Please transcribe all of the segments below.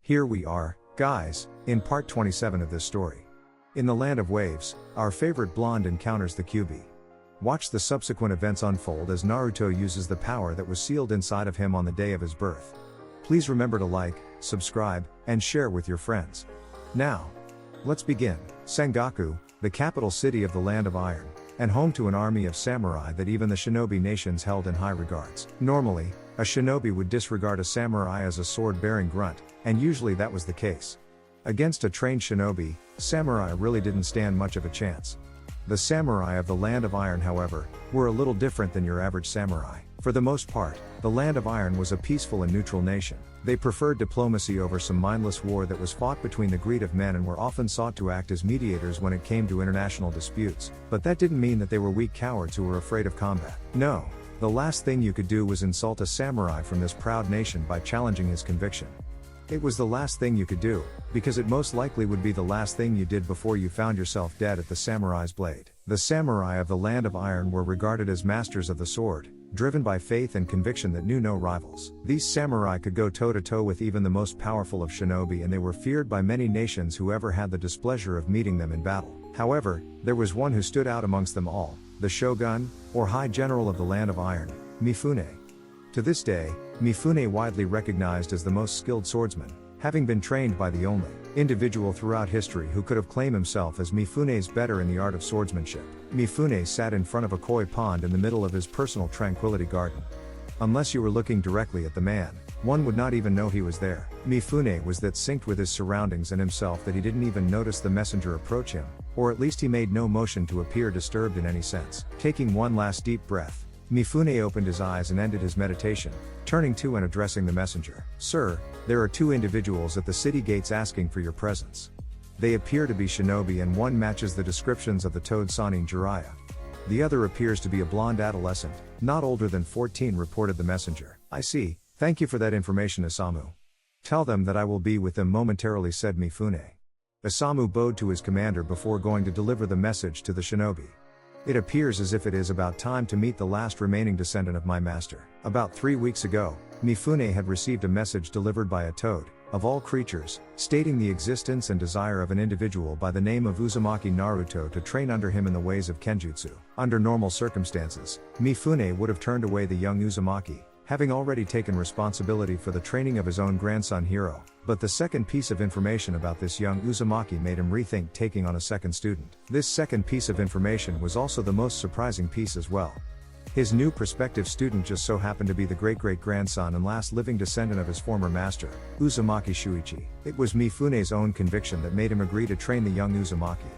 Here we are, guys, in part 27 of this story. In the land of waves, our favorite blonde encounters the Kyuubi. Watch the subsequent events unfold as Naruto uses the power that was sealed inside of him on the day of his birth. Please remember to like, subscribe, and share with your friends. Now, let's begin. Sengoku, the capital city of the Land of Iron, and home to an army of samurai that even the shinobi nations held in high regards. Normally, a shinobi would disregard a samurai as a sword-bearing grunt, and usually that was the case. Against a trained shinobi, samurai really didn't stand much of a chance. The samurai of the Land of Iron, however, were a little different than your average samurai. For the most part, the Land of Iron was a peaceful and neutral nation. They preferred diplomacy over some mindless war that was fought between the greed of men and were often sought to act as mediators when it came to international disputes. But that didn't mean that they were weak cowards who were afraid of combat. No, the last thing you could do was insult a samurai from this proud nation by challenging his conviction. It was the last thing you could do, because it most likely would be the last thing you did before you found yourself dead at the samurai's blade. The samurai of the Land of Iron were regarded as masters of the sword, driven by faith and conviction that knew no rivals. These samurai could go toe-to-toe with even the most powerful of shinobi, and they were feared by many nations who ever had the displeasure of meeting them in battle. However, there was one who stood out amongst them all, the shogun, or high general of the Land of Iron, Mifune. To this day, Mifune widely recognized as the most skilled swordsman, having been trained by the only individual throughout history who could have claimed himself as Mifune's better in the art of swordsmanship. Mifune sat in front of a koi pond in the middle of his personal tranquility garden. Unless you were looking directly at the man, one would not even know he was there. Mifune was that synced with his surroundings and himself that he didn't even notice the messenger approach him, or at least he made no motion to appear disturbed in any sense. Taking one last deep breath, Mifune opened his eyes and ended his meditation, turning to and addressing the messenger. "Sir, there are two individuals at the city gates asking for your presence. They appear to be shinobi, and one matches the descriptions of the Toad Sannin Jiraiya. The other appears to be a blonde adolescent, not older than 14, reported the messenger. "I see, thank you for that information, Isamu. Tell them that I will be with them momentarily," said Mifune. Isamu bowed to his commander before going to deliver the message to the shinobi. "It appears as if it is about time to meet the last remaining descendant of my master." About 3 weeks ago, Mifune had received a message delivered by a toad, of all creatures, stating the existence and desire of an individual by the name of Uzumaki Naruto to train under him in the ways of Kenjutsu. Under normal circumstances, Mifune would have turned away the young Uzumaki, having already taken responsibility for the training of his own grandson Hiro, but the second piece of information about this young Uzumaki made him rethink taking on a second student. This second piece of information was also the most surprising piece as well. His new prospective student just so happened to be the great-great-grandson and last living descendant of his former master, Uzumaki Shuichi. It was Mifune's own conviction that made him agree to train the young Uzumaki.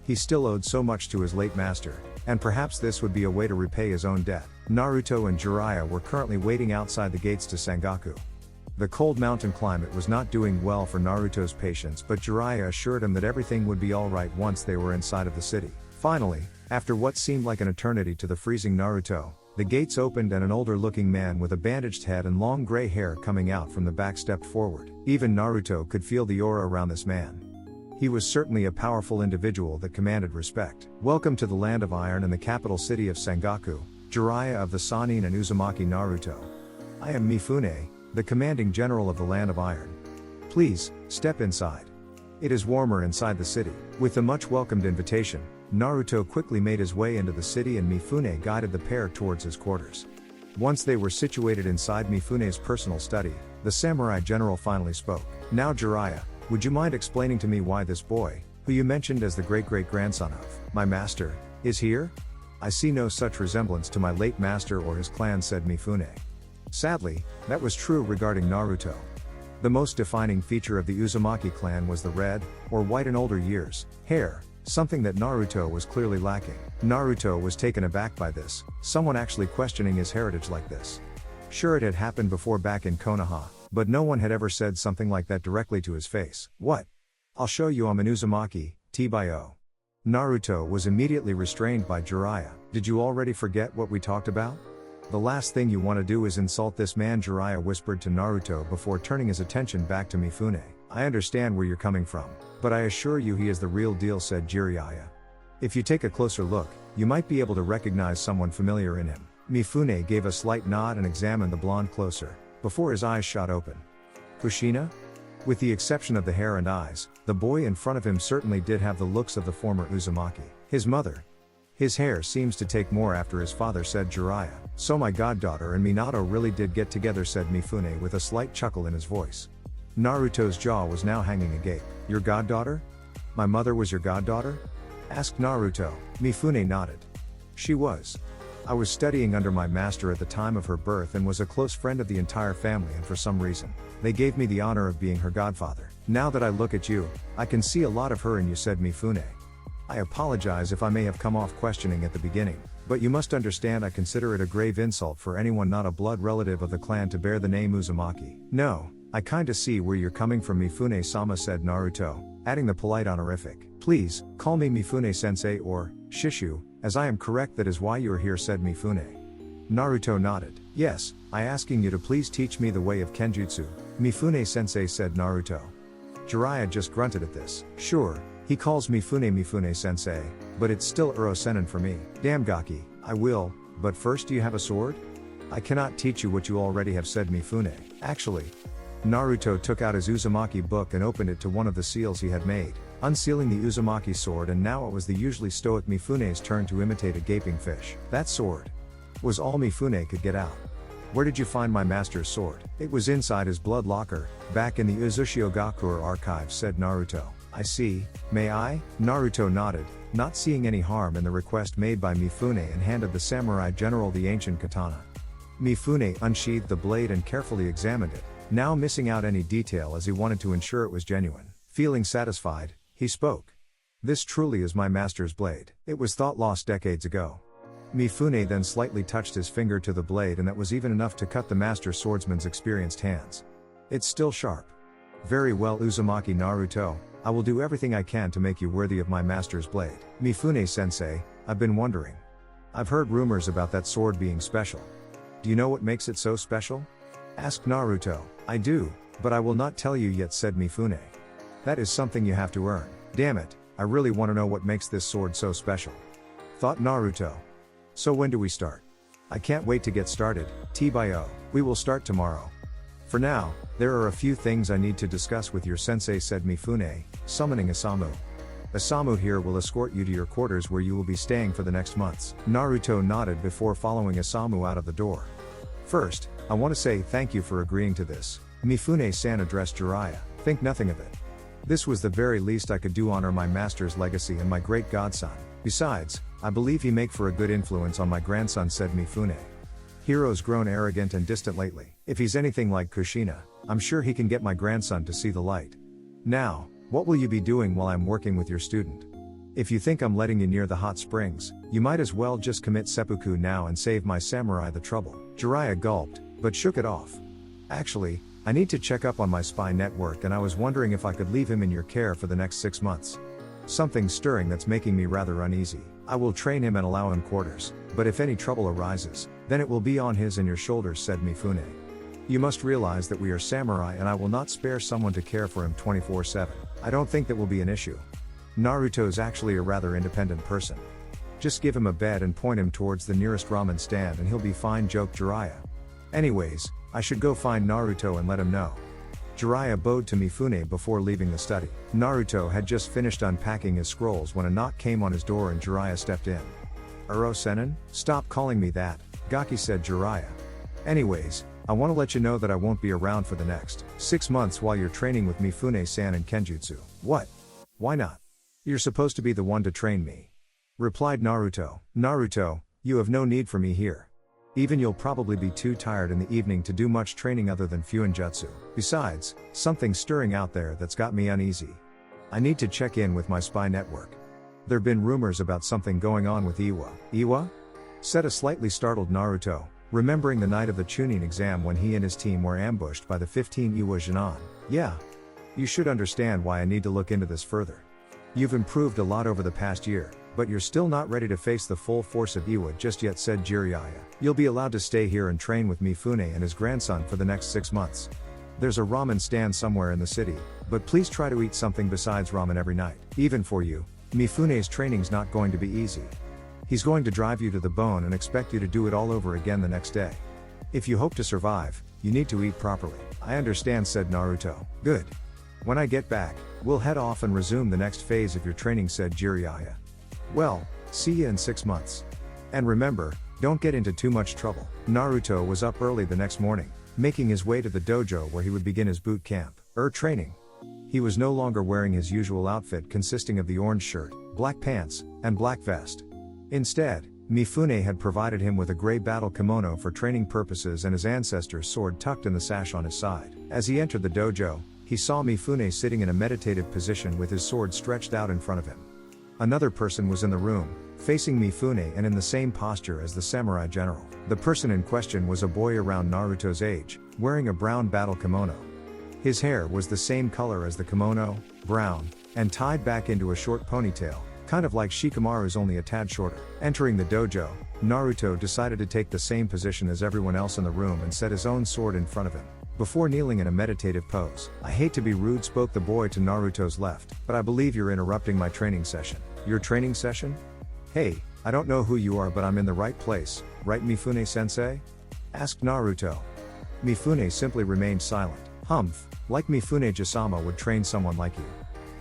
He still owed so much to his late master, and perhaps this would be a way to repay his own debt. Naruto and Jiraiya were currently waiting outside the gates to Sengoku. The cold mountain climate was not doing well for Naruto's patience, but Jiraiya assured him that everything would be alright once they were inside of the city. Finally, after what seemed like an eternity to the freezing Naruto, the gates opened and an older-looking man with a bandaged head and long gray hair coming out from the back stepped forward. Even Naruto could feel the aura around this man. He was certainly a powerful individual that commanded respect. "Welcome to the Land of Iron and the capital city of Sengoku, Jiraiya of the Sannin and Uzumaki Naruto. I am Mifune, the commanding general of the Land of Iron. Please, step inside. It is warmer inside the city." With the much welcomed invitation, Naruto quickly made his way into the city and Mifune guided the pair towards his quarters. Once they were situated inside Mifune's personal study, the samurai general finally spoke. "Now Jiraiya, would you mind explaining to me why this boy, who you mentioned as the great-great-grandson of my master, is here? I see no such resemblance to my late master or his clan," said Mifune. Sadly, that was true regarding Naruto. The most defining feature of the Uzumaki clan was the red, or white in older years, hair, something that Naruto was clearly lacking. Naruto was taken aback by this, someone actually questioning his heritage like this. Sure, it had happened before back in Konoha, but no one had ever said something like that directly to his face. "What? I'll show you I'm an Uzumaki, T-by-O." Naruto was immediately restrained by Jiraiya. "Did you already forget what we talked about? The last thing you want to do is insult this man," Jiraiya whispered to Naruto before turning his attention back to Mifune. "I understand where you're coming from, but I assure you he is the real deal," said Jiraiya. "If you take a closer look, you might be able to recognize someone familiar in him." Mifune gave a slight nod and examined the blonde closer, before his eyes shot open. "Kushina? With the exception of the hair and eyes, the boy in front of him certainly did have the looks of the former Uzumaki. His mother. His hair seems to take more after his father, said Jiraiya. So my goddaughter and Minato really did get together, said Mifune with a slight chuckle in his voice. Naruto's jaw was now hanging agape. Your goddaughter? My mother was your goddaughter? Asked Naruto. Mifune nodded. She was. I was studying under my master at the time of her birth and was a close friend of the entire family, and for some reason, they gave me the honor of being her godfather. Now that I look at you, I can see a lot of her in you, said Mifune. I apologize if I may have come off questioning at the beginning, but you must understand I consider it a grave insult for anyone not a blood relative of the clan to bear the name Uzumaki. No, I kinda see where you're coming from, Mifune-sama, said Naruto, adding the polite honorific. Please, call me Mifune-sensei or Shishu, as I am correct that is why you are here, said Mifune. Naruto nodded. Yes, I asking you to please teach me the way of Kenjutsu, Mifune-sensei, said Naruto. Jiraiya just grunted at this. Sure, he calls Mifune-sensei, but it's still Uro-senin for me. Damn Gaki, I will, but first, do you have a sword? I cannot teach you what you already have, said Mifune. Actually, Naruto took out his Uzumaki book and opened it to one of the seals he had made, unsealing the Uzumaki sword, and now it was the usually stoic Mifune's turn to imitate a gaping fish. That sword was all Mifune could get out. Where did you find my master's sword? It was inside his blood locker, back in the Uzushio-gakure archives, said Naruto. I see, may I? Naruto nodded, not seeing any harm in the request made by Mifune, and handed the samurai general the ancient katana. Mifune unsheathed the blade and carefully examined it, now missing out any detail as he wanted to ensure it was genuine. Feeling satisfied, he spoke. This truly is my master's blade. It was thought lost decades ago. Mifune then slightly touched his finger to the blade, and that was even enough to cut the master swordsman's experienced hands. It's still sharp. Very well, Uzumaki Naruto, I will do everything I can to make you worthy of my master's blade. Mifune-sensei, I've been wondering. I've heard rumors about that sword being special. Do you know what makes it so special? Asked Naruto. I do, but I will not tell you yet, said Mifune. That is something you have to earn. Damn it, I really want to know what makes this sword so special. Thought Naruto. So when do we start? I can't wait to get started, T-by-O. We will start tomorrow. For now, there are a few things I need to discuss with your sensei, said Mifune, summoning Isamu. Isamu here will escort you to your quarters where you will be staying for the next months. Naruto nodded before following Isamu out of the door. First, I want to say thank you for agreeing to this. Mifune-san addressed Jiraiya. Think nothing of it. This was the very least I could do, honor my master's legacy and my great godson. Besides, I believe he make for a good influence on my grandson, said Mifune. Hiro's grown arrogant and distant lately. If he's anything like Kushina, I'm sure he can get my grandson to see the light. Now, what will you be doing while I'm working with your student? If you think I'm letting you near the hot springs, you might as well just commit seppuku now and save my samurai the trouble. Jiraiya gulped, but shook it off. Actually, I need to check up on my spy network, and I was wondering if I could leave him in your care for the next 6 months. Something's stirring that's making me rather uneasy. I will train him and allow him quarters, but if any trouble arises, then it will be on his and your shoulders, said Mifune. You must realize that we are samurai, and I will not spare someone to care for him 24/7. I don't think that will be an issue. Naruto's actually a rather independent person. Just give him a bed and point him towards the nearest ramen stand and he'll be fine, joked Jiraiya. Anyways, I should go find Naruto and let him know. Jiraiya bowed to Mifune before leaving the study. Naruto had just finished unpacking his scrolls when a knock came on his door and Jiraiya stepped in. Uro-senin? Stop calling me that, Gaki, said Jiraiya. Anyways, I want to let you know that I won't be around for the next 6 months while you're training with Mifune-san in Kenjutsu. What? Why not? You're supposed to be the one to train me. Replied Naruto. Naruto, you have no need for me here. Even you'll probably be too tired in the evening to do much training other than Fuinjutsu. Besides, something's stirring out there that's got me uneasy. I need to check in with my spy network. There've been rumors about something going on with Iwa. Iwa? Said a slightly startled Naruto, remembering the night of the Chunin exam when he and his team were ambushed by the 15 Iwa Jinan. Yeah. You should understand why I need to look into this further. You've improved a lot over the past year, but you're still not ready to face the full force of Iwa just yet, said Jiraiya. You'll be allowed to stay here and train with Mifune and his grandson for the next 6 months. There's a ramen stand somewhere in the city, but please try to eat something besides ramen every night. Even for you, Mifune's training's not going to be easy. He's going to drive you to the bone and expect you to do it all over again the next day. If you hope to survive, you need to eat properly. I understand, said Naruto. Good. When I get back, we'll head off and resume the next phase of your training, said Jiraiya. Well, see ya in 6 months. And remember, don't get into too much trouble. Naruto was up early the next morning, making his way to the dojo where he would begin his boot camp, training. He was no longer wearing his usual outfit consisting of the orange shirt, black pants, and black vest. Instead, Mifune had provided him with a gray battle kimono for training purposes and his ancestor's sword tucked in the sash on his side. As he entered the dojo, he saw Mifune sitting in a meditative position with his sword stretched out in front of him. Another person was in the room, facing Mifune and in the same posture as the samurai general. The person in question was a boy around Naruto's age, wearing a brown battle kimono. His hair was the same color as the kimono, brown, and tied back into a short ponytail, kind of like Shikamaru's, only a tad shorter. Entering the dojo, Naruto decided to take the same position as everyone else in the room and set his own sword in front of him. Before kneeling in a meditative pose, "I hate to be rude," spoke the boy to Naruto's left, "but I believe you're interrupting my training session." "Your training session? Hey, I don't know who you are, but I'm in the right place, right, Mifune-sensei?" asked Naruto. Mifune simply remained silent. "Humph, like Mifune-sama would train someone like you.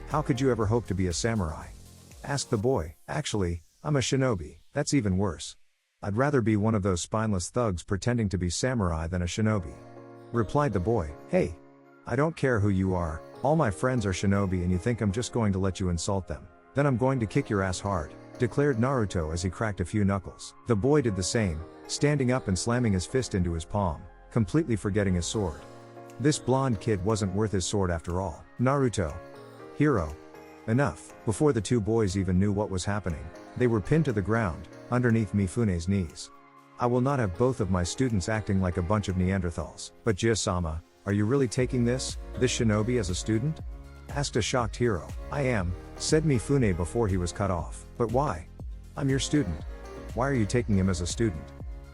How could you ever hope to be a samurai?" asked the boy. "Actually, I'm a shinobi. That's even worse. I'd rather be one of those spineless thugs pretending to be samurai than a shinobi," replied the boy. "Hey, I don't care who you are, all my friends are shinobi, and you think I'm just going to let you insult them? Then I'm going to kick your ass hard," declared Naruto as he cracked a few knuckles. The boy did the same, standing up and slamming his fist into his palm, completely forgetting his sword. This blonde kid wasn't worth his sword after all. "Naruto. Hiro. Enough." Before the two boys even knew what was happening, they were pinned to the ground, underneath Mifune's knees. "I will not have both of my students acting like a bunch of Neanderthals." "But Jiraiya-sama, are you really taking this shinobi as a student?" asked a shocked Hiro. "I am," said Mifune before he was cut off. "But why? I'm your student. Why are you taking him as a student?"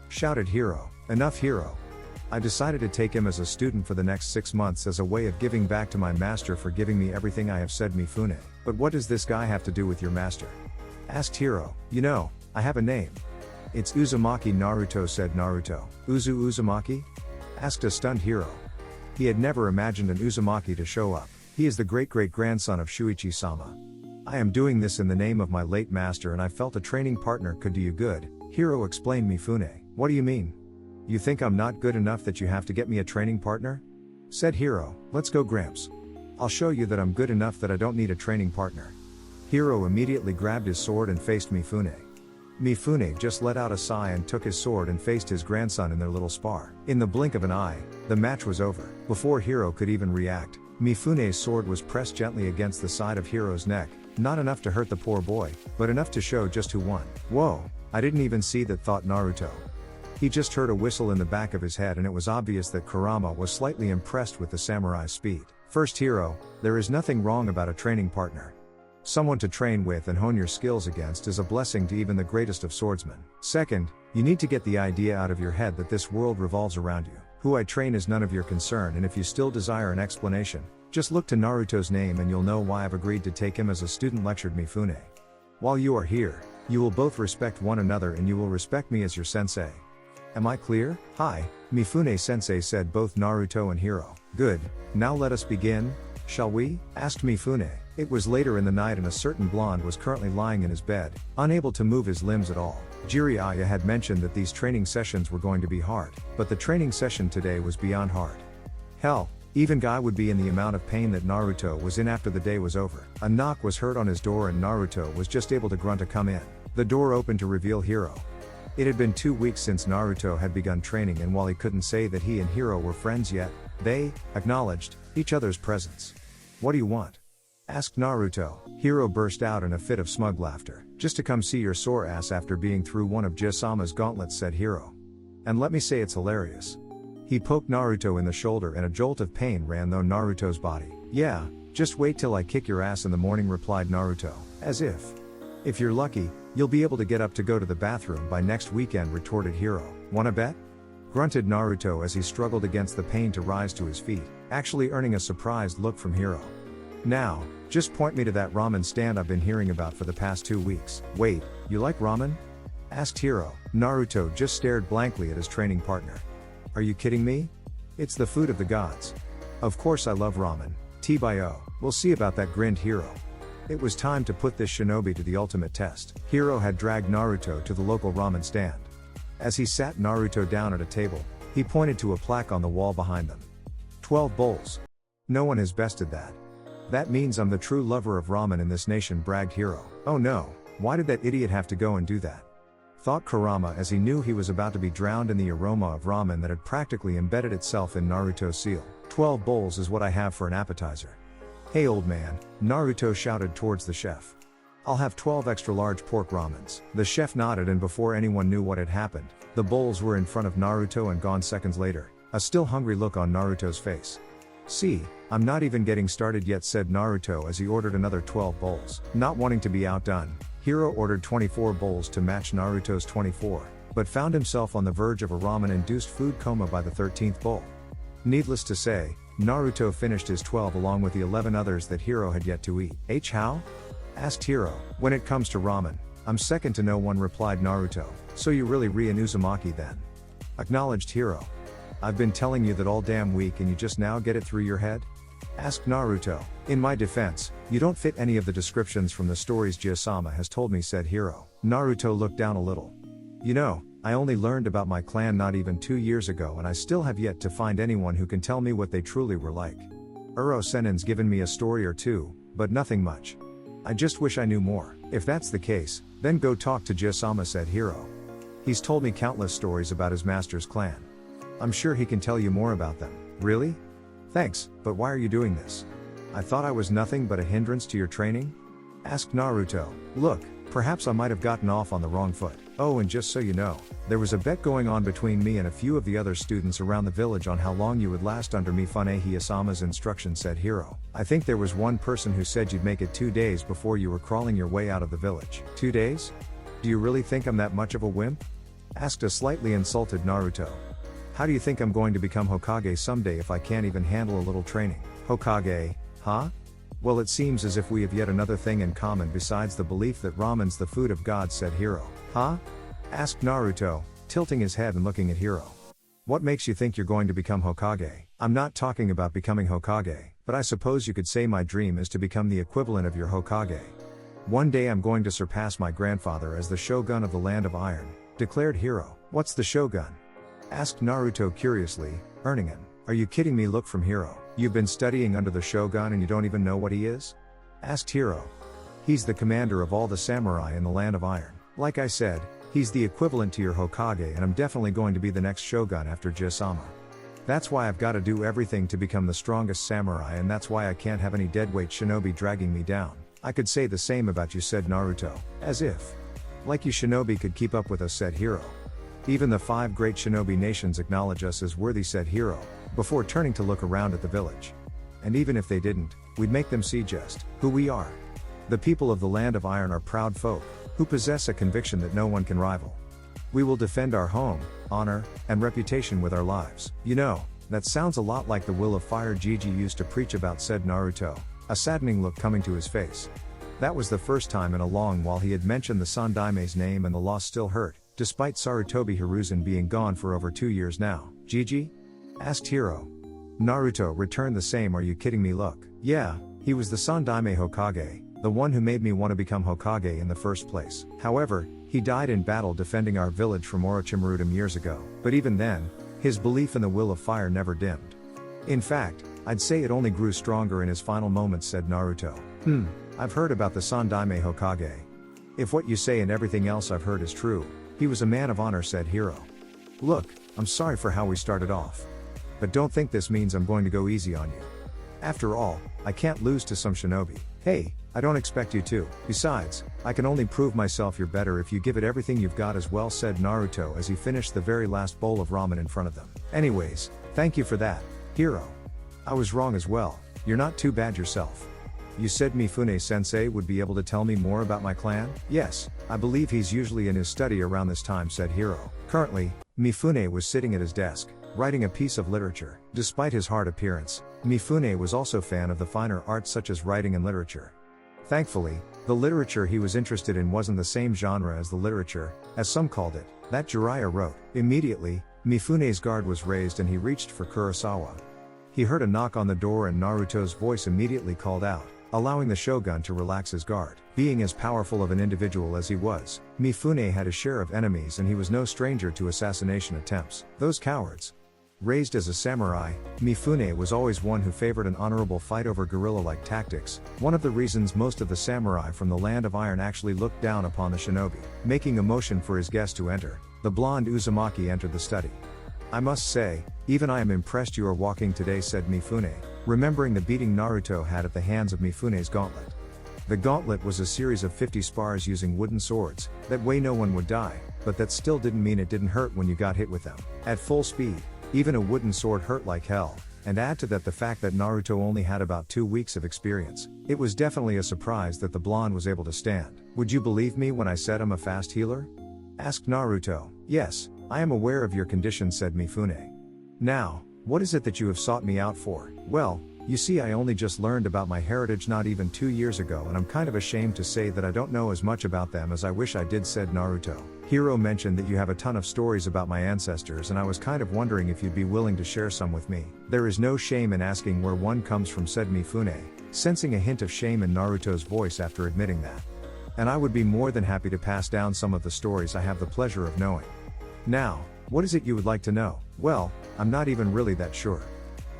shouted Hiro. "Enough, Hiro. I decided to take him as a student for the next 6 months as a way of giving back to my master for giving me everything I have," said Mifune. "But what does this guy have to do with your master?" asked Hiro. "You know, I have a name. It's Uzumaki." Naruto said. "Naruto? Uzumaki?" asked a stunned Hiro. He had never imagined an Uzumaki to show up. "He is the great-great-grandson of Shuichi-sama. I am doing this in the name of my late master, and I felt a training partner could do you good," Hiro explained. Mifune. "What do you mean? You think I'm not good enough that you have to get me a training partner?" said Hiro. "Let's go, Gramps. I'll show you that I'm good enough that I don't need a training partner." Hiro immediately grabbed his sword and faced Mifune. Mifune just let out a sigh and took his sword and faced his grandson in their little spar. In the blink of an eye, the match was over. Before Hiro could even react, Mifune's sword was pressed gently against the side of Hiro's neck, not enough to hurt the poor boy, but enough to show just who won. "Whoa, I didn't even see that," thought Naruto. He just heard a whistle in the back of his head, and it was obvious that Kurama was slightly impressed with the samurai's speed. "First, Hiro, there is nothing wrong about a training partner. Someone to train with and hone your skills against is a blessing to even the greatest of swordsmen. Second, you need to get the idea out of your head that this world revolves around you. Who I train is none of your concern, and if you still desire an explanation, just look to Naruto's name and you'll know why I've agreed to take him as a student," lectured Mifune. "While you are here, you will both respect one another and you will respect me as your sensei. Am I clear?" "Hi, Mifune-sensei," said both Naruto and Hiro. "Good, now let us begin, shall we?" asked Mifune. It was later in the night and a certain blonde was currently lying in his bed, unable to move his limbs at all. Jiraiya had mentioned that these training sessions were going to be hard, but the training session today was beyond hard. Hell, even Guy would be in the amount of pain that Naruto was in after the day was over. A knock was heard on his door and Naruto was just able to grunt to come in. The door opened to reveal Hiro. It had been 2 weeks since Naruto had begun training, and while he couldn't say that he and Hiro were friends yet, they acknowledged each other's presence. "What do you want?" asked Naruto. Hiro burst out in a fit of smug laughter. "Just to come see your sore ass after being through one of Jiraiya's gauntlets," said Hiro. "And let me say it's hilarious." He poked Naruto in the shoulder and a jolt of pain ran through Naruto's body. "Yeah, just wait till I kick your ass in the morning," replied Naruto. "As if. If you're lucky, you'll be able to get up to go to the bathroom by next weekend," retorted Hiro. "Wanna bet?" grunted Naruto as he struggled against the pain to rise to his feet, actually earning a surprised look from Hiro. "Now, just point me to that ramen stand I've been hearing about for the past 2 weeks. "Wait, you like ramen?" asked Hiro. Naruto just stared blankly at his training partner. "Are you kidding me? It's the food of the gods. Of course I love ramen. T-Bio, we'll see about that, grinned Hiro. It was time to put this shinobi to the ultimate test. Hiro had dragged Naruto to the local ramen stand. As he sat Naruto down at a table, he pointed to a plaque on the wall behind them. 12 bowls. No one has bested that. That means I'm the true lover of ramen in this nation, bragged Hiro. Oh no, why did that idiot have to go and do that? Thought Kurama as he knew he was about to be drowned in the aroma of ramen that had practically embedded itself in Naruto's seal. 12 bowls is what I have for an appetizer. Hey old man, Naruto shouted towards the chef. I'll have 12 extra large pork ramens. The chef nodded, and before anyone knew what had happened, the bowls were in front of Naruto and gone seconds later, a still hungry look on Naruto's face. See, I'm not even getting started yet, said Naruto as he ordered another 12 bowls. Not wanting to be outdone, Hiro ordered 24 bowls to match Naruto's 24, but found himself on the verge of a ramen-induced food coma by the 13th bowl. Needless to say, Naruto finished his 12 along with the 11 others that Hiro had yet to eat. How? Asked Hiro. When it comes to ramen, I'm second to no one, replied Naruto. So you really re an Uzumaki then? Acknowledged Hiro. I've been telling you that all damn week and you just now get it through your head? Asked Naruto. In my defense, you don't fit any of the descriptions from the stories Jia-sama has told me, said Hiro. Naruto looked down a little. You know, I only learned about my clan not even 2 years ago, and I still have yet to find anyone who can tell me what they truly were like. Uro-sennin's given me a story or two, but nothing much. I just wish I knew more. If that's the case, then go talk to Jia-sama, said Hiro. He's told me countless stories about his master's clan. I'm sure he can tell you more about them. Really? Thanks, but why are you doing this? I thought I was nothing but a hindrance to your training? Asked Naruto. Look, perhaps I might have gotten off on the wrong foot. Oh, and just so you know, there was a bet going on between me and a few of the other students around the village on how long you would last under Mifune-Hyosama's instruction, said Hiro. I think there was one person who said you'd make it 2 days before you were crawling your way out of the village. 2 days? Do you really think I'm that much of a wimp? Asked a slightly insulted Naruto. How do you think I'm going to become Hokage someday if I can't even handle a little training? Hokage, huh? Well, it seems as if we have yet another thing in common besides the belief that ramen's the food of God, said Hiro. Huh? Asked Naruto, tilting his head and looking at Hiro. What makes you think you're going to become Hokage? I'm not talking about becoming Hokage, but I suppose you could say my dream is to become the equivalent of your Hokage. One day I'm going to surpass my grandfather as the Shogun of the Land of Iron, declared Hiro. What's the Shogun? Asked Naruto curiously, earning an "Are you kidding me" look from Hiro. You've been studying under the Shogun and you don't even know what he is? Asked Hiro. He's the commander of all the samurai in the Land of Iron. Like I said, he's the equivalent to your Hokage, and I'm definitely going to be the next Shogun after Jia-sama. That's why I've got to do everything to become the strongest samurai, and that's why I can't have any deadweight shinobi dragging me down. I could say the same about you, said Naruto. As if. Like you shinobi could keep up with us, said Hiro. Even the 5 great shinobi nations acknowledge us as worthy, said Hiro, before turning to look around at the village. And even if they didn't, we'd make them see just who we are. The people of the Land of Iron are proud folk, who possess a conviction that no one can rival. We will defend our home, honor, and reputation with our lives. You know, that sounds a lot like the will of fire Gigi used to preach about, said Naruto, a saddening look coming to his face. That was the first time in a long while he had mentioned the Sandaime's name, and the loss still hurt, despite Sarutobi Hiruzen being gone for over 2 years now. Gigi? Asked Hiro. Naruto returned the same "Are you kidding me" look. Yeah, he was the Sandaime Hokage, the one who made me want to become Hokage in the first place. However, he died in battle defending our village from Orochimaru years ago, but even then, his belief in the will of fire never dimmed. In fact, I'd say it only grew stronger in his final moments, said Naruto. I've heard about the Sandaime Hokage. If what you say and everything else I've heard is true, he was a man of honor, said Hiro. Look, I'm sorry for how we started off. But don't think this means I'm going to go easy on you. After all, I can't lose to some shinobi. Hey, I don't expect you to. Besides, I can only prove myself you're better if you give it everything you've got as well, said Naruto as he finished the very last bowl of ramen in front of them. Anyways, thank you for that, Hiro. I was wrong as well. You're not too bad yourself. You said Mifune-sensei would be able to tell me more about my clan? Yes, I believe he's usually in his study around this time, said Hiro. Currently, Mifune was sitting at his desk, writing a piece of literature. Despite his hard appearance, Mifune was also a fan of the finer arts such as writing and literature. Thankfully, the literature he was interested in wasn't the same genre as the literature, as some called it, that Jiraiya wrote. Immediately, Mifune's guard was raised and he reached for Kurosawa. He heard a knock on the door and Naruto's voice immediately called out, allowing the shogun to relax his guard. Being as powerful of an individual as he was, Mifune had a share of enemies and he was no stranger to assassination attempts. Those cowards. Raised as a samurai, Mifune was always one who favored an honorable fight over guerrilla-like tactics, one of the reasons most of the samurai from the Land of Iron actually looked down upon the shinobi. Making a motion for his guest to enter, the blonde Uzumaki entered the study. "I must say, even I am impressed you are walking today," said Mifune, remembering the beating Naruto had at the hands of Mifune's gauntlet. The gauntlet was a series of 50 spars using wooden swords. That way no one would die, but that still didn't mean it didn't hurt when you got hit with them. At full speed, even a wooden sword hurt like hell, and add to that the fact that Naruto only had about 2 weeks of experience. It was definitely a surprise that the blonde was able to stand. "Would you believe me when I said I'm a fast healer?" asked Naruto. "Yes, I am aware of your condition," said Mifune. "Now, what is it that you have sought me out for?" "Well, you see, I only just learned about my heritage not even 2 years ago and I'm kind of ashamed to say that I don't know as much about them as I wish I did," said Naruto. "Hiro mentioned that you have a ton of stories about my ancestors and I was kind of wondering if you'd be willing to share some with me." "There is no shame in asking where one comes from," said Mifune, sensing a hint of shame in Naruto's voice after admitting that. "And I would be more than happy to pass down some of the stories I have the pleasure of knowing. Now, what is it you would like to know?" "Well, I'm not even really that sure.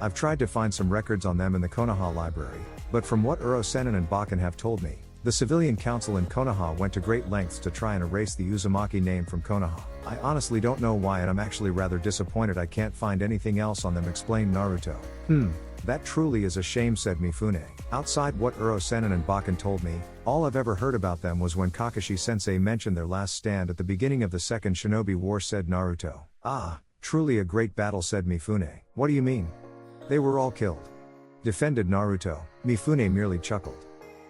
I've tried to find some records on them in the Konoha library, but from what Uro-Sennin and Bakken have told me, the civilian council in Konoha went to great lengths to try and erase the Uzumaki name from Konoha. I honestly don't know why and I'm actually rather disappointed I can't find anything else on them," explained Naruto. That truly is a shame," said Mifune. "Outside what Uro-Sennin and Bakken told me, all I've ever heard about them was when Kakashi-sensei mentioned their last stand at the beginning of the Second Shinobi War," said Naruto. "Ah, truly a great battle," said Mifune. "What do you mean?" "They were all killed," defended Naruto. Mifune merely chuckled.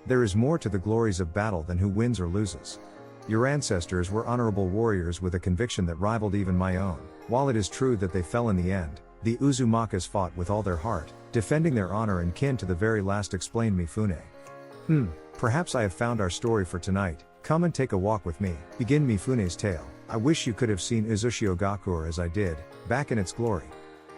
"There is more to the glories of battle than who wins or loses. Your ancestors were honorable warriors with a conviction that rivaled even my own. While it is true that they fell in the end, the Uzumakas fought with all their heart, defending their honor and kin to the very last," explained Mifune. Perhaps I have found our story for tonight. Come and take a walk with me." Begin Mifune's tale. "I wish you could have seen Uzushio-gakure as I did, back in its glory.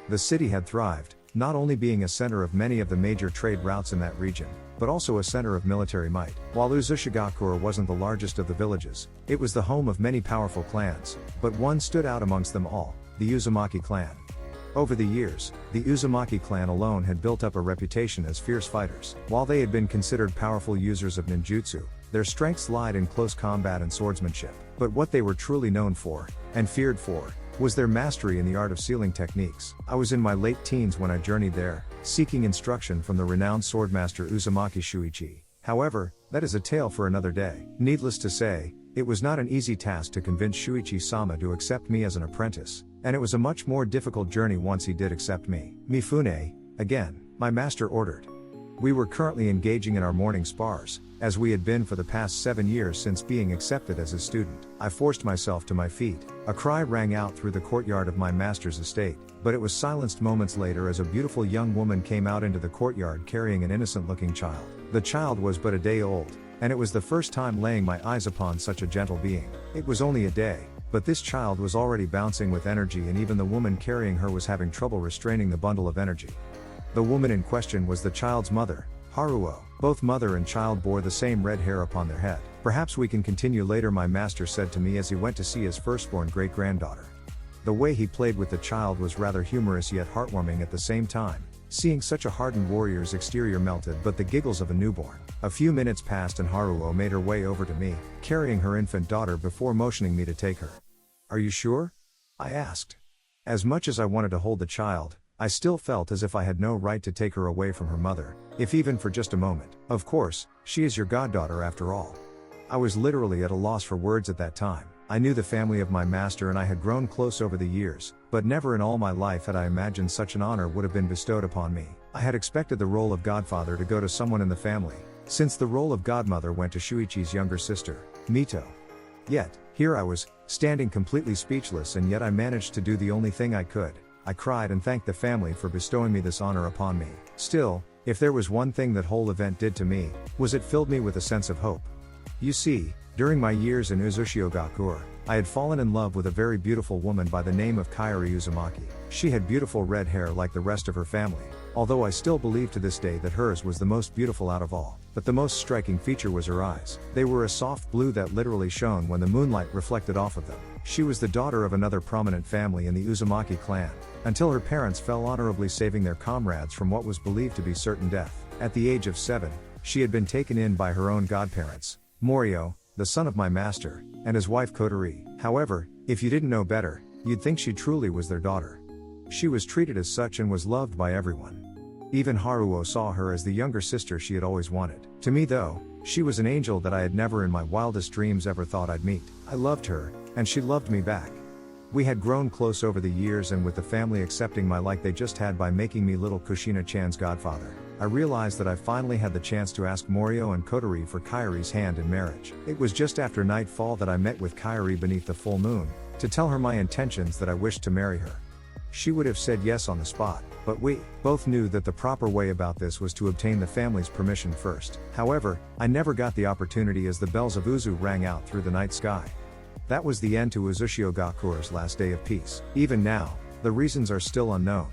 The city had thrived, not only being a center of many of the major trade routes in that region, but also a center of military might. While Uzushigakure wasn't the largest of the villages, it was the home of many powerful clans, but one stood out amongst them all, the Uzumaki clan. Over the years, the Uzumaki clan alone had built up a reputation as fierce fighters. While they had been considered powerful users of ninjutsu, their strengths lied in close combat and swordsmanship. But what they were truly known for, and feared for, was their mastery in the art of sealing techniques. I was in my late teens when I journeyed there, seeking instruction from the renowned swordmaster Uzumaki Shuichi. However, that is a tale for another day. Needless to say, it was not an easy task to convince Shuichi-sama to accept me as an apprentice, and it was a much more difficult journey once he did accept me. "Mifune, again," my master ordered. We were currently engaging in our morning spars, as we had been for the past 7 years since being accepted as his student. I forced myself to my feet. A cry rang out through the courtyard of my master's estate, but it was silenced moments later as a beautiful young woman came out into the courtyard carrying an innocent-looking child. The child was but a day old, and it was the first time laying my eyes upon such a gentle being. It was only a day, but this child was already bouncing with energy and even the woman carrying her was having trouble restraining the bundle of energy. The woman in question was the child's mother, Haruo. Both mother and child bore the same red hair upon their head. "Perhaps we can continue later," my master said to me as he went to see his firstborn great-granddaughter. The way he played with the child was rather humorous yet heartwarming at the same time. Seeing such a hardened warrior's exterior melted but the giggles of a newborn. A few minutes passed and Haruo made her way over to me, carrying her infant daughter before motioning me to take her. "Are you sure?" I asked. As much as I wanted to hold the child, I still felt as if I had no right to take her away from her mother, if even for just a moment. "Of course, she is your goddaughter after all." I was literally at a loss for words at that time. I knew the family of my master and I had grown close over the years, but never in all my life had I imagined such an honor would have been bestowed upon me. I had expected the role of godfather to go to someone in the family, since the role of godmother went to Shuichi's younger sister, Mito. Yet, here I was, standing completely speechless, and yet I managed to do the only thing I could. I cried and thanked the family for bestowing me this honor upon me. Still, if there was one thing that whole event did to me, was it filled me with a sense of hope. You see, during my years in Uzushio-gakure, I had fallen in love with a very beautiful woman by the name of Kairi Uzumaki. She had beautiful red hair like the rest of her family, although I still believe to this day that hers was the most beautiful out of all. But the most striking feature was her eyes. They were a soft blue that literally shone when the moonlight reflected off of them. She was the daughter of another prominent family in the Uzumaki clan, until her parents fell honorably saving their comrades from what was believed to be certain death. At the age of 7, she had been taken in by her own godparents, Morio, the son of my master, and his wife Kotori. However, if you didn't know better, you'd think she truly was their daughter. She was treated as such and was loved by everyone. Even Haruo saw her as the younger sister she had always wanted. To me though, she was an angel that I had never in my wildest dreams ever thought I'd meet. I loved her, and she loved me back. We had grown close over the years, and with the family accepting my like they just had by making me little Kushina-chan's godfather, I realized that I finally had the chance to ask Morio and Kotori for Kairi's hand in marriage. It was just after nightfall that I met with Kairi beneath the full moon, to tell her my intentions that I wished to marry her. She would have said yes on the spot, but we both knew that the proper way about this was to obtain the family's permission first. However, I never got the opportunity as the bells of Uzu rang out through the night sky. That was the end to Uzushio Gakura's last day of peace. Even now, the reasons are still unknown.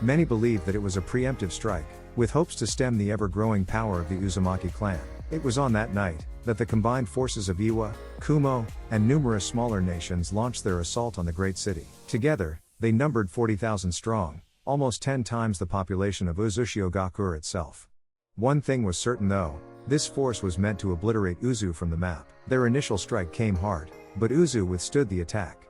Many believe that it was a preemptive strike, with hopes to stem the ever-growing power of the Uzumaki clan. It was on that night that the combined forces of Iwa, Kumo, and numerous smaller nations launched their assault on the great city. Together, they numbered 40,000 strong, almost 10 times the population of Uzushio Gakura itself. One thing was certain though, this force was meant to obliterate Uzu from the map. Their initial strike came hard, but Uzu withstood the attack.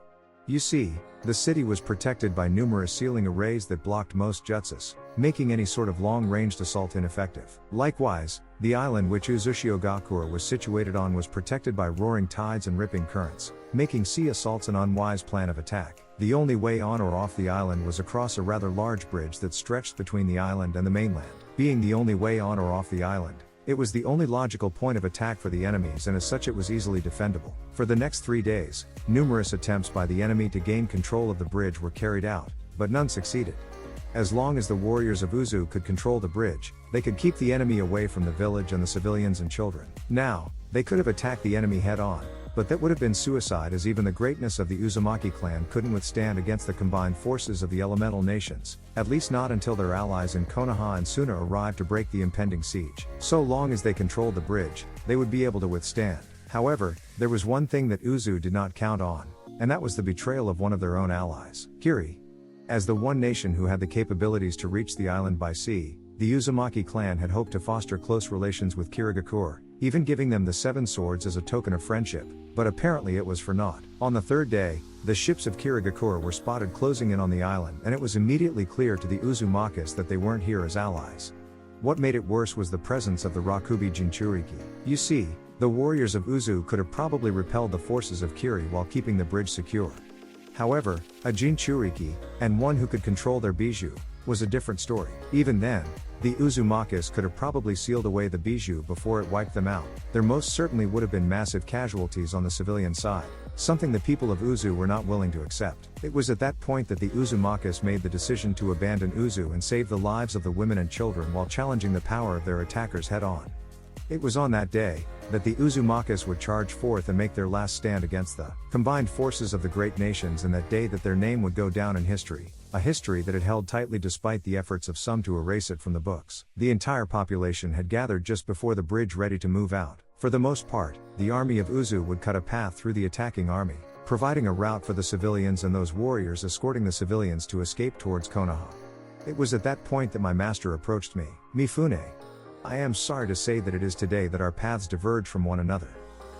You see, the city was protected by numerous ceiling arrays that blocked most jutsus, making any sort of long-ranged assault ineffective. Likewise, the island which Uzushio Gakura was situated on was protected by roaring tides and ripping currents, making sea assaults an unwise plan of attack. The only way on or off the island was across a rather large bridge that stretched between the island and the mainland. Being the only way on or off the island, it was the only logical point of attack for the enemies, and as such it was easily defendable. For the next 3 days, numerous attempts by the enemy to gain control of the bridge were carried out, but none succeeded. As long as the warriors of Uzu could control the bridge, they could keep the enemy away from the village and the civilians and children. Now, they could have attacked the enemy head-on, but that would have been suicide, as even the greatness of the Uzumaki clan couldn't withstand against the combined forces of the elemental nations, at least not until their allies in Konoha and Suna arrived to break the impending siege. So long as they controlled the bridge, they would be able to withstand. However, there was one thing that Uzu did not count on, and that was the betrayal of one of their own allies, Kiri. As the one nation who had the capabilities to reach the island by sea, the Uzumaki clan had hoped to foster close relations with Kirigakure, even giving them the 7 swords as a token of friendship, but apparently it was for naught. On the 3rd day, the ships of Kirigakure were spotted closing in on the island, and it was immediately clear to the Uzumakis that they weren't here as allies. What made it worse was the presence of the Rakubi Jinchuriki. You see, the warriors of Uzu could have probably repelled the forces of Kiri while keeping the bridge secure. However, a Jinchuriki, and one who could control their bijou, was a different story. Even then, the Uzumakis could have probably sealed away the bijou before it wiped them out. There most certainly would have been massive casualties on the civilian side, something the people of Uzu were not willing to accept. It was at that point that the Uzumakis made the decision to abandon Uzu and save the lives of the women and children while challenging the power of their attackers head-on. It was on that day that the Uzumakis would charge forth and make their last stand against the combined forces of the great nations, and that day that their name would go down in history, a history that had held tightly despite the efforts of some to erase it from the books. The entire population had gathered just before the bridge ready to move out. For the most part, the army of Uzu would cut a path through the attacking army, providing a route for the civilians and those warriors escorting the civilians to escape towards Konoha. It was at that point that my master approached me. Mifune, I am sorry to say that it is today that our paths diverge from one another.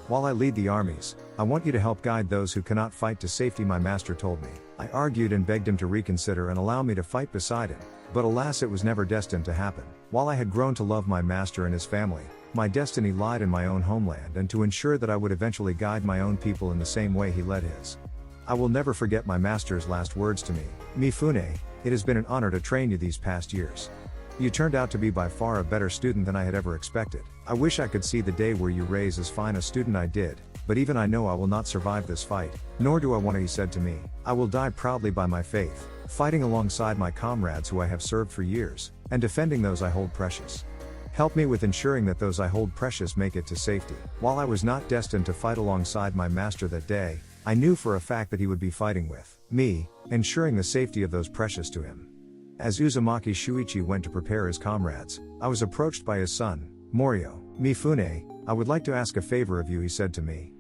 While I lead the armies, I want you to help guide those who cannot fight to safety, my master told me. I argued and begged him to reconsider and allow me to fight beside him, but alas, it was never destined to happen. While I had grown to love my master and his family, my destiny lied in my own homeland, and to ensure that I would eventually guide my own people in the same way he led his. I will never forget my master's last words to me. Mifune, it has been an honor to train you these past years. You turned out to be by far a better student than I had ever expected. I wish I could see the day where you raise as fine a student I did, but even I know I will not survive this fight, nor do I want to, he said to me. I will die proudly by my faith, fighting alongside my comrades who I have served for years, and defending those I hold precious. Help me with ensuring that those I hold precious make it to safety. While I was not destined to fight alongside my master that day, I knew for a fact that he would be fighting with me, ensuring the safety of those precious to him. As Uzumaki Shuichi went to prepare his comrades, I was approached by his son, Morio. "Mifune, I would like to ask a favor of you," he said to me.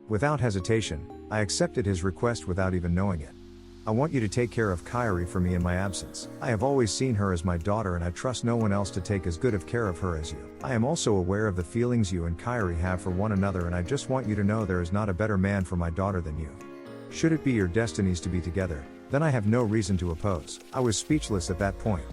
Without hesitation, I accepted his request without even knowing it. "I want you to take care of Kairi for me in my absence. I have always seen her as my daughter and I trust no one else to take as good of care of her as you. I am also aware of the feelings you and Kairi have for one another and I just want you to know there is not a better man for my daughter than you. Should it be your destinies to be together, then I have no reason to oppose." I was speechless at that point.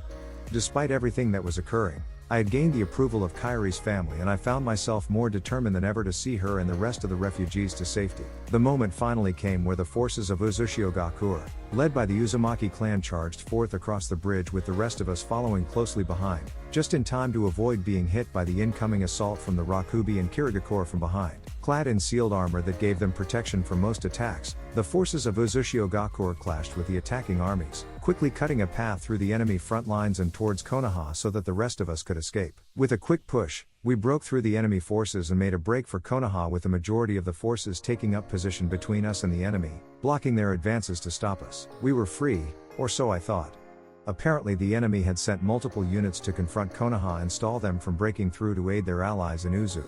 Despite everything that was occurring, I had gained the approval of Kairi's family and I found myself more determined than ever to see her and the rest of the refugees to safety. The moment finally came where the forces of Uzumaki, led by the Uzumaki clan, charged forth across the bridge with the rest of us following closely behind, just in time to avoid being hit by the incoming assault from the Rakubi and Kirigakure from behind. Clad in sealed armor that gave them protection from most attacks, the forces of Uzumaki clashed with the attacking armies, quickly cutting a path through the enemy front lines and towards Konoha so that the rest of us could escape. With a quick push, we broke through the enemy forces and made a break for Konoha, with the majority of the forces taking up position between us and the enemy, blocking their advances to stop us. We were free, or so I thought. Apparently the enemy had sent multiple units to confront Konoha and stall them from breaking through to aid their allies in Uzu.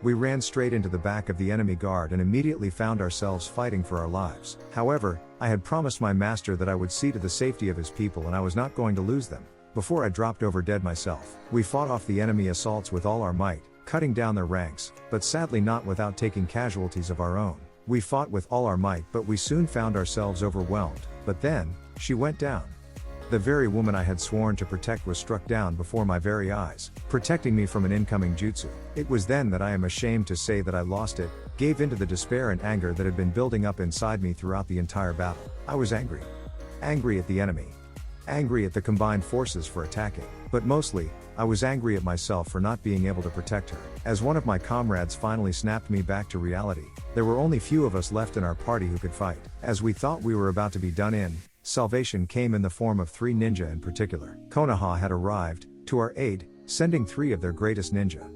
We ran straight into the back of the enemy guard and immediately found ourselves fighting for our lives. However, I had promised my master that I would see to the safety of his people and I was not going to lose them. Before I dropped over dead myself, we fought off the enemy assaults with all our might, cutting down their ranks, but sadly not without taking casualties of our own. We fought with all our might, but we soon found ourselves overwhelmed. But then, she went down. The very woman I had sworn to protect was struck down before my very eyes, protecting me from an incoming jutsu. It was then that I am ashamed to say that I lost it, gave into the despair and anger that had been building up inside me throughout the entire battle. I was angry. Angry at the enemy. Angry at the combined forces for attacking. But mostly, I was angry at myself for not being able to protect her. As one of my comrades finally snapped me back to reality, there were only few of us left in our party who could fight. As we thought we were about to be done in, salvation came in the form of 3 ninja in particular. Konoha had arrived, to our aid, sending 3 of their greatest ninja.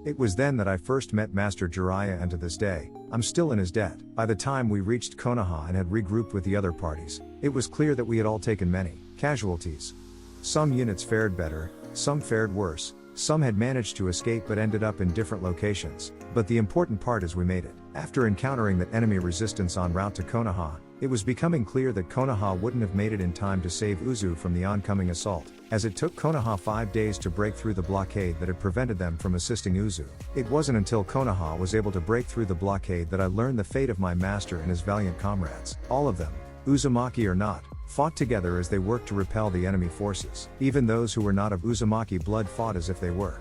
It was then that I first met Master Jiraiya, and to this day, I'm still in his debt. By the time we reached Konoha and had regrouped with the other parties, it was clear that we had all taken many casualties. Some units fared better, some fared worse, some had managed to escape but ended up in different locations, but the important part is we made it. After encountering that enemy resistance en route to Konoha, it was becoming clear that Konoha wouldn't have made it in time to save Uzu from the oncoming assault, as it took Konoha 5 days to break through the blockade that had prevented them from assisting Uzu. It wasn't until Konoha was able to break through the blockade that I learned the fate of my master and his valiant comrades. All of them, Uzumaki or not, fought together as they worked to repel the enemy forces. Even those who were not of Uzumaki blood fought as if they were.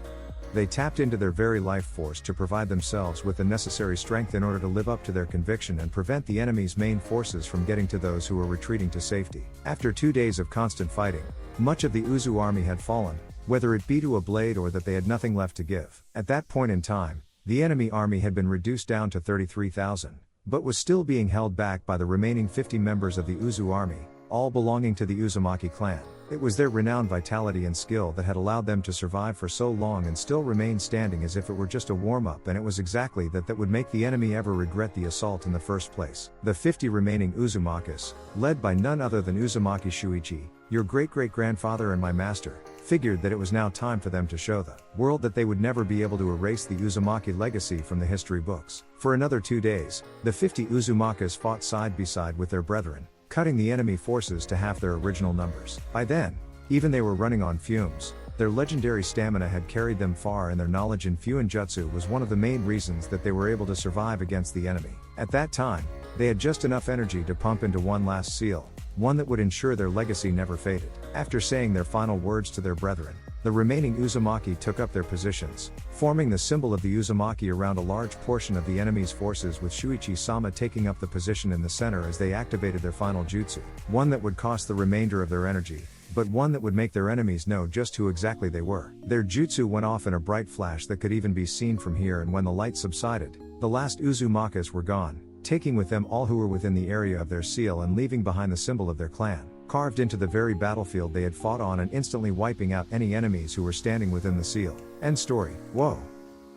They tapped into their very life force to provide themselves with the necessary strength in order to live up to their conviction and prevent the enemy's main forces from getting to those who were retreating to safety. After 2 days of constant fighting, much of the Uzu army had fallen, whether it be to a blade or that they had nothing left to give. At that point in time, the enemy army had been reduced down to 33,000, but was still being held back by the remaining 50 members of the Uzu army, all belonging to the Uzumaki clan. It was their renowned vitality and skill that had allowed them to survive for so long and still remain standing as if it were just a warm-up, and it was exactly that would make the enemy ever regret the assault in the first place. The 50 remaining Uzumakas, led by none other than Uzumaki Shuichi, your great-great-grandfather and my master, figured that it was now time for them to show the world that they would never be able to erase the Uzumaki legacy from the history books. For another 2 days, the 50 Uzumakas fought side by side with their brethren, cutting the enemy forces to half their original numbers. By then, even they were running on fumes. Their legendary stamina had carried them far, and their knowledge in Fuinjutsu was one of the main reasons that they were able to survive against the enemy. At that time, they had just enough energy to pump into one last seal, one that would ensure their legacy never faded. After saying their final words to their brethren, the remaining Uzumaki took up their positions, forming the symbol of the Uzumaki around a large portion of the enemy's forces, with Shuichi-sama taking up the position in the center as they activated their final jutsu, one that would cost the remainder of their energy, but one that would make their enemies know just who exactly they were. Their jutsu went off in a bright flash that could even be seen from here, and when the light subsided, the last Uzumakas were gone, taking with them all who were within the area of their seal and leaving behind the symbol of their clan, carved into the very battlefield they had fought on, and instantly wiping out any enemies who were standing within the seal. End story. Whoa!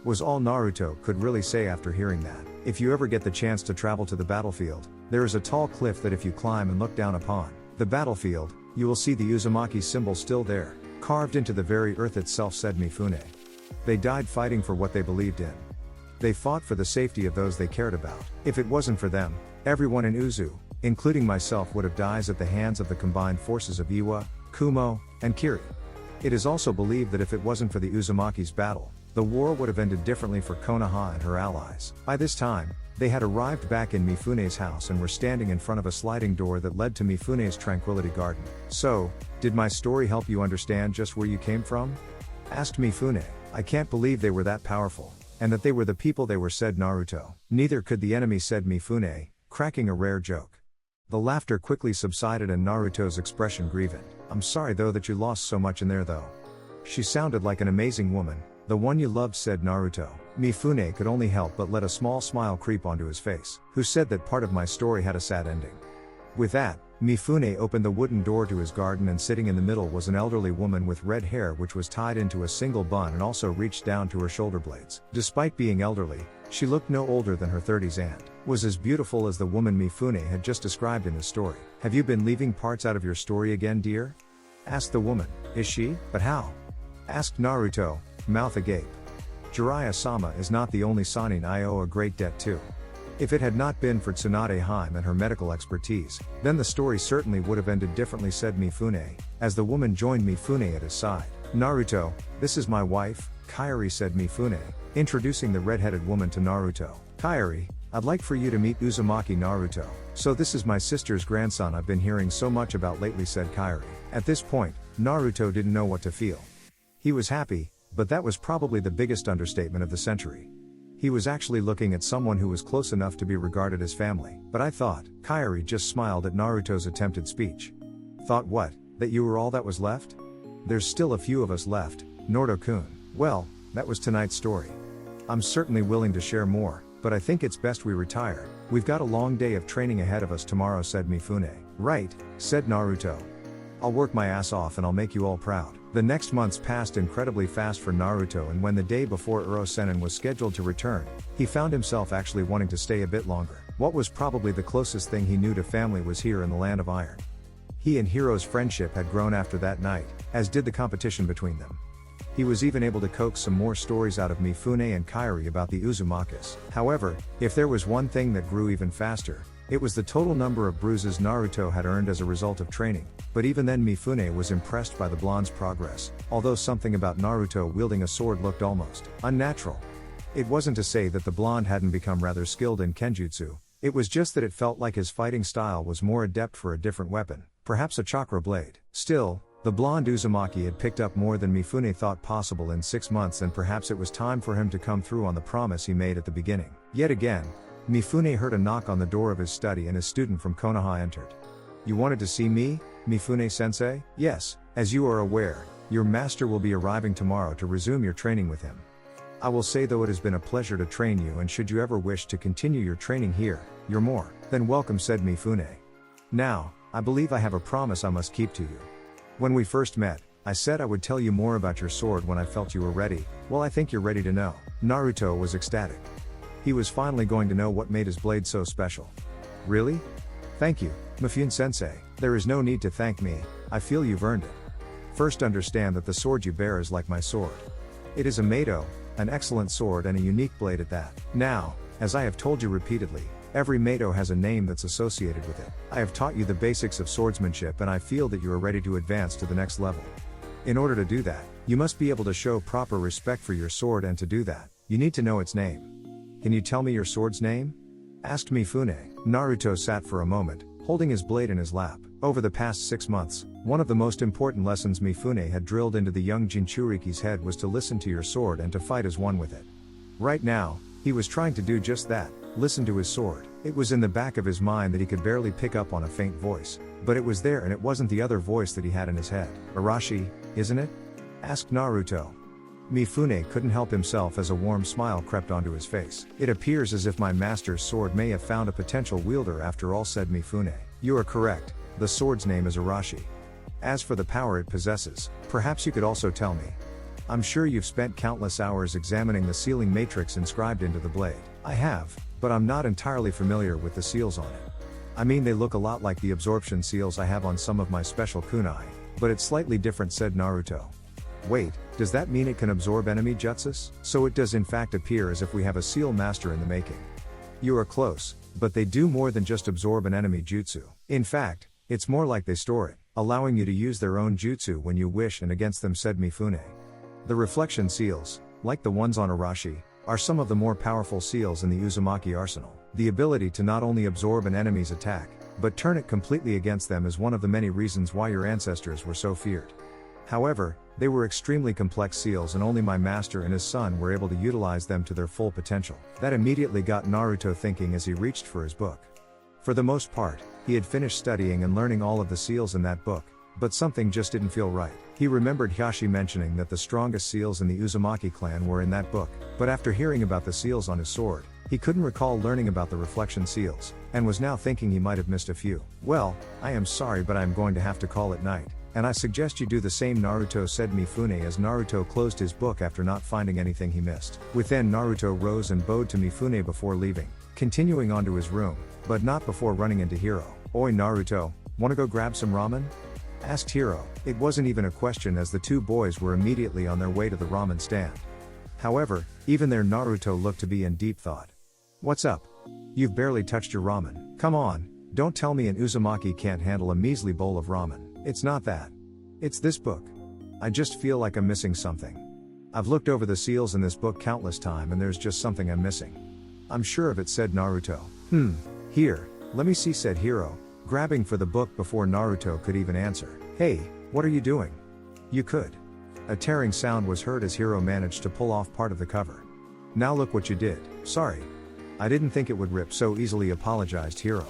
Was all Naruto could really say after hearing that. If you ever get the chance to travel to the battlefield, there is a tall cliff that if you climb and look down upon the battlefield, you will see the Uzumaki symbol still there, carved into the very earth itself, said Mifune. They died fighting for what they believed in. They fought for the safety of those they cared about. If it wasn't for them, everyone in Uzu, including myself, would have died at the hands of the combined forces of Iwa, Kumo, and Kiri. It is also believed that if it wasn't for the Uzumaki's battle, the war would have ended differently for Konoha and her allies. By this time, they had arrived back in Mifune's house and were standing in front of a sliding door that led to Mifune's tranquility garden. So, did my story help you understand just where you came from? Asked Mifune. I can't believe they were that powerful, and that they were the people they were, said Naruto. Neither could the enemy, said Mifune, cracking a rare joke. The laughter quickly subsided and Naruto's expression grieved. I'm sorry though that you lost so much in there though. She sounded like an amazing woman, the one you loved, said Naruto. Mifune could only help but let a small smile creep onto his face. Who said that part of my story had a sad ending? With that, Mifune opened the wooden door to his garden, and sitting in the middle was an elderly woman with red hair which was tied into a single bun and also reached down to her shoulder blades. Despite being elderly, she looked no older than her 30s and was as beautiful as the woman Mifune had just described in his story. Have you been leaving parts out of your story again, dear? Asked the woman. Is she? But how? Asked Naruto, mouth agape. Jiraiya-sama is not the only Sannin I owe a great debt to. If it had not been for Tsunade Haim and her medical expertise, then the story certainly would have ended differently, said Mifune, as the woman joined Mifune at his side. Naruto, this is my wife, Kairi, said Mifune, introducing the red-headed woman to Naruto. Kairi, I'd like for you to meet Uzumaki, Naruto. So this is my sister's grandson I've been hearing so much about lately, said Kairi. At this point, Naruto didn't know what to feel. He was happy, but that was probably the biggest understatement of the century. He was actually looking at someone who was close enough to be regarded as family. But I thought, Kairi just smiled at Naruto's attempted speech. Thought what? That you were all that was left? There's still a few of us left, Naruto-kun. Well, that was tonight's story. I'm certainly willing to share more, but I think it's best we retire. We've got a long day of training ahead of us tomorrow, said Mifune. Right, said Naruto. I'll work my ass off and I'll make you all proud. The next months passed incredibly fast for Naruto, and when the day before Uro Sennin was scheduled to return, he found himself actually wanting to stay a bit longer. What was probably the closest thing he knew to family was here in the Land of Iron. He and Hiro's friendship had grown after that night, as did the competition between them. He was even able to coax some more stories out of Mifune and Kairi about the Uzumakis. However, if there was one thing that grew even faster, it was the total number of bruises Naruto had earned as a result of training. But even then Mifune was impressed by the blonde's progress, although something about Naruto wielding a sword looked almost unnatural. It wasn't to say that the blonde hadn't become rather skilled in kenjutsu, it was just that it felt like his fighting style was more adept for a different weapon, perhaps a chakra blade. Still, the blonde Uzumaki had picked up more than Mifune thought possible in 6 months, and perhaps it was time for him to come through on the promise he made at the beginning. Yet again, Mifune heard a knock on the door of his study and a student from Konoha entered. You wanted to see me, Mifune-sensei? Yes, as you are aware, your master will be arriving tomorrow to resume your training with him. I will say though it has been a pleasure to train you, and should you ever wish to continue your training here, you're more than welcome, said Mifune. Now, I believe I have a promise I must keep to you. When we first met, I said I would tell you more about your sword when I felt you were ready. Well, I think you're ready to know. Naruto was ecstatic. He was finally going to know what made his blade so special. Really? Thank you, Mifune-sensei. There is no need to thank me, I feel you've earned it. First understand that the sword you bear is like my sword. It is a Meito, an excellent sword and a unique blade at that. Now, as I have told you repeatedly, every Meito has a name that's associated with it. I have taught you the basics of swordsmanship and I feel that you are ready to advance to the next level. In order to do that, you must be able to show proper respect for your sword, and to do that, you need to know its name. Can you tell me your sword's name? Asked Mifune. Naruto sat for a moment, holding his blade in his lap. Over the past 6 months, one of the most important lessons Mifune had drilled into the young Jinchuriki's head was to listen to your sword and to fight as one with it. Right now, he was trying to do just that, listen to his sword. It was in the back of his mind that he could barely pick up on a faint voice, but it was there, and it wasn't the other voice that he had in his head. Arashi, isn't it? Asked Naruto. Mifune couldn't help himself as a warm smile crept onto his face. It appears as if my master's sword may have found a potential wielder after all, said Mifune. You are correct, the sword's name is Arashi. As for the power it possesses, perhaps you could also tell me. I'm sure you've spent countless hours examining the sealing matrix inscribed into the blade. I have, but I'm not entirely familiar with the seals on it. I mean, they look a lot like the absorption seals I have on some of my special kunai, but it's slightly different, said Naruto. Wait, does that mean it can absorb enemy jutsus? So it does in fact appear as if we have a seal master in the making. You are close, but they do more than just absorb an enemy jutsu. In fact, it's more like they store it, allowing you to use their own jutsu when you wish and against them, said Mifune. The reflection seals, like the ones on Arashi, are some of the more powerful seals in the Uzumaki arsenal. The ability to not only absorb an enemy's attack, but turn it completely against them is one of the many reasons why your ancestors were so feared. However, they were extremely complex seals and only my master and his son were able to utilize them to their full potential. That immediately got Naruto thinking as he reached for his book. For the most part, he had finished studying and learning all of the seals in that book, but something just didn't feel right. He remembered Hiashi mentioning that the strongest seals in the Uzumaki clan were in that book, but after hearing about the seals on his sword, he couldn't recall learning about the reflection seals, and was now thinking he might have missed a few. Well, I am sorry, but I'm going to have to call it night, and I suggest you do the same, Naruto, said Mifune as Naruto closed his book after not finding anything he missed. Within, Naruto rose and bowed to Mifune before leaving, continuing on to his room, but not before running into Hiro. Oi Naruto, wanna go grab some ramen? Asked Hiro. It wasn't even a question as the two boys were immediately on their way to the ramen stand. However, even there Naruto looked to be in deep thought. What's up? You've barely touched your ramen. Come on, don't tell me an Uzumaki can't handle a measly bowl of ramen. It's not that. It's this book. I just feel like I'm missing something. I've looked over the seals in this book countless times and there's just something I'm missing. I'm sure of it, said Naruto. Here, let me see, said Hiro, grabbing for the book before Naruto could even answer. Hey, what are you doing? You could. A tearing sound was heard as Hiro managed to pull off part of the cover. Now look what you did. Sorry. I didn't think it would rip so easily, apologized Hiro.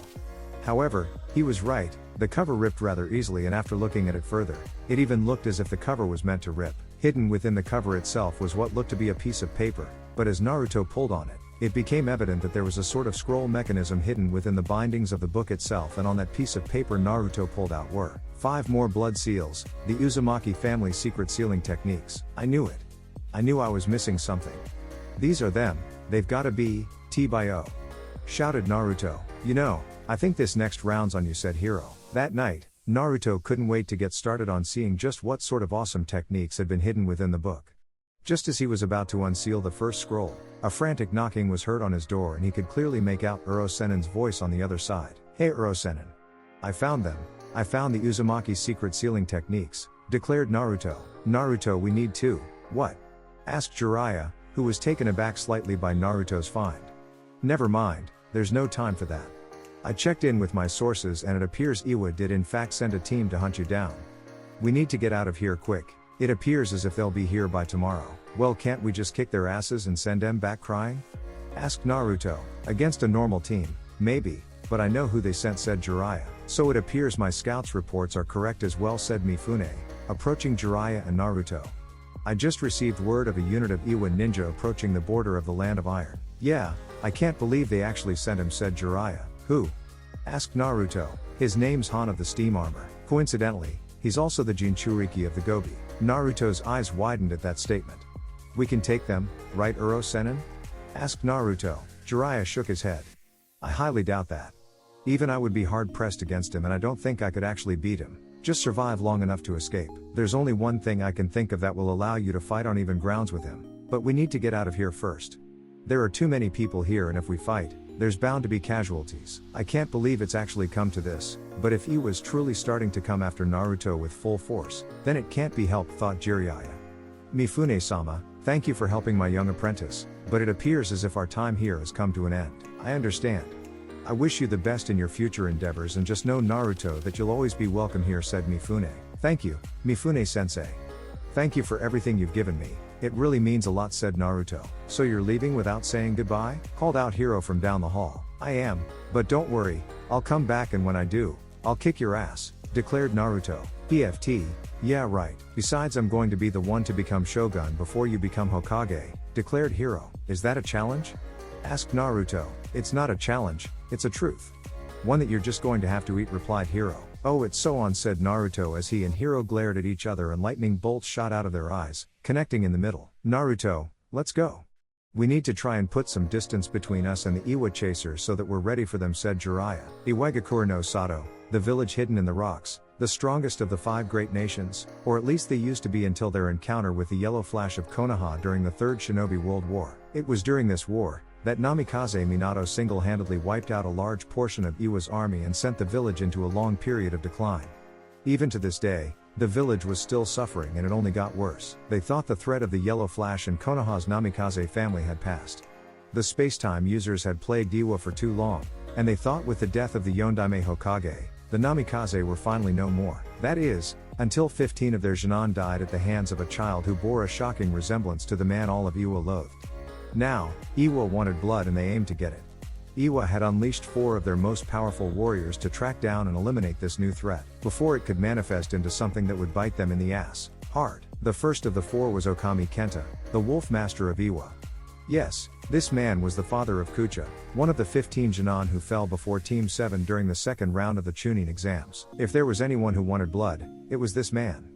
However, he was right, the cover ripped rather easily, and after looking at it further, it even looked as if the cover was meant to rip. Hidden within the cover itself was what looked to be a piece of paper, but as Naruto pulled on it, it became evident that there was a sort of scroll mechanism hidden within the bindings of the book itself, and on that piece of paper Naruto pulled out were 5 more blood seals, the Uzumaki family's secret sealing techniques. I knew it. I knew I was missing something. These are them, they've gotta be, T-by-O. Shouted Naruto. You know, I think this next round's on you, said Hiro. That night, Naruto couldn't wait to get started on seeing just what sort of awesome techniques had been hidden within the book. Just as he was about to unseal the first scroll, a frantic knocking was heard on his door and he could clearly make out Uro-senen's voice on the other side. Hey Uro-senen. I found them. I found the Uzumaki's secret sealing techniques, declared Naruto. Naruto, we need to. What? Asked Jiraiya, who was taken aback slightly by Naruto's find. Never mind, there's no time for that. I checked in with my sources and it appears Iwa did in fact send a team to hunt you down. We need to get out of here quick. It appears as if they'll be here by tomorrow. Well, can't we just kick their asses and send them back crying? Asked Naruto. Against a normal team, maybe, but I know who they sent, said Jiraiya. So it appears my scouts' reports are correct as well, said Mifune, approaching Jiraiya and Naruto. I just received word of a unit of Iwa ninja approaching the border of the Land of Iron. Yeah, I can't believe they actually sent him, said Jiraiya. Who? Asked Naruto. His name's Han of the Steam Armor. Coincidentally, he's also the Jinchuriki of the Gobi. Naruto's eyes widened at that statement. We can take them, right Uro-senen? Asked Naruto. Jiraiya shook his head. I highly doubt that. Even I would be hard pressed against him and I don't think I could actually beat him. Just survive long enough to escape. There's only one thing I can think of that will allow you to fight on even grounds with him. But we need to get out of here first. There are too many people here and if we fight, there's bound to be casualties. I can't believe it's actually come to this, but if Iwa is truly starting to come after Naruto with full force, then it can't be helped, thought Jiraiya. Mifune-sama, thank you for helping my young apprentice, but it appears as if our time here has come to an end. I understand. I wish you the best in your future endeavors and just know, Naruto, that you'll always be welcome here, said Mifune. Thank you, Mifune-sensei. Thank you for everything you've given me. It really means a lot, said Naruto. So you're leaving without saying goodbye? Called out Hiro from down the hall. I am, but don't worry, I'll come back and when I do, I'll kick your ass, declared Naruto. PFT, yeah right, besides I'm going to be the one to become Shogun before you become Hokage, declared Hiro. Is that a challenge? Asked Naruto. It's not a challenge, it's a truth. One that you're just going to have to eat, replied Hiro. Oh, it's so on, said Naruto as he and Hiro glared at each other and lightning bolts shot out of their eyes, connecting in the middle. Naruto, let's go. We need to try and put some distance between us and the Iwa chasers so that we're ready for them, said Jiraiya. Iwagakure no Sato, the village hidden in the rocks, the strongest of the 5 great nations, or at least they used to be until their encounter with the Yellow Flash of Konoha during the Third Shinobi World War. It was during this war that Namikaze Minato single-handedly wiped out a large portion of Iwa's army and sent the village into a long period of decline. Even to this day, the village was still suffering and it only got worse. They thought the threat of the Yellow Flash and Konoha's Namikaze family had passed. The space-time users had plagued Iwa for too long, and they thought with the death of the Yondaime Hokage, the Namikaze were finally no more. That is, until 15 of their Genin died at the hands of a child who bore a shocking resemblance to the man all of Iwa loathed. Now, Iwa wanted blood and they aimed to get it. Iwa had unleashed 4 of their most powerful warriors to track down and eliminate this new threat, before it could manifest into something that would bite them in the ass, hard. The first of the 4 was Okami Kenta, the Wolf Master of Iwa. Yes, this man was the father of Kucha, one of the 15 Genin who fell before Team 7 during the second round of the Chunin exams. If there was anyone who wanted blood, it was this man.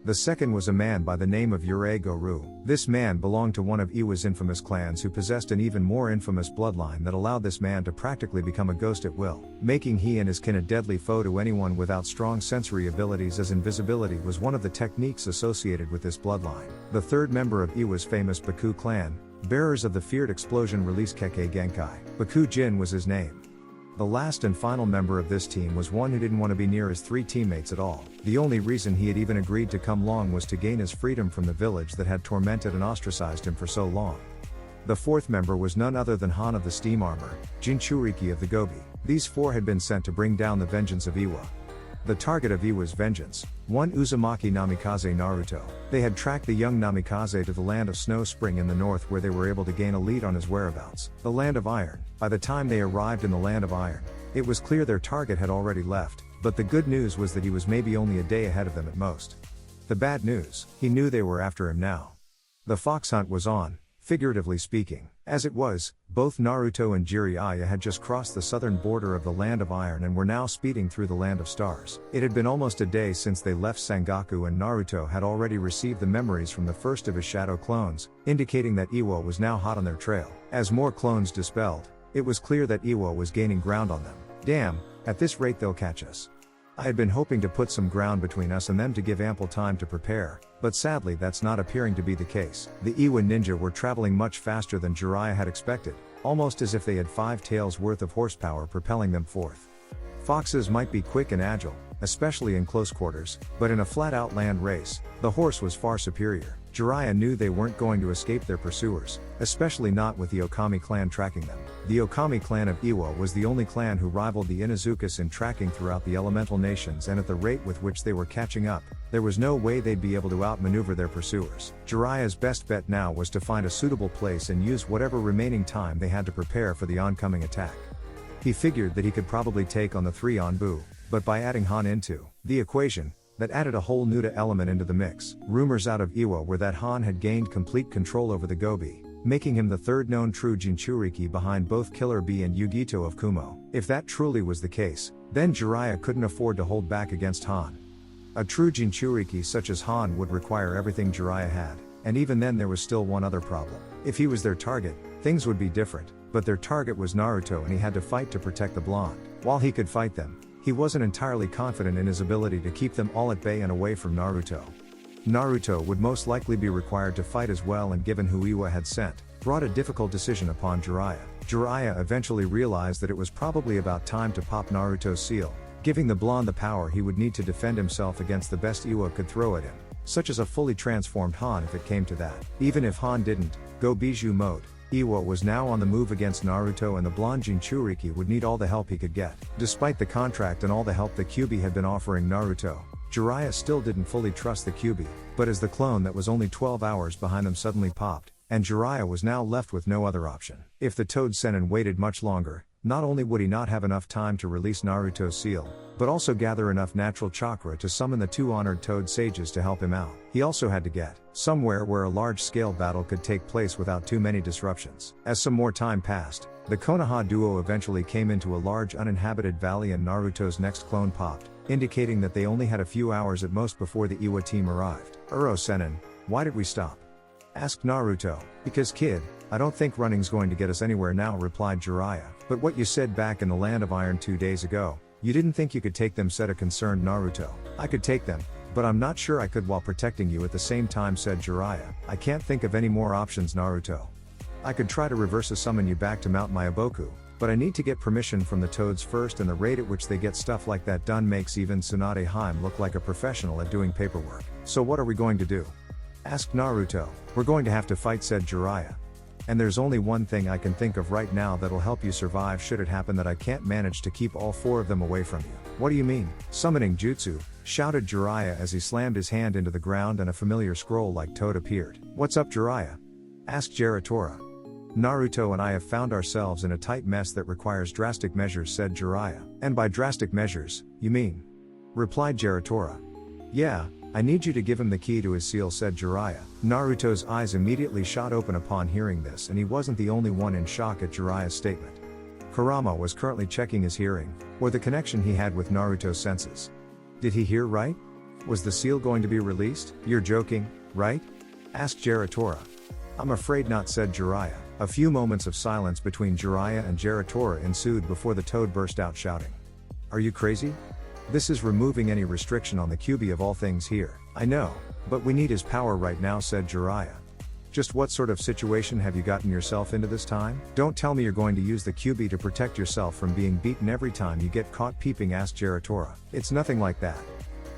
The second was a man by the name of Yurei Goru. This man belonged to one of Iwa's infamous clans who possessed an even more infamous bloodline that allowed this man to practically become a ghost at will, making he and his kin a deadly foe to anyone without strong sensory abilities, as invisibility was one of the techniques associated with this bloodline. The third member of Iwa's famous Baku clan, bearers of the feared explosion release Kekkei Genkai. Baku Jin was his name. The last and final member of this team was one who didn't want to be near his 3 teammates at all. The only reason he had even agreed to come along was to gain his freedom from the village that had tormented and ostracized him for so long. The fourth member was none other than Han of the Steam Armor, Jinchuriki of the Gobi. These 4 had been sent to bring down the vengeance of Iwa. The target of Iwa's vengeance, one Uzumaki Namikaze Naruto. They had tracked the young Namikaze to the land of Snow Spring in the north, where they were able to gain a lead on his whereabouts, the Land of Iron. By the time they arrived in the Land of Iron, it was clear their target had already left, but the good news was that he was maybe only a day ahead of them at most. The bad news, he knew they were after him now. The fox hunt was on, figuratively speaking. As it was, both Naruto and Jiraiya had just crossed the southern border of the Land of Iron and were now speeding through the Land of Stars. It had been almost a day since they left Sangaku, and Naruto had already received the memories from the first of his shadow clones, indicating that Iwa was now hot on their trail. As more clones dispelled, it was clear that Iwa was gaining ground on them. Damn, at this rate they'll catch us. I had been hoping to put some ground between us and them to give ample time to prepare, but sadly that's not appearing to be the case. The Iwa ninja were traveling much faster than Jiraiya had expected, almost as if they had 5 taels worth of horsepower propelling them forth. Foxes might be quick and agile, especially in close quarters, but in a flat-out land race, the horse was far superior. Jiraiya knew they weren't going to escape their pursuers, especially not with the Okami clan tracking them. The Okami clan of Iwa was the only clan who rivaled the Inazukas in tracking throughout the elemental nations, and at the rate with which they were catching up, there was no way they'd be able to outmaneuver their pursuers. Jiraiya's best bet now was to find a suitable place and use whatever remaining time they had to prepare for the oncoming attack. He figured that he could probably take on the 3 Anbu, but by adding Han into the equation, that added a whole new element into the mix. Rumors out of Iwa were that Han had gained complete control over the Gobi, making him the 3rd known true Jinchuriki behind both Killer Bee and Yugito of Kumo. If that truly was the case, then Jiraiya couldn't afford to hold back against Han. A true Jinchuriki such as Han would require everything Jiraiya had, and even then there was still one other problem. If he was their target, things would be different, but their target was Naruto and he had to fight to protect the blonde. While he could fight them, he wasn't entirely confident in his ability to keep them all at bay and away from Naruto. Naruto would most likely be required to fight as well, and given who Iwa had sent, brought a difficult decision upon Jiraiya. Jiraiya eventually realized that it was probably about time to pop Naruto's seal, giving the blonde the power he would need to defend himself against the best Iwa could throw at him, such as a fully transformed Han if it came to that. Even if Han didn't go Bijou mode, Iwa was now on the move against Naruto, and the blonde Jinchuriki would need all the help he could get. Despite the contract and all the help the Kyuubi had been offering Naruto, Jiraiya still didn't fully trust the Kyuubi, but as the clone that was only 12 hours behind them suddenly popped, and Jiraiya was now left with no other option. If the Toad Sennin waited much longer, not only would he not have enough time to release Naruto's seal, but also gather enough natural chakra to summon the 2 honored Toad Sages to help him out. He also had to get somewhere where a large-scale battle could take place without too many disruptions. As some more time passed, the Konoha duo eventually came into a large uninhabited valley and Naruto's next clone popped, indicating that they only had a few hours at most before the Iwa team arrived. Uro Sennin, why did we stop? Asked Naruto. Because kid, I don't think running's going to get us anywhere now, replied Jiraiya. But what you said back in the Land of Iron 2 days ago, you didn't think you could take them, said a concerned Naruto. I could take them, but I'm not sure I could while protecting you at the same time, said Jiraiya. I can't think of any more options, Naruto. I could try to reverse summon you back to Mount Myaboku, but I need to get permission from the Toads first, and the rate at which they get stuff like that done makes even Tsunade Haim look like a professional at doing paperwork. So what are we going to do? Asked Naruto. We're going to have to fight, said Jiraiya. And there's only one thing I can think of right now that'll help you survive should it happen that I can't manage to keep all 4 of them away from you. What do you mean? Summoning jutsu, shouted Jiraiya as he slammed his hand into the ground and a familiar scroll-like toad appeared. What's up, Jiraiya? Asked Geratora. Naruto and I have found ourselves in a tight mess that requires drastic measures, said Jiraiya. And by drastic measures, you mean? Replied Geratora. Yeah, I need you to give him the key to his seal, said Jiraiya. Naruto's eyes immediately shot open upon hearing this, and he wasn't the only one in shock at Jiraiya's statement. Kurama was currently checking his hearing, or the connection he had with Naruto's senses. Did he hear right? Was the seal going to be released? You're joking, right? Asked Geratora. I'm afraid not, said Jiraiya. A few moments of silence between Jiraiya and Geratora ensued before the toad burst out shouting. Are you crazy? This is removing any restriction on the Kyuubi of all things here. I know, but we need his power right now, said Jiraiya. Just what sort of situation have you gotten yourself into this time? Don't tell me you're going to use the Kyuubi to protect yourself from being beaten every time you get caught peeping, asked Geratora. It's nothing like that.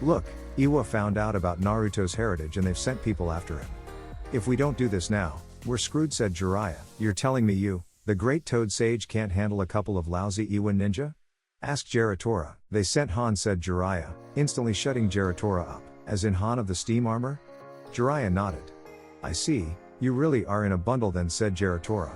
Look, Iwa found out about Naruto's heritage and they've sent people after him. If we don't do this now, we're screwed, said Jiraiya. You're telling me you, the great toad sage, can't handle a couple of lousy Iwa ninja? Asked Geratora. They sent Han, said Jiraiya, instantly shutting Geratora up. As in Han of the steam armor? Jiraiya nodded. I see, you really are in a bundle then, said Geratora.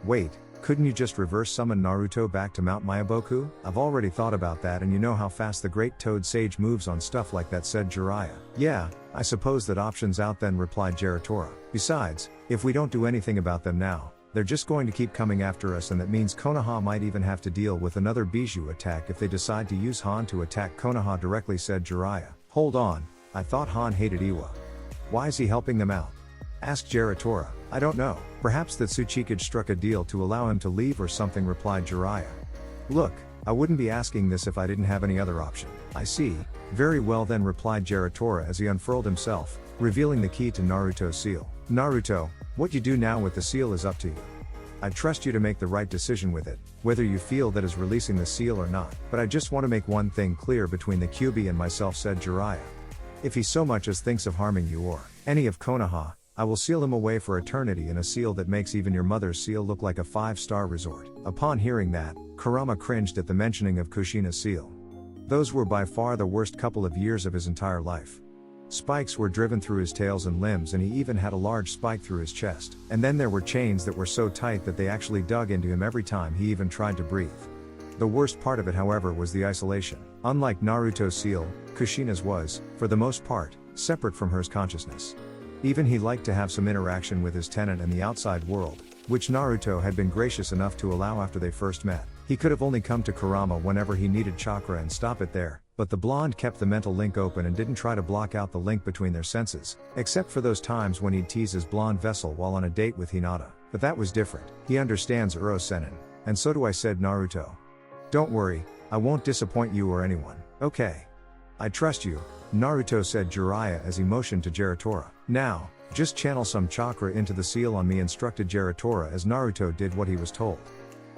Wait, couldn't you just reverse summon Naruto back to Mount Myaboku? I've already thought about that, and you know how fast the great toad sage moves on stuff like that, said Jiraiya. Yeah, I suppose that option's out then, replied Geratora. Besides, if we don't do anything about them now, they're just going to keep coming after us, and that means Konoha might even have to deal with another Bijou attack if they decide to use Han to attack Konoha directly, said Jiraiya. Hold on, I thought Han hated Iwa. Why is he helping them out? Asked Geratora. I don't know, perhaps that Tsuchikage struck a deal to allow him to leave or something, replied Jiraiya. Look, I wouldn't be asking this if I didn't have any other option. I see. Very well then, replied Geratora as he unfurled himself, revealing the key to Naruto's seal. Naruto, what you do now with the seal is up to you. I trust you to make the right decision with it, whether you feel that is releasing the seal or not. But I just want to make one thing clear between the Kyuubi and myself, said Jiraiya. If he so much as thinks of harming you or any of Konoha, I will seal him away for eternity in a seal that makes even your mother's seal look like a 5-star resort. Upon hearing that, Kurama cringed at the mentioning of Kushina's seal. Those were by far the worst couple of years of his entire life. Spikes were driven through his tails and limbs, and he even had a large spike through his chest. And then there were chains that were so tight that they actually dug into him every time he even tried to breathe. The worst part of it, however, was the isolation. Unlike Naruto's seal, Kushina's was, for the most part, separate from hers consciousness. Even he liked to have some interaction with his tenant and the outside world, which Naruto had been gracious enough to allow after they first met. He could have only come to Kurama whenever he needed chakra and stop it there, but the blonde kept the mental link open and didn't try to block out the link between their senses, except for those times when he'd tease his blonde vessel while on a date with Hinata. But that was different. He understands Uro Sennin, and so do I, said Naruto. Don't worry, I won't disappoint you or anyone. Okay. I trust you, Naruto, said Jiraiya as he motioned to Geratora. Now, just channel some chakra into the seal on me, instructed Geratora as Naruto did what he was told.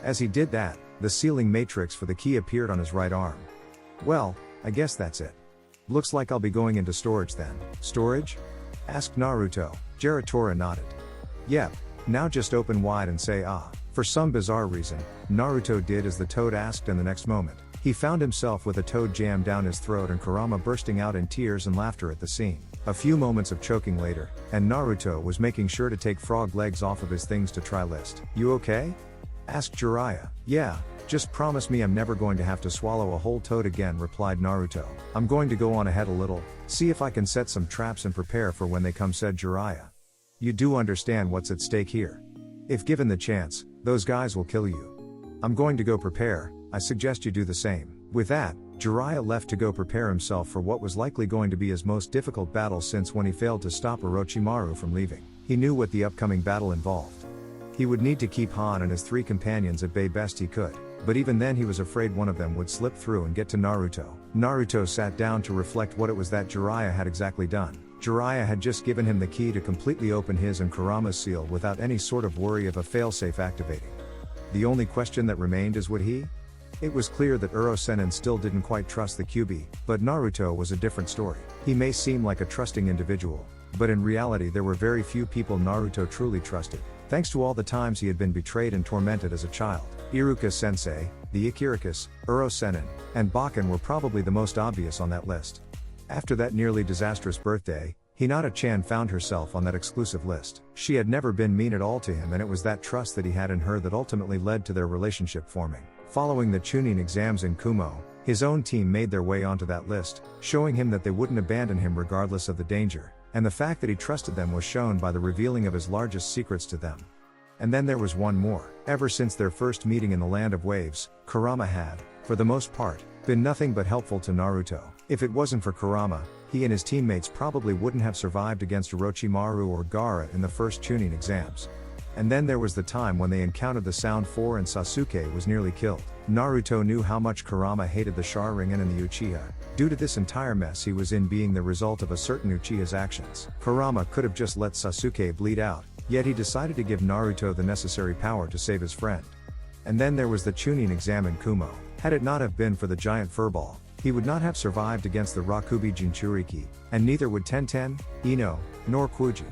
As he did that, the sealing matrix for the key appeared on his right arm. Well, I guess that's it. Looks like I'll be going into storage then. Storage? Asked Naruto. Geratora nodded. Yep, now just open wide and say ah. For some bizarre reason, Naruto did as the toad asked, and the next moment, he found himself with a toad jammed down his throat and Kurama bursting out in tears and laughter at the scene. A few moments of choking later, and Naruto was making sure to take frog legs off of his things to try list. You okay? Asked Jiraiya. Yeah, just promise me I'm never going to have to swallow a whole toad again, replied Naruto. I'm going to go on ahead a little, see if I can set some traps and prepare for when they come, said Jiraiya. You do understand what's at stake here. If given the chance, those guys will kill you. I'm going to go prepare, I suggest you do the same. With that, Jiraiya left to go prepare himself for what was likely going to be his most difficult battle since when he failed to stop Orochimaru from leaving. He knew what the upcoming battle involved. He would need to keep Han and his 3 companions at bay best he could, but even then he was afraid one of them would slip through and get to Naruto. Naruto sat down to reflect what it was that Jiraiya had exactly done. Jiraiya had just given him the key to completely open his and Kurama's seal without any sort of worry of a failsafe activating. The only question that remained is would he? It was clear that Uro Sennin still didn't quite trust the Kyuubi, but Naruto was a different story. He may seem like a trusting individual, but in reality there were very few people Naruto truly trusted, thanks to all the times he had been betrayed and tormented as a child. Iruka Sensei, the Ikirakus, Uro Sennin, and Bakken were probably the most obvious on that list. After that nearly disastrous birthday, Hinata-chan found herself on that exclusive list. She had never been mean at all to him, and it was that trust that he had in her that ultimately led to their relationship forming. Following the Chunin exams in Kumo, his own team made their way onto that list, showing him that they wouldn't abandon him regardless of the danger, and the fact that he trusted them was shown by the revealing of his largest secrets to them. And then there was one more. Ever since their first meeting in the Land of Waves, Kurama had, for the most part, been nothing but helpful to Naruto. If it wasn't for Kurama, he and his teammates probably wouldn't have survived against Orochimaru or Gaara in the first Chunin exams. And then there was the time when they encountered the Sound Four and Sasuke was nearly killed. Naruto knew how much Kurama hated the Sharingan and the Uchiha, due to this entire mess he was in being the result of a certain Uchiha's actions. Kurama could have just let Sasuke bleed out, yet he decided to give Naruto the necessary power to save his friend. And then there was the Chunin exam in Kumo. Had it not have been for the giant furball, he would not have survived against the Rakubi Jinchuriki, and neither would Tenten, Ino, nor Kuji.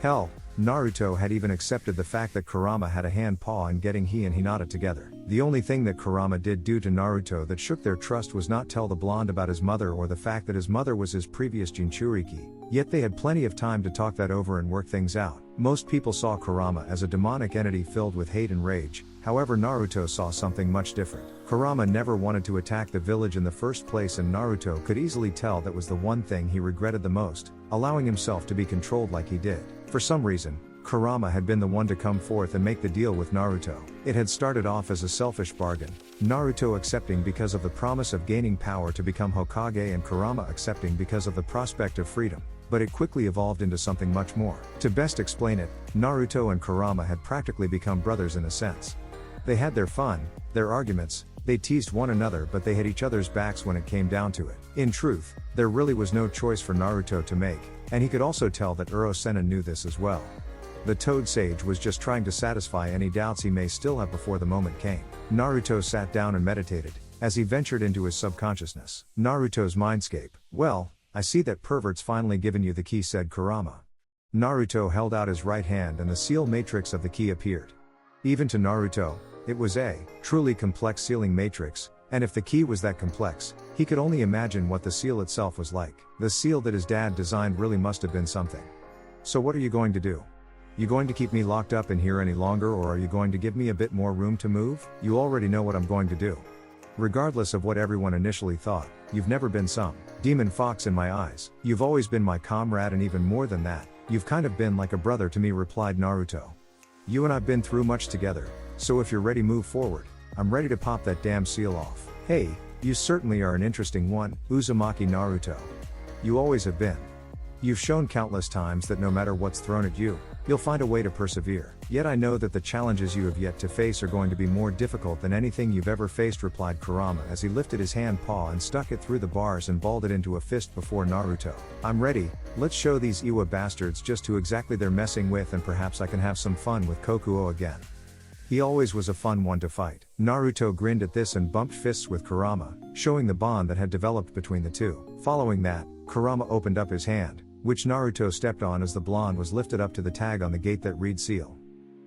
Hell, Naruto had even accepted the fact that Kurama had a hand paw in getting he and Hinata together. The only thing that Kurama did do to Naruto that shook their trust was not tell the blonde about his mother or the fact that his mother was his previous Jinchuriki, yet they had plenty of time to talk that over and work things out. Most people saw Kurama as a demonic entity filled with hate and rage, however Naruto saw something much different. Kurama never wanted to attack the village in the first place, and Naruto could easily tell that was the one thing he regretted the most, allowing himself to be controlled like he did. For some reason, Kurama had been the one to come forth and make the deal with Naruto. It had started off as a selfish bargain, Naruto accepting because of the promise of gaining power to become Hokage and Kurama accepting because of the prospect of freedom. But it quickly evolved into something much more. To best explain it, Naruto and Kurama had practically become brothers in a sense. They had their fun, their arguments, they teased one another, but they had each other's backs when it came down to it. In truth, there really was no choice for Naruto to make, and he could also tell that Uro Sennin knew this as well. The Toad Sage was just trying to satisfy any doubts he may still have before the moment came. Naruto sat down and meditated, as he ventured into his subconsciousness. Naruto's mindscape. Well, I see that pervert's finally given you the key, said Kurama. Naruto held out his right hand and the seal matrix of the key appeared. Even to Naruto, it was a truly complex sealing matrix, and if the key was that complex, he could only imagine what the seal itself was like. The seal that his dad designed really must have been something. So what are you going to do? You going to keep me locked up in here any longer, or are you going to give me a bit more room to move? You already know what I'm going to do. Regardless of what everyone initially thought, you've never been some demon fox in my eyes. You've always been my comrade, and even more than that, you've kind of been like a brother to me, replied Naruto. You and I've been through much together, so if you're ready, move forward. I'm ready to pop that damn seal off. Hey, you certainly are an interesting one, Uzumaki Naruto. You always have been. You've shown countless times that no matter what's thrown at you, you'll find a way to persevere. Yet I know that the challenges you have yet to face are going to be more difficult than anything you've ever faced, replied Kurama as he lifted his hand paw and stuck it through the bars and balled it into a fist before Naruto. I'm ready, let's show these Iwa bastards just who exactly they're messing with, and perhaps I can have some fun with Kokuo again. He always was a fun one to fight. Naruto grinned at this and bumped fists with Kurama, showing the bond that had developed between the two. Following that, Kurama opened up his hand, which Naruto stepped on as the blonde was lifted up to the tag on the gate that read seal.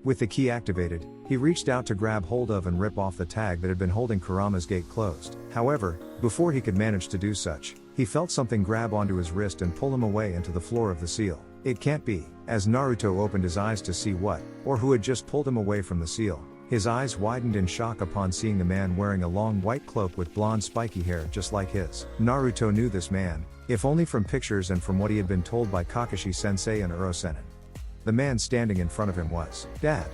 With the key activated, he reached out to grab hold of and rip off the tag that had been holding Kurama's gate closed. However, before he could manage to do such, he felt something grab onto his wrist and pull him away into the floor of the seal. It can't be. As Naruto opened his eyes to see what, or who had just pulled him away from the seal, his eyes widened in shock upon seeing the man wearing a long white cloak with blonde spiky hair just like his. Naruto knew this man, if only from pictures and from what he had been told by Kakashi Sensei and Uro Sennin. The man standing in front of him was Dad.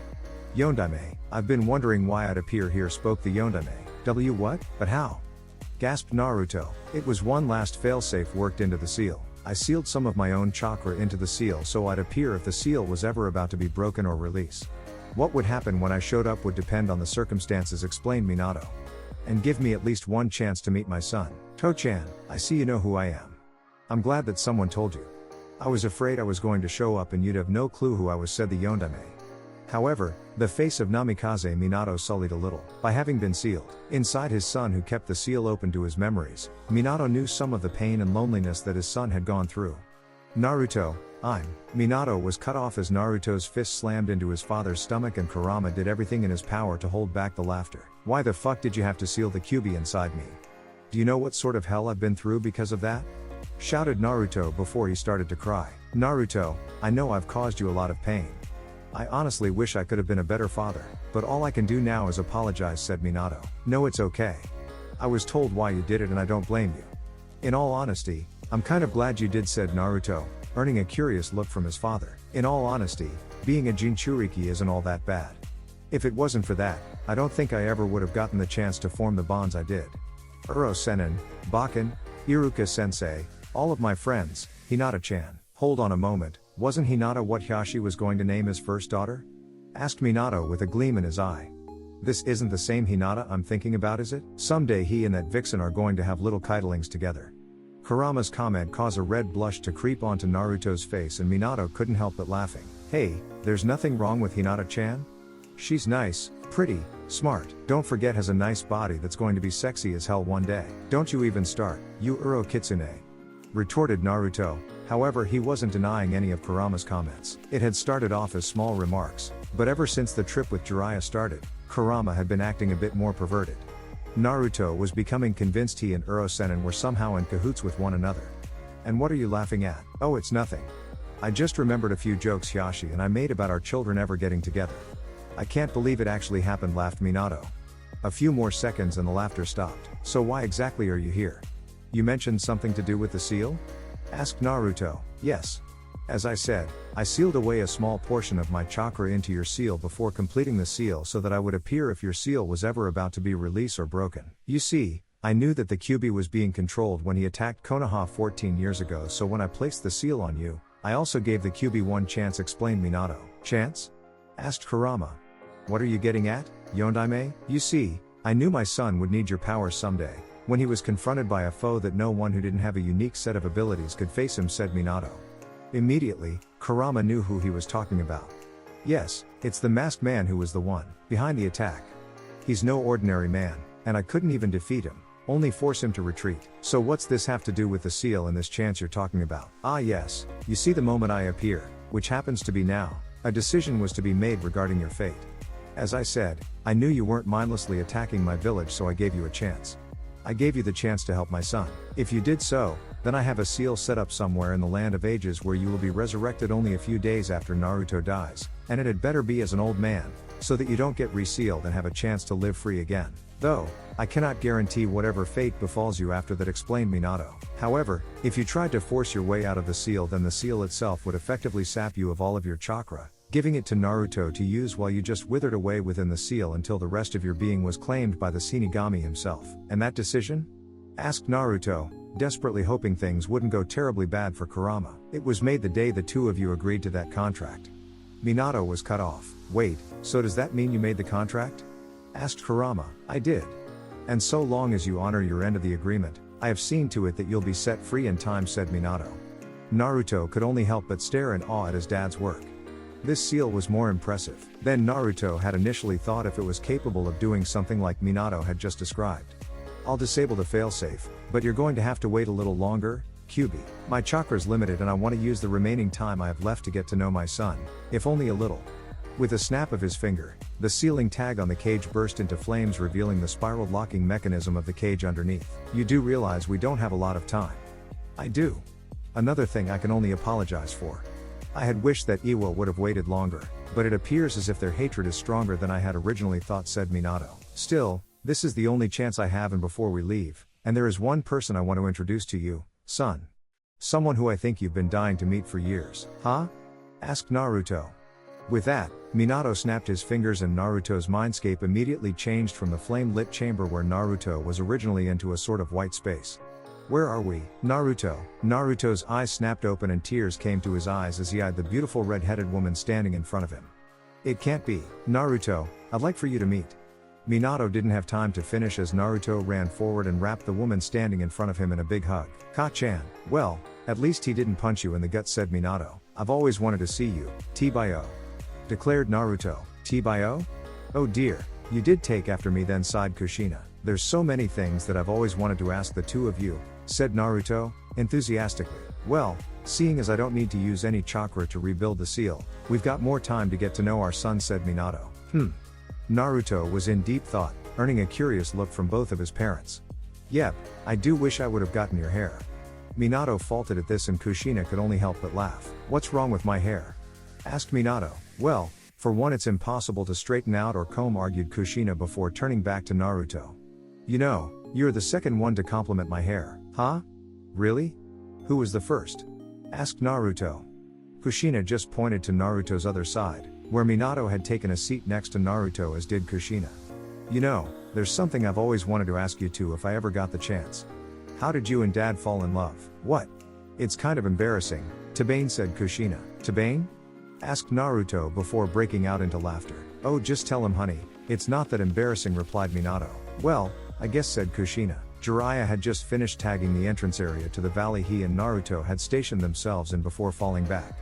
Yondaime, I've been wondering why I'd appear here, spoke the Yondaime. What? But how? Gasped Naruto. It was one last failsafe worked into the seal. I sealed some of my own chakra into the seal so I'd appear if the seal was ever about to be broken or released. What would happen when I showed up would depend on the circumstances, explained Minato. And give me at least one chance to meet my son. To-chan, I see you know who I am. I'm glad that someone told you. I was afraid I was going to show up and you'd have no clue who I was, said the Yondaime. However, the face of Namikaze Minato sullied a little, by having been sealed inside his son who kept the seal open to his memories. Minato knew some of the pain and loneliness that his son had gone through. Naruto, Minato was cut off as Naruto's fist slammed into his father's stomach and Kurama did everything in his power to hold back the laughter. Why the fuck did you have to seal the Kyuubi inside me? Do you know what sort of hell I've been through because of that? Shouted Naruto before he started to cry. Naruto, I know I've caused you a lot of pain. I honestly wish I could have been a better father, but all I can do now is apologize, said Minato. No, it's okay. I was told why you did it and I don't blame you. In all honesty, I'm kind of glad you did, said Naruto, earning a curious look from his father. In all honesty, being a Jinchuriki isn't all that bad. If it wasn't for that, I don't think I ever would have gotten the chance to form the bonds I did. Uro-sennin, Bakken, Iruka-sensei, all of my friends, Hinata-chan. Hold on a moment, wasn't Hinata what Hiashi was going to name his first daughter? Asked Minato with a gleam in his eye. This isn't the same Hinata I'm thinking about, is it? Someday he and that vixen are going to have little kidlings together. Kurama's comment caused a red blush to creep onto Naruto's face and Minato couldn't help but laughing. Hey, there's nothing wrong with Hinata-chan? She's nice, pretty, smart, don't forget has a nice body that's going to be sexy as hell one day. Don't you even start, you Uro Kitsune. Retorted Naruto. However, he wasn't denying any of Kurama's comments. It had started off as small remarks, but ever since the trip with Jiraiya started, Kurama had been acting a bit more perverted. Naruto was becoming convinced he and Uro-sennin were somehow in cahoots with one another. And what are you laughing at? Oh, it's nothing. I just remembered a few jokes Hiashi and I made about our children ever getting together. I can't believe it actually happened, laughed Minato. A few more seconds and the laughter stopped. So why exactly are you here? You mentioned something to do with the seal? Asked Naruto. Yes. As I said, I sealed away a small portion of my chakra into your seal before completing the seal so that I would appear if your seal was ever about to be released or broken. You see, I knew that the Kyuubi was being controlled when he attacked Konoha 14 years ago, so when I placed the seal on you, I also gave the Kyuubi one chance, explained Minato. Chance? Asked Kurama. What are you getting at, Yondaime? You see, I knew my son would need your powers someday, when he was confronted by a foe that no one who didn't have a unique set of abilities could face him, said Minato. Immediately, Kurama knew who he was talking about. Yes, it's the masked man who was the one behind the attack. He's no ordinary man, and I couldn't even defeat him, only force him to retreat. So what's this have to do with the seal and this chance you're talking about? Ah yes, you see, the moment I appear, which happens to be now, a decision was to be made regarding your fate. As I said, I knew you weren't mindlessly attacking my village, so I gave you a chance. I gave you the chance to help my son. If you did so, then I have a seal set up somewhere in the land of ages where you will be resurrected only a few days after Naruto dies, and it had better be as an old man, so that you don't get resealed and have a chance to live free again. Though, I cannot guarantee whatever fate befalls you after that, explained Minato. However, if you tried to force your way out of the seal, then the seal itself would effectively sap you of all of your chakra, giving it to Naruto to use while you just withered away within the seal until the rest of your being was claimed by the Shinigami himself. And that decision? Asked Naruto, desperately hoping things wouldn't go terribly bad for Kurama. It was made the day the two of you agreed to that contract. Minato was cut off. Wait, so does that mean you made the contract? Asked Kurama. I did. And so long as you honor your end of the agreement, I have seen to it that you'll be set free in time, said Minato. Naruto could only help but stare in awe at his dad's work. This seal was more impressive than Naruto had initially thought if it was capable of doing something like Minato had just described. I'll disable the failsafe, but you're going to have to wait a little longer, Kyuubi. My chakra's limited and I want to use the remaining time I have left to get to know my son, if only a little. With a snap of his finger, the sealing tag on the cage burst into flames, revealing the spiral locking mechanism of the cage underneath. You do realize we don't have a lot of time. I do. Another thing I can only apologize for. I had wished that Iwa would have waited longer, but it appears as if their hatred is stronger than I had originally thought, said Minato. Still, this is the only chance I have, and before we leave, and there is one person I want to introduce to you, son. Someone who I think you've been dying to meet for years. Huh? Asked Naruto. With that, Minato snapped his fingers and Naruto's mindscape immediately changed from the flame-lit chamber where Naruto was originally into a sort of white space. Where are we, Naruto? Naruto's eyes snapped open and tears came to his eyes as he eyed the beautiful red-headed woman standing in front of him. It can't be. Naruto, I'd like for you to meet. Minato didn't have time to finish as Naruto ran forward and wrapped the woman standing in front of him in a big hug. Ka-chan, well, at least he didn't punch you in the gut, said Minato. I've always wanted to see you, T-by-o, declared Naruto. T-by-o? Oh dear, you did take after me then, sighed Kushina. There's so many things that I've always wanted to ask the two of you, said Naruto, enthusiastically. Well, seeing as I don't need to use any chakra to rebuild the seal, we've got more time to get to know our son, said Minato. Naruto was in deep thought, earning a curious look from both of his parents. Yep, I do wish I would have gotten your hair. Minato faltered at this and Kushina could only help but laugh. What's wrong with my hair? Asked Minato. Well, for one it's impossible to straighten out or comb, argued Kushina before turning back to Naruto. You know, you're the second one to compliment my hair. Huh? Really? Who was the first? Asked Naruto. Kushina just pointed to Naruto's other side, where Minato had taken a seat next to Naruto, as did Kushina. You know, there's something I've always wanted to ask you too if I ever got the chance. How did you and Dad fall in love? What? It's kind of embarrassing, Tabane, said Kushina. Tabane? Asked Naruto before breaking out into laughter. Oh, just tell him, honey, it's not that embarrassing, replied Minato. Well, I guess, said Kushina. Jiraiya had just finished tagging the entrance area to the valley he and Naruto had stationed themselves in before falling back.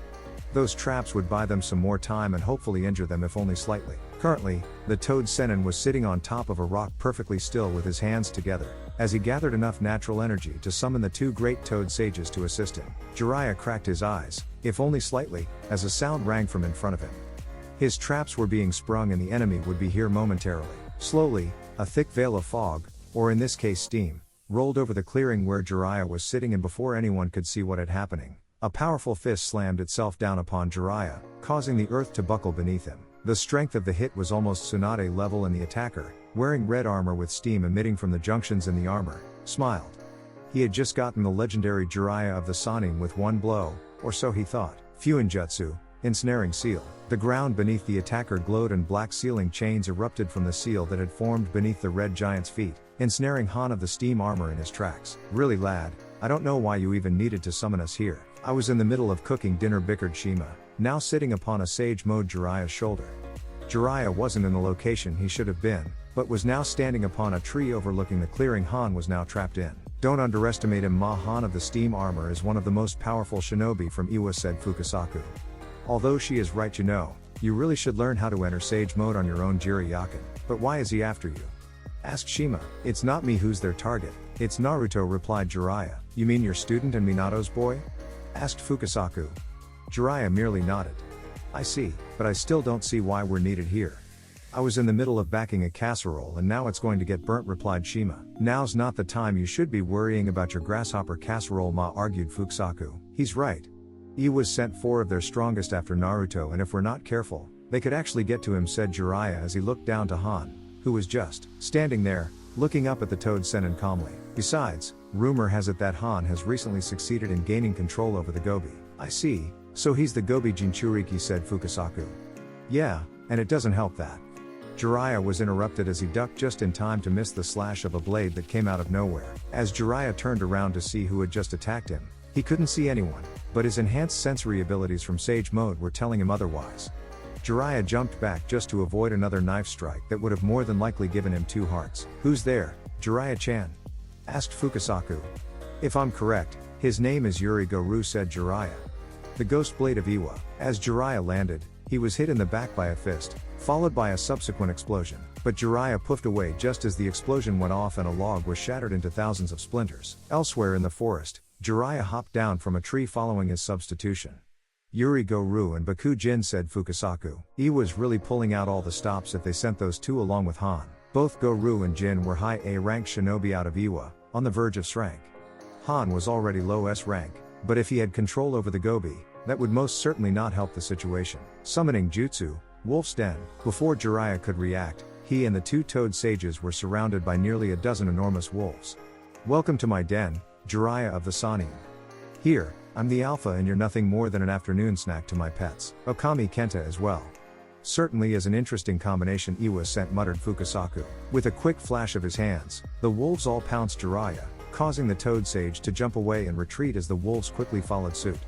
Those traps would buy them some more time and hopefully injure them if only slightly. Currently, the Toad Sennin was sitting on top of a rock perfectly still with his hands together, as he gathered enough natural energy to summon the two great Toad Sages to assist him. Jiraiya cracked his eyes, if only slightly, as a sound rang from in front of him. His traps were being sprung and the enemy would be here momentarily. Slowly, a thick veil of fog, or in this case steam, rolled over the clearing where Jiraiya was sitting, and before anyone could see what had happening, a powerful fist slammed itself down upon Jiraiya, causing the earth to buckle beneath him. The strength of the hit was almost Tsunade level, and the attacker, wearing red armor with steam emitting from the junctions in the armor, smiled. He had just gotten the legendary Jiraiya of the Sannin with one blow, or so he thought. Fuinjutsu, ensnaring seal. The ground beneath the attacker glowed and black sealing chains erupted from the seal that had formed beneath the red giant's feet, ensnaring Han of the steam armor in his tracks. Really, lad, I don't know why you even needed to summon us here. I was in the middle of cooking dinner, bickered Shima, now sitting upon a sage mode Jiraiya's shoulder. Jiraiya wasn't in the location he should have been, but was now standing upon a tree overlooking the clearing Han was now trapped in. Don't underestimate him, Ma. Han of the steam armor is one of the most powerful shinobi from Iwa, said Fukasaku. Although she is right, you know, you really should learn how to enter sage mode on your own, Jiraiyakin. But why is he after you? Asked Shima. It's not me who's their target, it's Naruto, replied Jiraiya. You mean your student and Minato's boy? Asked Fukasaku. Jiraiya merely nodded. I see, but I still don't see why we're needed here. I was in the middle of backing a casserole and now it's going to get burnt, replied Shima. Now's not the time, you should be worrying about your grasshopper casserole, Ma, argued Fukasaku. He's right. Iwas sent 4 of their strongest after Naruto, and if we're not careful, they could actually get to him, said Jiraiya as he looked down to Han, who was just standing there, looking up at the Toad Sennin calmly. Besides, rumor has it that Han has recently succeeded in gaining control over the Gobi. I see, so he's the Gobi Jinchuriki, said Fukasaku. Yeah, and it doesn't help that. Jiraiya was interrupted as he ducked just in time to miss the slash of a blade that came out of nowhere. As Jiraiya turned around to see who had just attacked him, he couldn't see anyone, but his enhanced sensory abilities from Sage Mode were telling him otherwise. Jiraiya jumped back just to avoid another knife strike that would have more than likely given him 2 hearts. Who's there, Jiraiya-chan? Asked Fukasaku. If I'm correct, his name is Yuri Goru, said Jiraiya. The Ghost Blade of Iwa. As Jiraiya landed, he was hit in the back by a fist, followed by a subsequent explosion. But Jiraiya puffed away just as the explosion went off and a log was shattered into thousands of splinters. Elsewhere in the forest, Jiraiya hopped down from a tree following his substitution. Yuri Goru and Bakujin, said Fukasaku. Iwa's really pulling out all the stops if they sent those 2 along with Han. Both Goru and Jin were high A rank shinobi out of Iwa, on the verge of S rank. Han was already low S rank, but if he had control over the Gobi, that would most certainly not help the situation. Summoning Jutsu, Wolf's Den. Before Jiraiya could react, he and the 2 Toad Sages were surrounded by nearly a dozen enormous wolves. Welcome to my den, Jiraiya of the Sannin. Here, I'm the Alpha and you're nothing more than an afternoon snack to my pets. Okami Kenta as well. Certainly is an interesting combination, Iwa sent, muttered Fukasaku. With a quick flash of his hands, the wolves all pounced Jiraiya, causing the toad sage to jump away and retreat as the wolves quickly followed suit.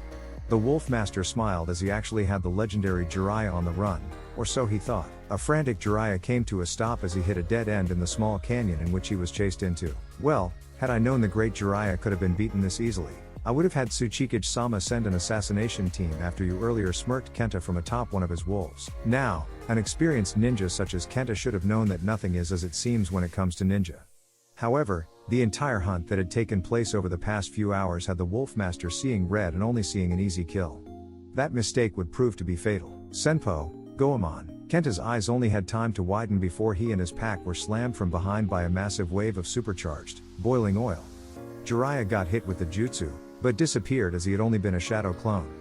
The Wolf Master smiled as he actually had the legendary Jiraiya on the run, or so he thought. A frantic Jiraiya came to a stop as he hit a dead end in the small canyon in which he was chased into. Well, had I known the great Jiraiya could have been beaten this easily, I would have had Tsuchikage-sama send an assassination team after you earlier smirked Kenta from atop one of his wolves. Now, an experienced ninja such as Kenta should have known that nothing is as it seems when it comes to ninja. However, the entire hunt that had taken place over the past few hours had the Wolf Master seeing red and only seeing an easy kill. That mistake would prove to be fatal. Senpo, Goemon. Kenta's eyes only had time to widen before he and his pack were slammed from behind by a massive wave of supercharged, boiling oil. Jiraiya got hit with the jutsu, but disappeared as he had only been a shadow clone.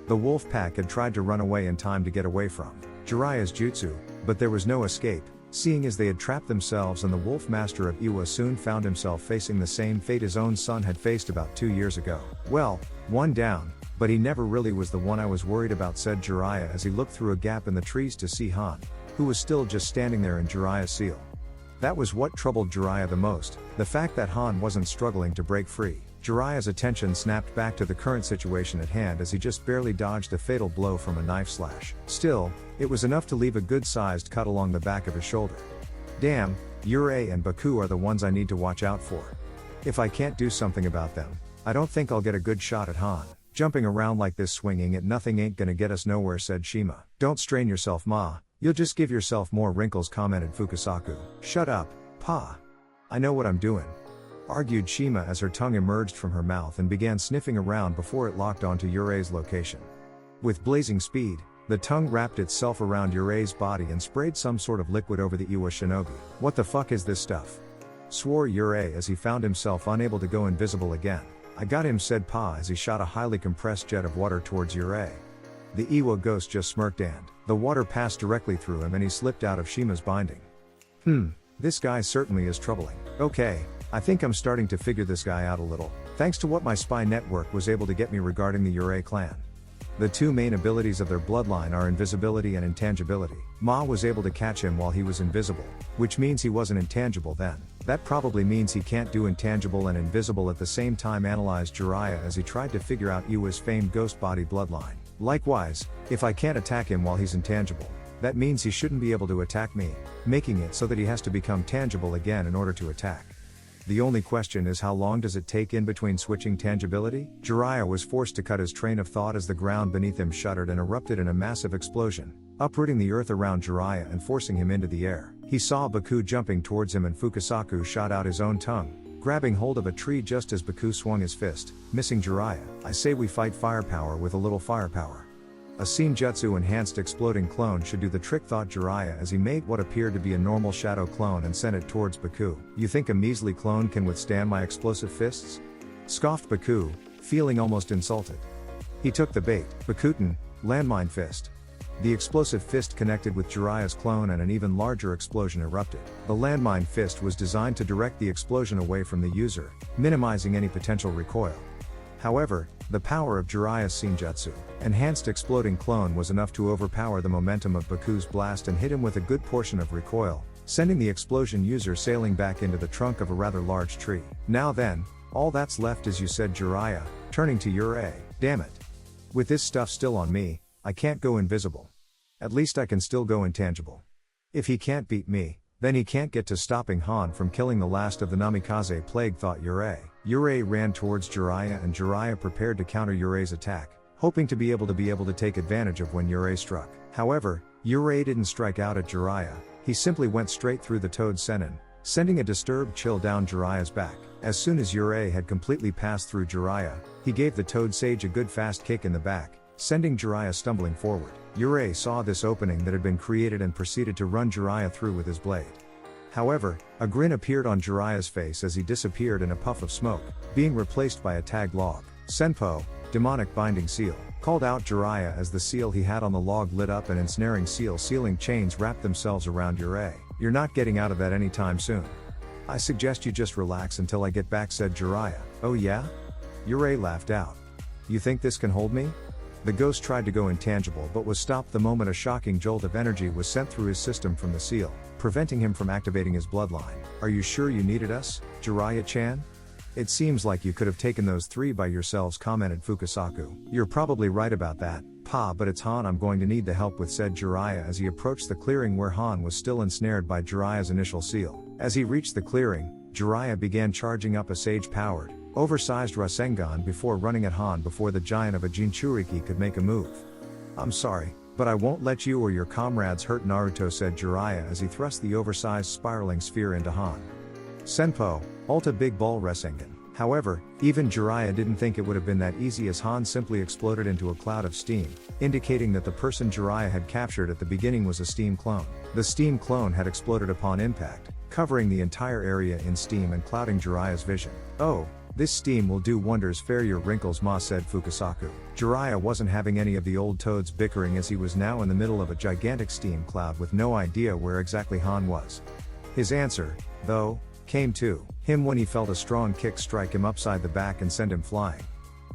The wolf pack had tried to run away in time to get away from Jiraiya's jutsu, but there was no escape, seeing as they had trapped themselves, and the Wolf Master of Iwa soon found himself facing the same fate his own son had faced about 2 years ago. Well, one down, but he never really was the one I was worried about, said Jiraiya as he looked through a gap in the trees to see Han, who was still just standing there in Jiraiya's seal. That was what troubled Jiraiya the most, the fact that Han wasn't struggling to break free. Jiraiya's attention snapped back to the current situation at hand as he just barely dodged a fatal blow from a knife slash. Still, it was enough to leave a good-sized cut along the back of his shoulder. Damn, Yurei and Baku are the ones I need to watch out for. If I can't do something about them, I don't think I'll get a good shot at Han. Jumping around like this swinging at nothing ain't gonna get us nowhere, said Shima. Don't strain yourself, Ma, you'll just give yourself more wrinkles, commented Fukasaku. Shut up, Pa. I know what I'm doing, argued Shima as her tongue emerged from her mouth and began sniffing around before it locked onto Yurei's location. With blazing speed, the tongue wrapped itself around Yurei's body and sprayed some sort of liquid over the Iwa shinobi. What the fuck is this stuff? Swore Yurei as he found himself unable to go invisible again. I got him, said Pa as he shot a highly compressed jet of water towards Yurei. The Iwa ghost just smirked and the water passed directly through him and he slipped out of Shima's binding. This guy certainly is troubling. Okay, I think I'm starting to figure this guy out a little, thanks to what my spy network was able to get me regarding the Yurei clan. The two main abilities of their bloodline are invisibility and intangibility. Ma was able to catch him while he was invisible, which means he wasn't intangible then. That probably means he can't do intangible and invisible at the same time, analyzed Jiraiya as he tried to figure out Iwa's famed ghost body bloodline. Likewise, if I can't attack him while he's intangible, that means he shouldn't be able to attack me, making it so that he has to become tangible again in order to attack. The only question is, how long does it take in between switching tangibility? Jiraiya was forced to cut his train of thought as the ground beneath him shuddered and erupted in a massive explosion, uprooting the earth around Jiraiya and forcing him into the air. He saw Baku jumping towards him and Fukasaku shot out his own tongue, grabbing hold of a tree just as Baku swung his fist, missing Jiraiya. I say we fight firepower with a little firepower. A Senjutsu enhanced exploding clone should do the trick, thought Jiraiya as he made what appeared to be a normal shadow clone and sent it towards Baku. You think a measly clone can withstand my explosive fists? Scoffed Baku, feeling almost insulted. He took the bait. Bakuten, landmine fist. The explosive fist connected with Jiraiya's clone and an even larger explosion erupted. The landmine fist was designed to direct the explosion away from the user, minimizing any potential recoil. However, the power of Jiraiya's Senjutsu enhanced exploding clone was enough to overpower the momentum of Baku's blast and hit him with a good portion of recoil, sending the explosion user sailing back into the trunk of a rather large tree. Now then, all that's left is you, said Jiraiya, turning to Yurei. Damn it. With this stuff still on me, I can't go invisible. At least I can still go intangible. If he can't beat me, then he can't get to stopping Han from killing the last of the Namikaze plague, thought Yurei. Yurei ran towards Jiraiya and Jiraiya prepared to counter Yurei's attack, hoping to be able to take advantage of when Yurei struck. However, Yurei didn't strike out at Jiraiya, he simply went straight through the Toad Sennin, sending a disturbed chill down Jiraiya's back. As soon as Yurei had completely passed through Jiraiya, he gave the Toad Sage a good fast kick in the back, sending Jiraiya stumbling forward. Yurei saw this opening that had been created and proceeded to run Jiraiya through with his blade. However, a grin appeared on Jiraiya's face as he disappeared in a puff of smoke, being replaced by a tag log. Senpo, demonic binding seal, called out Jiraiya as the seal he had on the log lit up and ensnaring sealing chains wrapped themselves around Yurei. You're not getting out of that anytime soon. I suggest you just relax until I get back, said Jiraiya. Oh yeah? Yurei laughed out. You think this can hold me? The ghost tried to go intangible but was stopped the moment a shocking jolt of energy was sent through his system from the seal, preventing him from activating his bloodline. Are you sure you needed us, Jiraiya-chan? It seems like you could have taken those 3 by yourselves, commented Fukasaku. You're probably right about that, Pa, but it's Han I'm going to need the help with, said Jiraiya as he approached the clearing where Han was still ensnared by Jiraiya's initial seal. As he reached the clearing, Jiraiya began charging up a sage-powered, oversized Rasengan before running at Han before the giant of a Jinchuriki could make a move. I'm sorry, but I won't let you or your comrades hurt Naruto, said Jiraiya as he thrust the oversized spiraling sphere into Han. Senpo, Ulta Big Ball Rasengan. However, even Jiraiya didn't think it would have been that easy as Han simply exploded into a cloud of steam, indicating that the person Jiraiya had captured at the beginning was a steam clone. The steam clone had exploded upon impact, covering the entire area in steam and clouding Jiraiya's vision. Oh, this steam will do wonders, fair your wrinkles, Ma, said Fukasaku. Jiraiya wasn't having any of the old toads bickering as he was now in the middle of a gigantic steam cloud with no idea where exactly Han was. His answer, though, came to him when he felt a strong kick strike him upside the back and send him flying.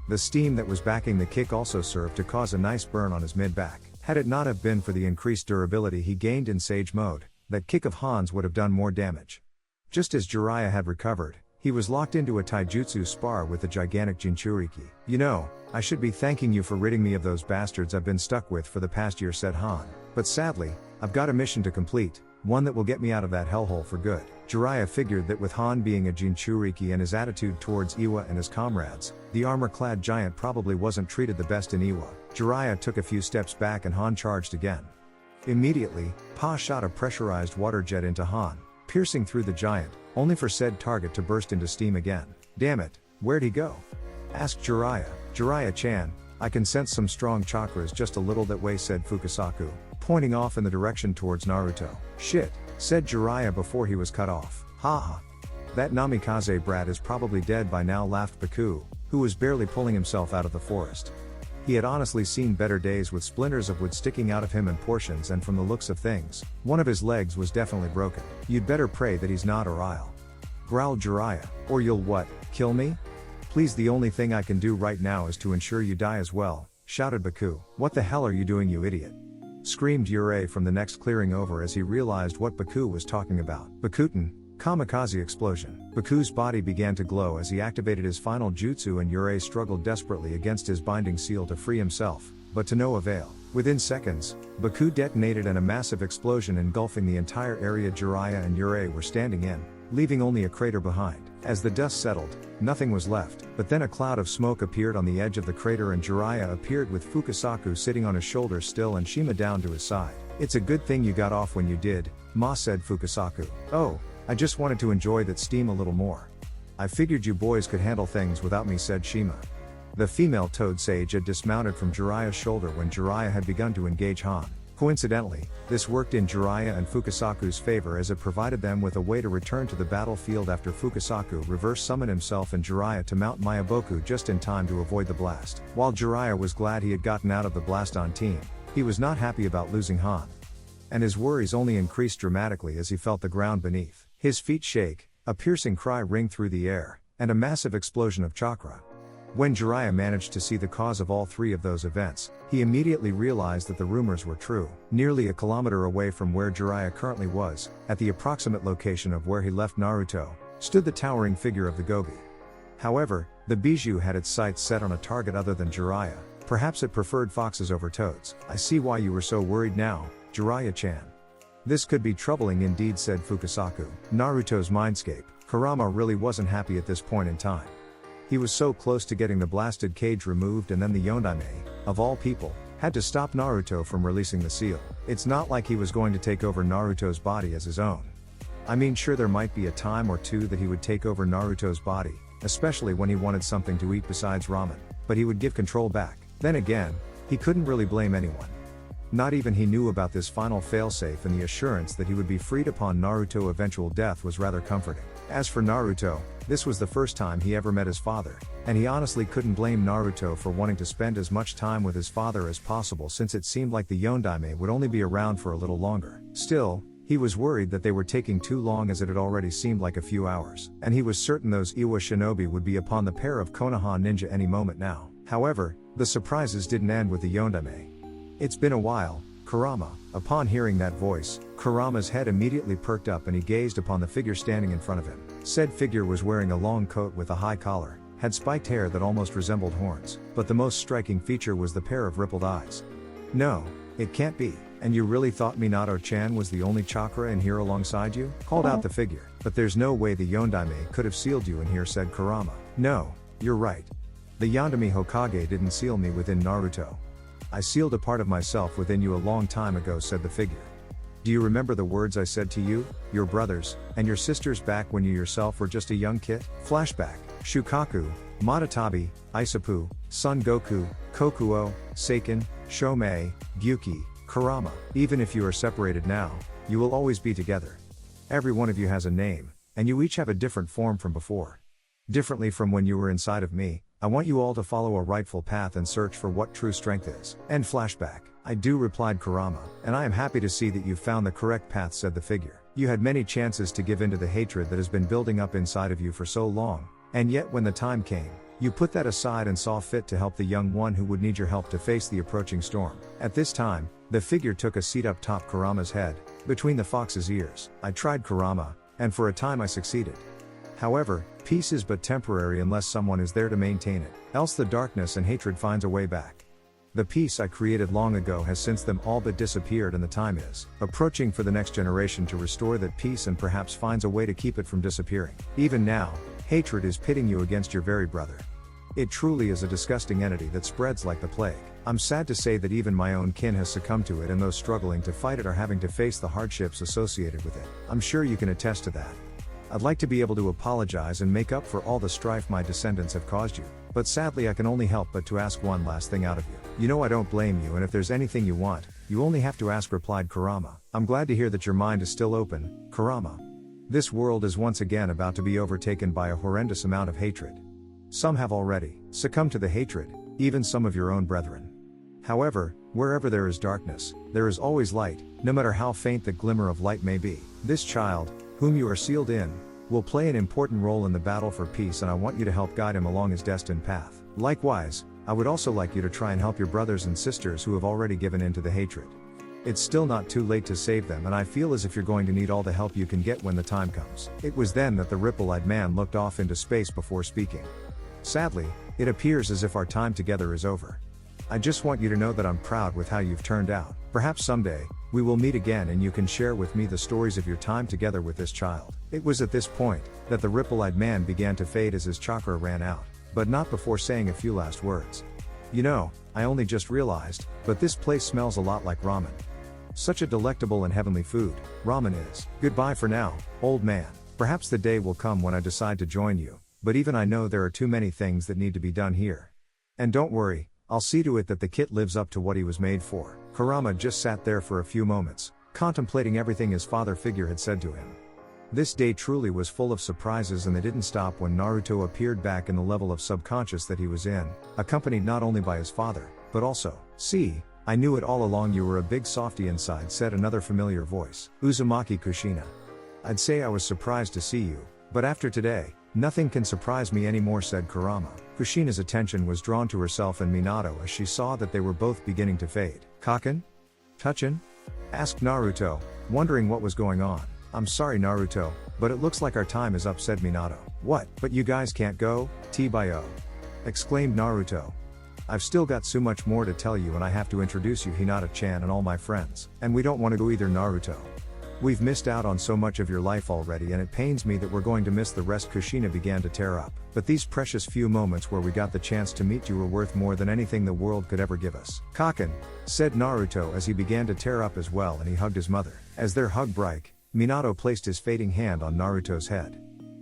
The steam that was backing the kick also served to cause a nice burn on his mid-back. Had it not have been for the increased durability he gained in Sage mode, that kick of Han's would have done more damage. Just as Jiraiya had recovered, he was locked into a taijutsu spar with the gigantic Jinchuriki. You know, I should be thanking you for ridding me of those bastards I've been stuck with for the past year, said Han. But sadly, I've got a mission to complete, one that will get me out of that hellhole for good. Jiraiya figured that with Han being a Jinchuriki and his attitude towards Iwa and his comrades, the armor-clad giant probably wasn't treated the best in Iwa. Jiraiya took a few steps back and Han charged again. Immediately, Pa shot a pressurized water jet into Han, piercing through the giant, only for said target to burst into steam again. Damn it, where'd he go? Asked Jiraiya. Jiraiya-chan, I can sense some strong chakras just a little that way, said Fukasaku, pointing off in the direction towards Naruto. Shit, said Jiraiya before he was cut off. Haha. That Namikaze brat is probably dead by now, laughed Baku, who was barely pulling himself out of the forest. He had honestly seen better days with splinters of wood sticking out of him in portions, and from the looks of things, one of his legs was definitely broken. You'd better pray that he's not, or I'll. Growled Jiraiya. Or you'll what, kill me? Please, the only thing I can do right now is to ensure you die as well, shouted Baku. What the hell are you doing, you idiot? Screamed Yurei from the next clearing over as he realized what Baku was talking about. Bakuten, kamikaze explosion. Baku's body began to glow as he activated his final jutsu, and Yurei struggled desperately against his binding seal to free himself, but to no avail. Within seconds, Baku detonated and a massive explosion engulfing the entire area Jiraiya and Yurei were standing in, leaving only a crater behind. As the dust settled, nothing was left, but then a cloud of smoke appeared on the edge of the crater and Jiraiya appeared with Fukasaku sitting on his shoulder still and Shima down to his side. It's a good thing you got off when you did, Ma, said Fukasaku. Oh, I just wanted to enjoy that steam a little more. I figured you boys could handle things without me, said Shima. The female toad sage had dismounted from Jiraiya's shoulder when Jiraiya had begun to engage Han. Coincidentally, this worked in Jiraiya and Fukasaku's favor as it provided them with a way to return to the battlefield after Fukasaku reverse summoned himself and Jiraiya to mount Mayaboku just in time to avoid the blast. While Jiraiya was glad he had gotten out of the blast on team, he was not happy about losing Han. And his worries only increased dramatically as he felt the ground beneath his feet shake, a piercing cry ring through the air, and a massive explosion of chakra. When Jiraiya managed to see the cause of all 3 of those events, he immediately realized that the rumors were true. Nearly a kilometer away from where Jiraiya currently was, at the approximate location of where he left Naruto, stood the towering figure of the Gobi. However, the Bijou had its sights set on a target other than Jiraiya. Perhaps it preferred foxes over toads. I see why you were so worried now, Jiraiya-chan. This could be troubling indeed, said Fukasaku. Naruto's mindscape. Kurama really wasn't happy at this point in time. He was so close to getting the blasted cage removed, and then the Yondaime, of all people, had to stop Naruto from releasing the seal. It's not like he was going to take over Naruto's body as his own. I mean, sure, there might be a time or two that he would take over Naruto's body, especially when he wanted something to eat besides ramen, but he would give control back. Then again, he couldn't really blame anyone. Not even he knew about this final failsafe, and the assurance that he would be freed upon Naruto's eventual death was rather comforting. As for Naruto, this was the first time he ever met his father, and he honestly couldn't blame Naruto for wanting to spend as much time with his father as possible, since it seemed like the Yondaime would only be around for a little longer. Still, he was worried that they were taking too long, as it had already seemed like a few hours, and he was certain those Iwa shinobi would be upon the pair of Konoha ninja any moment now. However, the surprises didn't end with the Yondaime. It's been a while, Kurama. Upon hearing that voice, Kurama's head immediately perked up and he gazed upon the figure standing in front of him. Said figure was wearing a long coat with a high collar, had spiked hair that almost resembled horns, but the most striking feature was the pair of rippled eyes. No, it can't be. And you really thought Minato-chan was the only chakra in here alongside you? Called out the figure. But there's no way the Yondaime could have sealed you in here, said Kurama. No, you're right. The Yondaime Hokage didn't seal me within Naruto. I sealed a part of myself within you a long time ago, said the figure. Do you remember the words I said to you, your brothers, and your sisters back when you yourself were just a young kid? Flashback. Shukaku, Matatabi, Isapu, Son Goku, Kokuo, Seiken, Shomei, Gyuki, Kurama. Even if you are separated now, you will always be together. Every one of you has a name, and you each have a different form from before. Differently from when you were inside of me, I want you all to follow a rightful path and search for what true strength is. End flashback. I do, replied Kurama, and I am happy to see that you found the correct path, said the figure. You had many chances to give in to the hatred that has been building up inside of you for so long, and yet when the time came, you put that aside and saw fit to help the young one who would need your help to face the approaching storm. At this time, the figure took a seat up top Kurama's head, between the fox's ears. I tried, Kurama, and for a time I succeeded. However, peace is but temporary unless someone is there to maintain it, else the darkness and hatred finds a way back. The peace I created long ago has since them all but disappeared, and the time is approaching for the next generation to restore that peace and perhaps finds a way to keep it from disappearing. Even now, hatred is pitting you against your very brother. It truly is a disgusting entity that spreads like the plague. I'm sad to say that even my own kin has succumbed to it, and those struggling to fight it are having to face the hardships associated with it. I'm sure you can attest to that. I'd like to be able to apologize and make up for all the strife my descendants have caused you, but sadly I can only help but to ask one last thing out of you. You know I don't blame you, and if there's anything you want, you only have to ask, replied Kurama. I'm glad to hear that your mind is still open, Kurama. This world is once again about to be overtaken by a horrendous amount of hatred. Some have already succumbed to the hatred, even some of your own brethren. However, wherever there is darkness, there is always light, no matter how faint the glimmer of light may be. This child, whom you are sealed in, will play an important role in the battle for peace, and I want you to help guide him along his destined path. Likewise, I would also like you to try and help your brothers and sisters who have already given in to the hatred. It's still not too late to save them, and I feel as if you're going to need all the help you can get when the time comes. It was then that the ripple-eyed man looked off into space before speaking. Sadly, it appears as if our time together is over. I just want you to know that I'm proud with how you've turned out. Perhaps someday, we will meet again and you can share with me the stories of your time together with this child. It was at this point that the ripple-eyed man began to fade as his chakra ran out, but not before saying a few last words. You know, I only just realized, but this place smells a lot like ramen. Such a delectable and heavenly food, ramen is. Goodbye for now, old man. Perhaps the day will come when I decide to join you, but even I know there are too many things that need to be done here. And don't worry, I'll see to it that the kit lives up to what he was made for. Kurama just sat there for a few moments, contemplating everything his father figure had said to him. This day truly was full of surprises, and they didn't stop when Naruto appeared back in the level of subconscious that he was in, accompanied not only by his father, but also, "See, I knew it all along, you were a big softy inside," said another familiar voice. Uzumaki Kushina. I'd say I was surprised to see you, but after today, nothing can surprise me anymore, said Kurama. Kushina's attention was drawn to herself and Minato as she saw that they were both beginning to fade. Kaken? Touchin? Asked Naruto, wondering what was going on. I'm sorry, Naruto, but it looks like our time is up, said Minato. What? But you guys can't go? T-bio! Exclaimed Naruto. I've still got so much more to tell you, and I have to introduce you Hinata-chan and all my friends. And we don't want to go either, Naruto. We've missed out on so much of your life already, and it pains me that we're going to miss the rest. Kushina began to tear up. But these precious few moments where we got the chance to meet you were worth more than anything the world could ever give us. Kaken, said Naruto as he began to tear up as well, and he hugged his mother. As their hug broke, Minato placed his fading hand on Naruto's head.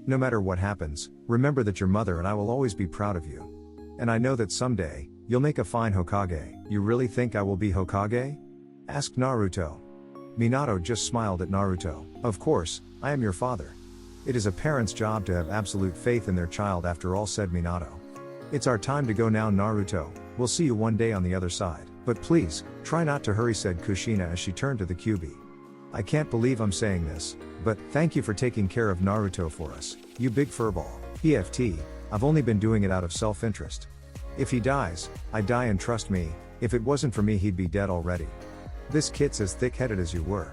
No matter what happens, remember that your mother and I will always be proud of you. And I know that someday, you'll make a fine Hokage. You really think I will be Hokage? Asked Naruto. Minato just smiled at Naruto. Of course, I am your father. It is a parent's job to have absolute faith in their child after all, said Minato. It's our time to go now, Naruto. We'll see you one day on the other side. But please, try not to hurry, said Kushina as she turned to the Kyuubi. I can't believe I'm saying this, but thank you for taking care of Naruto for us, you big furball. PFT, I've only been doing it out of self-interest. If he dies, I die, and trust me, if it wasn't for me he'd be dead already. This kid's as thick-headed as you were,"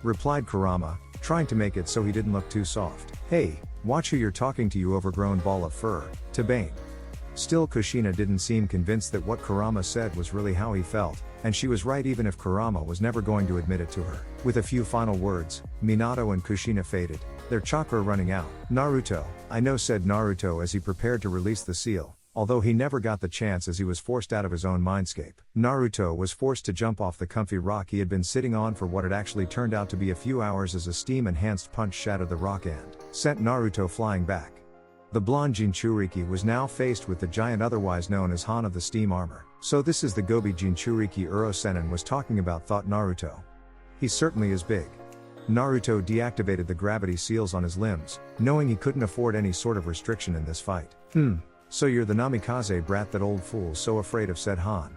replied Kurama, trying to make it so he didn't look too soft. "Hey, watch who you're talking to, you overgrown ball of fur," to Bane. Still, Kushina didn't seem convinced that what Kurama said was really how he felt, and she was right even if Kurama was never going to admit it to her. With a few final words, Minato and Kushina faded, their chakra running out. "Naruto, I know," said Naruto as he prepared to release the seal, although he never got the chance as he was forced out of his own mindscape. Naruto was forced to jump off the comfy rock he had been sitting on for what had actually turned out to be a few hours as a steam-enhanced punch shattered the rock and sent Naruto flying back. The blonde Jinchuriki was now faced with the giant otherwise known as Han of the Steam Armor. "So this is the Gobi Jinchuriki Uro-Sennin was talking about," thought Naruto. "He certainly is big." Naruto deactivated the gravity seals on his limbs, knowing he couldn't afford any sort of restriction in this fight. So you're the Namikaze brat that old fool's so afraid of," said Han.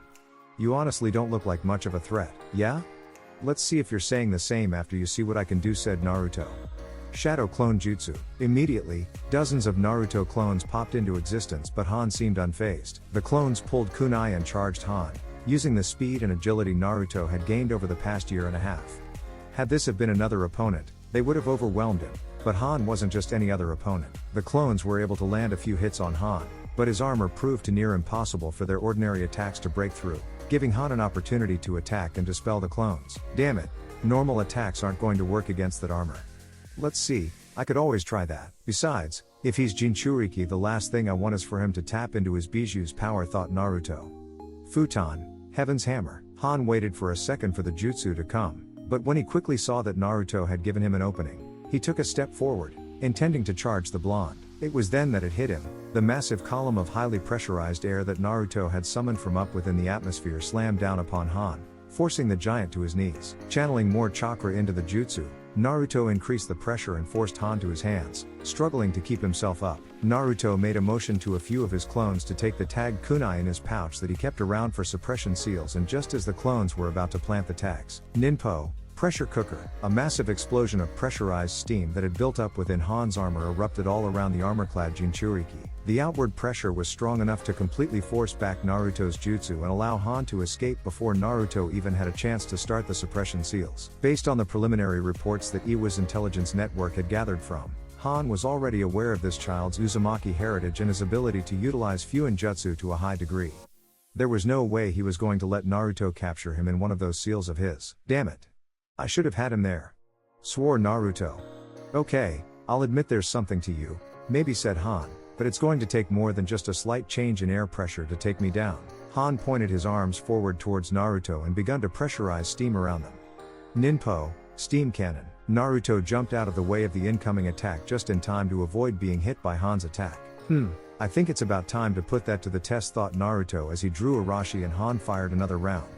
"You honestly don't look like much of a threat, yeah? Let's see if you're saying the same after you see what I can do," said Naruto. Shadow Clone Jutsu. Immediately, dozens of Naruto clones popped into existence, but Han seemed unfazed. The clones pulled kunai and charged Han, using the speed and agility Naruto had gained over the past year and a half. Had this have been another opponent, they would have overwhelmed him, but Han wasn't just any other opponent. The clones were able to land a few hits on Han, but his armor proved to near impossible for their ordinary attacks to break through, giving Han an opportunity to attack and dispel the clones. Damn it, normal attacks aren't going to work against that armor. Let's see, I could always try that. Besides, if he's Jinchuriki, the last thing I want is for him to tap into his Bijuu's power, thought Naruto. Futon, Heaven's Hammer. Han waited for a second for the jutsu to come, but when he quickly saw that Naruto had given him an opening, he took a step forward, intending to charge the blonde. It was then that it hit him. The massive column of highly pressurized air that Naruto had summoned from up within the atmosphere slammed down upon Han, forcing the giant to his knees. Channeling more chakra into the jutsu, Naruto increased the pressure and forced Han to his hands, struggling to keep himself up. Naruto made a motion to a few of his clones to take the tagged kunai in his pouch that he kept around for suppression seals, and just as the clones were about to plant the tags, Ninpo, pressure cooker, a massive explosion of pressurized steam that had built up within Han's armor erupted all around the armor-clad Jinchuriki. The outward pressure was strong enough to completely force back Naruto's jutsu and allow Han to escape before Naruto even had a chance to start the suppression seals. Based on the preliminary reports that Iwa's intelligence network had gathered from, Han was already aware of this child's Uzumaki heritage and his ability to utilize Fuin Jutsu to a high degree. There was no way he was going to let Naruto capture him in one of those seals of his. Damn it. I should have had him there, swore Naruto. "Okay, I'll admit there's something to you, maybe," said Han, "but it's going to take more than just a slight change in air pressure to take me down." Han pointed his arms forward towards Naruto and begun to pressurize steam around them. Ninpo, steam cannon. Naruto jumped out of the way of the incoming attack just in time to avoid being hit by Han's attack. I think it's about time to put that to the test," thought Naruto as he drew Arashi and Han fired another round.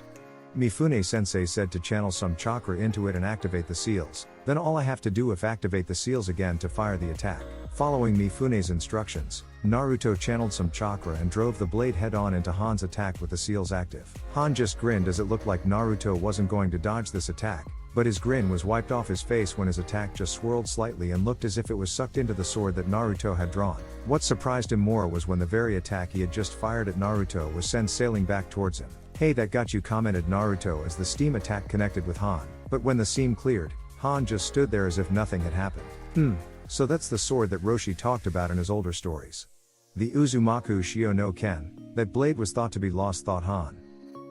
Mifune-sensei said to channel some chakra into it and activate the seals, then all I have to do is activate the seals again to fire the attack. Following Mifune's instructions, Naruto channeled some chakra and drove the blade head-on into Han's attack with the seals active. Han just grinned as it looked like Naruto wasn't going to dodge this attack, but his grin was wiped off his face when his attack just swirled slightly and looked as if it was sucked into the sword that Naruto had drawn. What surprised him more was when the very attack he had just fired at Naruto was sent sailing back towards him. "Hey, that got you," commented Naruto as the steam attack connected with Han. But when the steam cleared, Han just stood there as if nothing had happened. So that's the sword that Roshi talked about in his older stories. The Uzumaki Shio no Ken. That blade was thought to be lost, thought Han.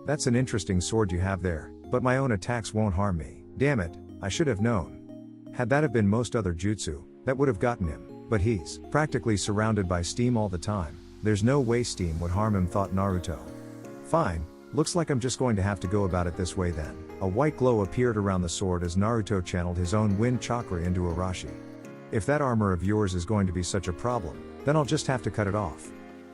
"That's an interesting sword you have there, but my own attacks won't harm me. Damn it, I should have known. Had that have been most other jutsu, that would have gotten him, but he's practically surrounded by steam all the time. There's no way steam would harm him," thought Naruto. "Fine. Looks like I'm just going to have to go about it this way then." A white glow appeared around the sword as Naruto channeled his own wind chakra into Arashi. "If that armor of yours is going to be such a problem, then I'll just have to cut it off."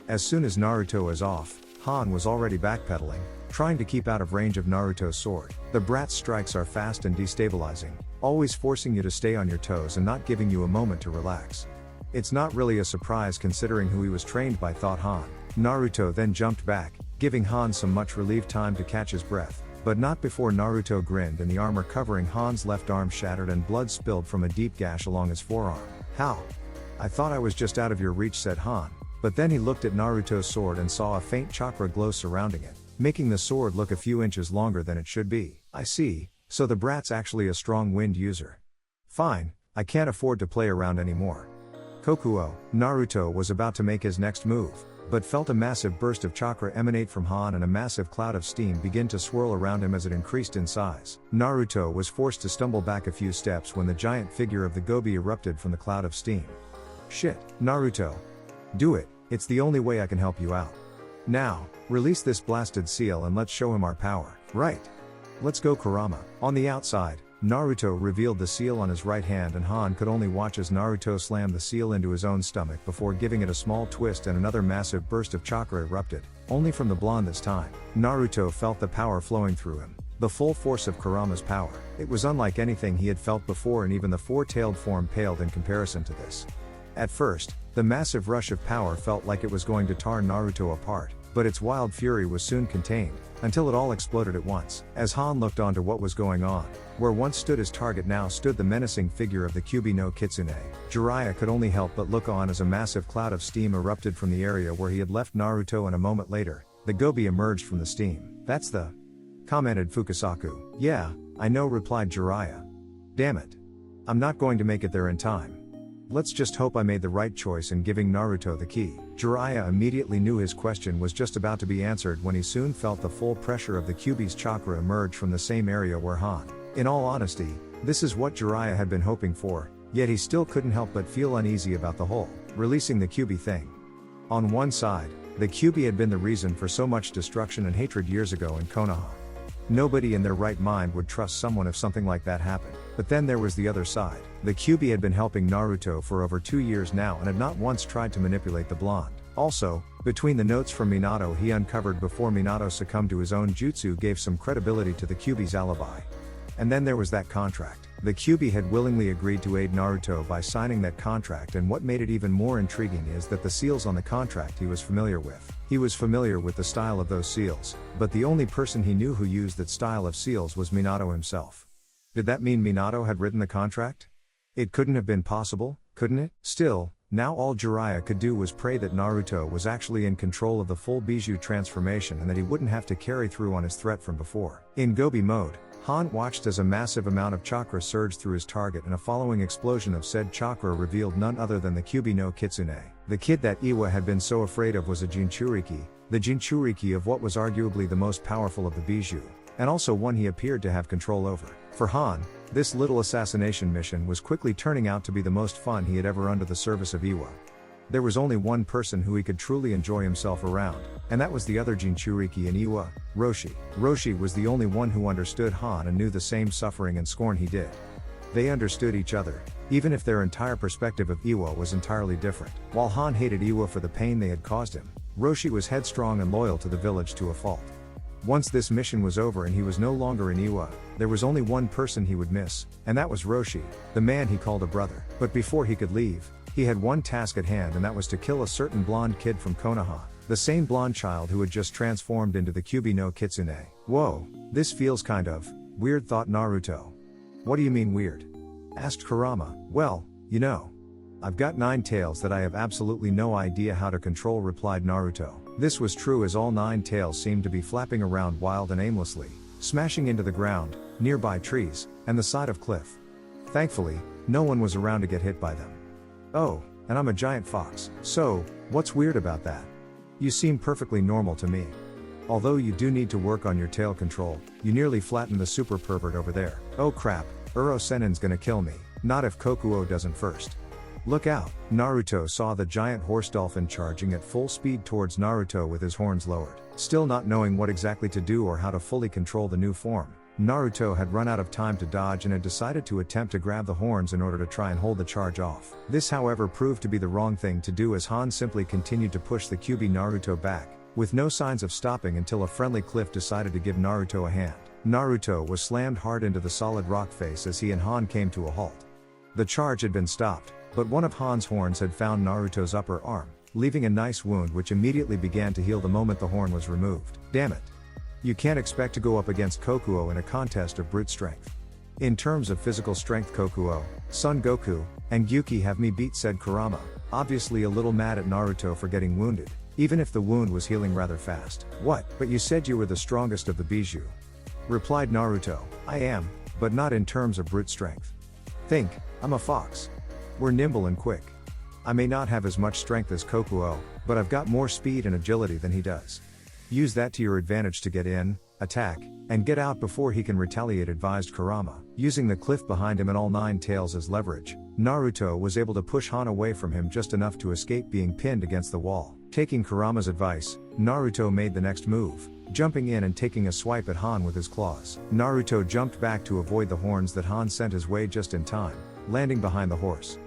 As soon as Naruto is off, Han was already backpedaling, trying to keep out of range of Naruto's sword. The brat's strikes are fast and destabilizing, always forcing you to stay on your toes and not giving you a moment to relax. It's not really a surprise considering who he was trained by, thought Han. Naruto then jumped back, giving Han some much relieved time to catch his breath, but not before Naruto grinned and the armor covering Han's left arm shattered and blood spilled from a deep gash along his forearm. "How? I thought I was just out of your reach," said Han, but then he looked at Naruto's sword and saw a faint chakra glow surrounding it, making the sword look a few inches longer than it should be. I see, so the brat's actually a strong wind user. Fine, I can't afford to play around anymore. Kokuo, Naruto was about to make his next move, but felt a massive burst of chakra emanate from Han and a massive cloud of steam begin to swirl around him as it increased in size. Naruto was forced to stumble back a few steps when the giant figure of the Gobi erupted from the cloud of steam. Shit, Naruto. Do it, it's the only way I can help you out. Now, release this blasted seal and let's show him our power. Right. Let's go Kurama. On the outside, Naruto revealed the seal on his right hand and Han could only watch as Naruto slammed the seal into his own stomach before giving it a small twist and another massive burst of chakra erupted, only from the blonde this time. Naruto felt the power flowing through him, the full force of Kurama's power. It was unlike anything he had felt before and even the four-tailed form paled in comparison to this. At first, the massive rush of power felt like it was going to tear Naruto apart, but its wild fury was soon contained, until it all exploded at once. As Han looked onto what was going on, where once stood his target now stood the menacing figure of the Kyuubi no Kitsune, Jiraiya could only help but look on as a massive cloud of steam erupted from the area where he had left Naruto, and a moment later, the Gobi emerged from the steam. That's the... commented Fukasaku. Yeah, I know, replied Jiraiya. Damn it. I'm not going to make it there in time. Let's just hope I made the right choice in giving Naruto the key. Jiraiya immediately knew his question was just about to be answered when he soon felt the full pressure of the Kyuubi's chakra emerge from the same area where Han. In all honesty, this is what Jiraiya had been hoping for, yet he still couldn't help but feel uneasy about the whole releasing the Kyuubi thing. On one side, the Kyuubi had been the reason for so much destruction and hatred years ago in Konoha. Nobody in their right mind would trust someone if something like that happened. But then there was the other side. The Kyuubi had been helping Naruto for over 2 years now and had not once tried to manipulate the blonde. Also, between the notes from Minato he uncovered before Minato succumbed to his own jutsu gave some credibility to the Kyuubi's alibi. And then there was that contract. The Kyuubi had willingly agreed to aid Naruto by signing that contract, and what made it even more intriguing is that the seals on the contract he was familiar with. He was familiar with the style of those seals, but the only person he knew who used that style of seals was Minato himself. Did that mean Minato had written the contract? It couldn't have been possible, couldn't it? Still, now all Jiraiya could do was pray that Naruto was actually in control of the full Bijou transformation and that he wouldn't have to carry through on his threat from before. In Gobi mode, Han watched as a massive amount of chakra surged through his target, and a following explosion of said chakra revealed none other than the Kyuubi no Kitsune. The kid that Iwa had been so afraid of was a Jinchuriki, the Jinchuriki of what was arguably the most powerful of the Bijou, and also one he appeared to have control over. For Han, this little assassination mission was quickly turning out to be the most fun he had ever under the service of Iwa. There was only one person who he could truly enjoy himself around, and that was the other Jinchuriki in Iwa, Roshi. Roshi was the only one who understood Han and knew the same suffering and scorn he did. They understood each other, even if their entire perspective of Iwa was entirely different. While Han hated Iwa for the pain they had caused him, Roshi was headstrong and loyal to the village to a fault. Once this mission was over and he was no longer in Iwa, there was only one person he would miss, and that was Roshi, the man he called a brother. But before he could leave, he had one task at hand, and that was to kill a certain blonde kid from Konoha, the same blonde child who had just transformed into the Kyuubi no Kitsune. Whoa, this feels kind of weird, thought Naruto. What do you mean weird? Asked Kurama. Well, you know, I've got 9 tails that I have absolutely no idea how to control, replied Naruto. This was true, as all 9 tails seemed to be flapping around wild and aimlessly, smashing into the ground, nearby trees, and the side of cliff. Thankfully, no one was around to get hit by them. Oh, and I'm a giant fox. So, what's weird about that? You seem perfectly normal to me. Although you do need to work on your tail control, you nearly flattened the super pervert over there. Oh crap, Uro Sennin's gonna kill me, not if Kokuo doesn't first. Look out! Naruto saw the giant horse dolphin charging at full speed towards Naruto with his horns lowered. Still not knowing what exactly to do or how to fully control the new form, Naruto had run out of time to dodge and had decided to attempt to grab the horns in order to try and hold the charge off. This, however, proved to be the wrong thing to do, as Han simply continued to push the Kyuubi Naruto back, with no signs of stopping until a friendly cliff decided to give Naruto a hand. Naruto was slammed hard into the solid rock face as he and Han came to a halt. The charge had been stopped, but one of Han's horns had found Naruto's upper arm, leaving a nice wound which immediately began to heal the moment the horn was removed. Damn it! You can't expect to go up against Kokuo in a contest of brute strength. In terms of physical strength, Kokuo, Son Goku, and Gyuki have me beat, said Kurama, obviously a little mad at Naruto for getting wounded, even if the wound was healing rather fast. What? But you said you were the strongest of the Bijou. replied Naruto. I am, but not in terms of brute strength. Think, I'm a fox. We're nimble and quick. I may not have as much strength as Kokuo, but I've got more speed and agility than he does. Use that to your advantage to get in, attack, and get out before he can retaliate, advised Kurama. Using the cliff behind him and all 9 tails as leverage, Naruto was able to push Han away from him just enough to escape being pinned against the wall. Taking Kurama's advice, Naruto made the next move, jumping in and taking a swipe at Han with his claws. Naruto jumped back to avoid the horns that Han sent his way just in time, landing behind the horse.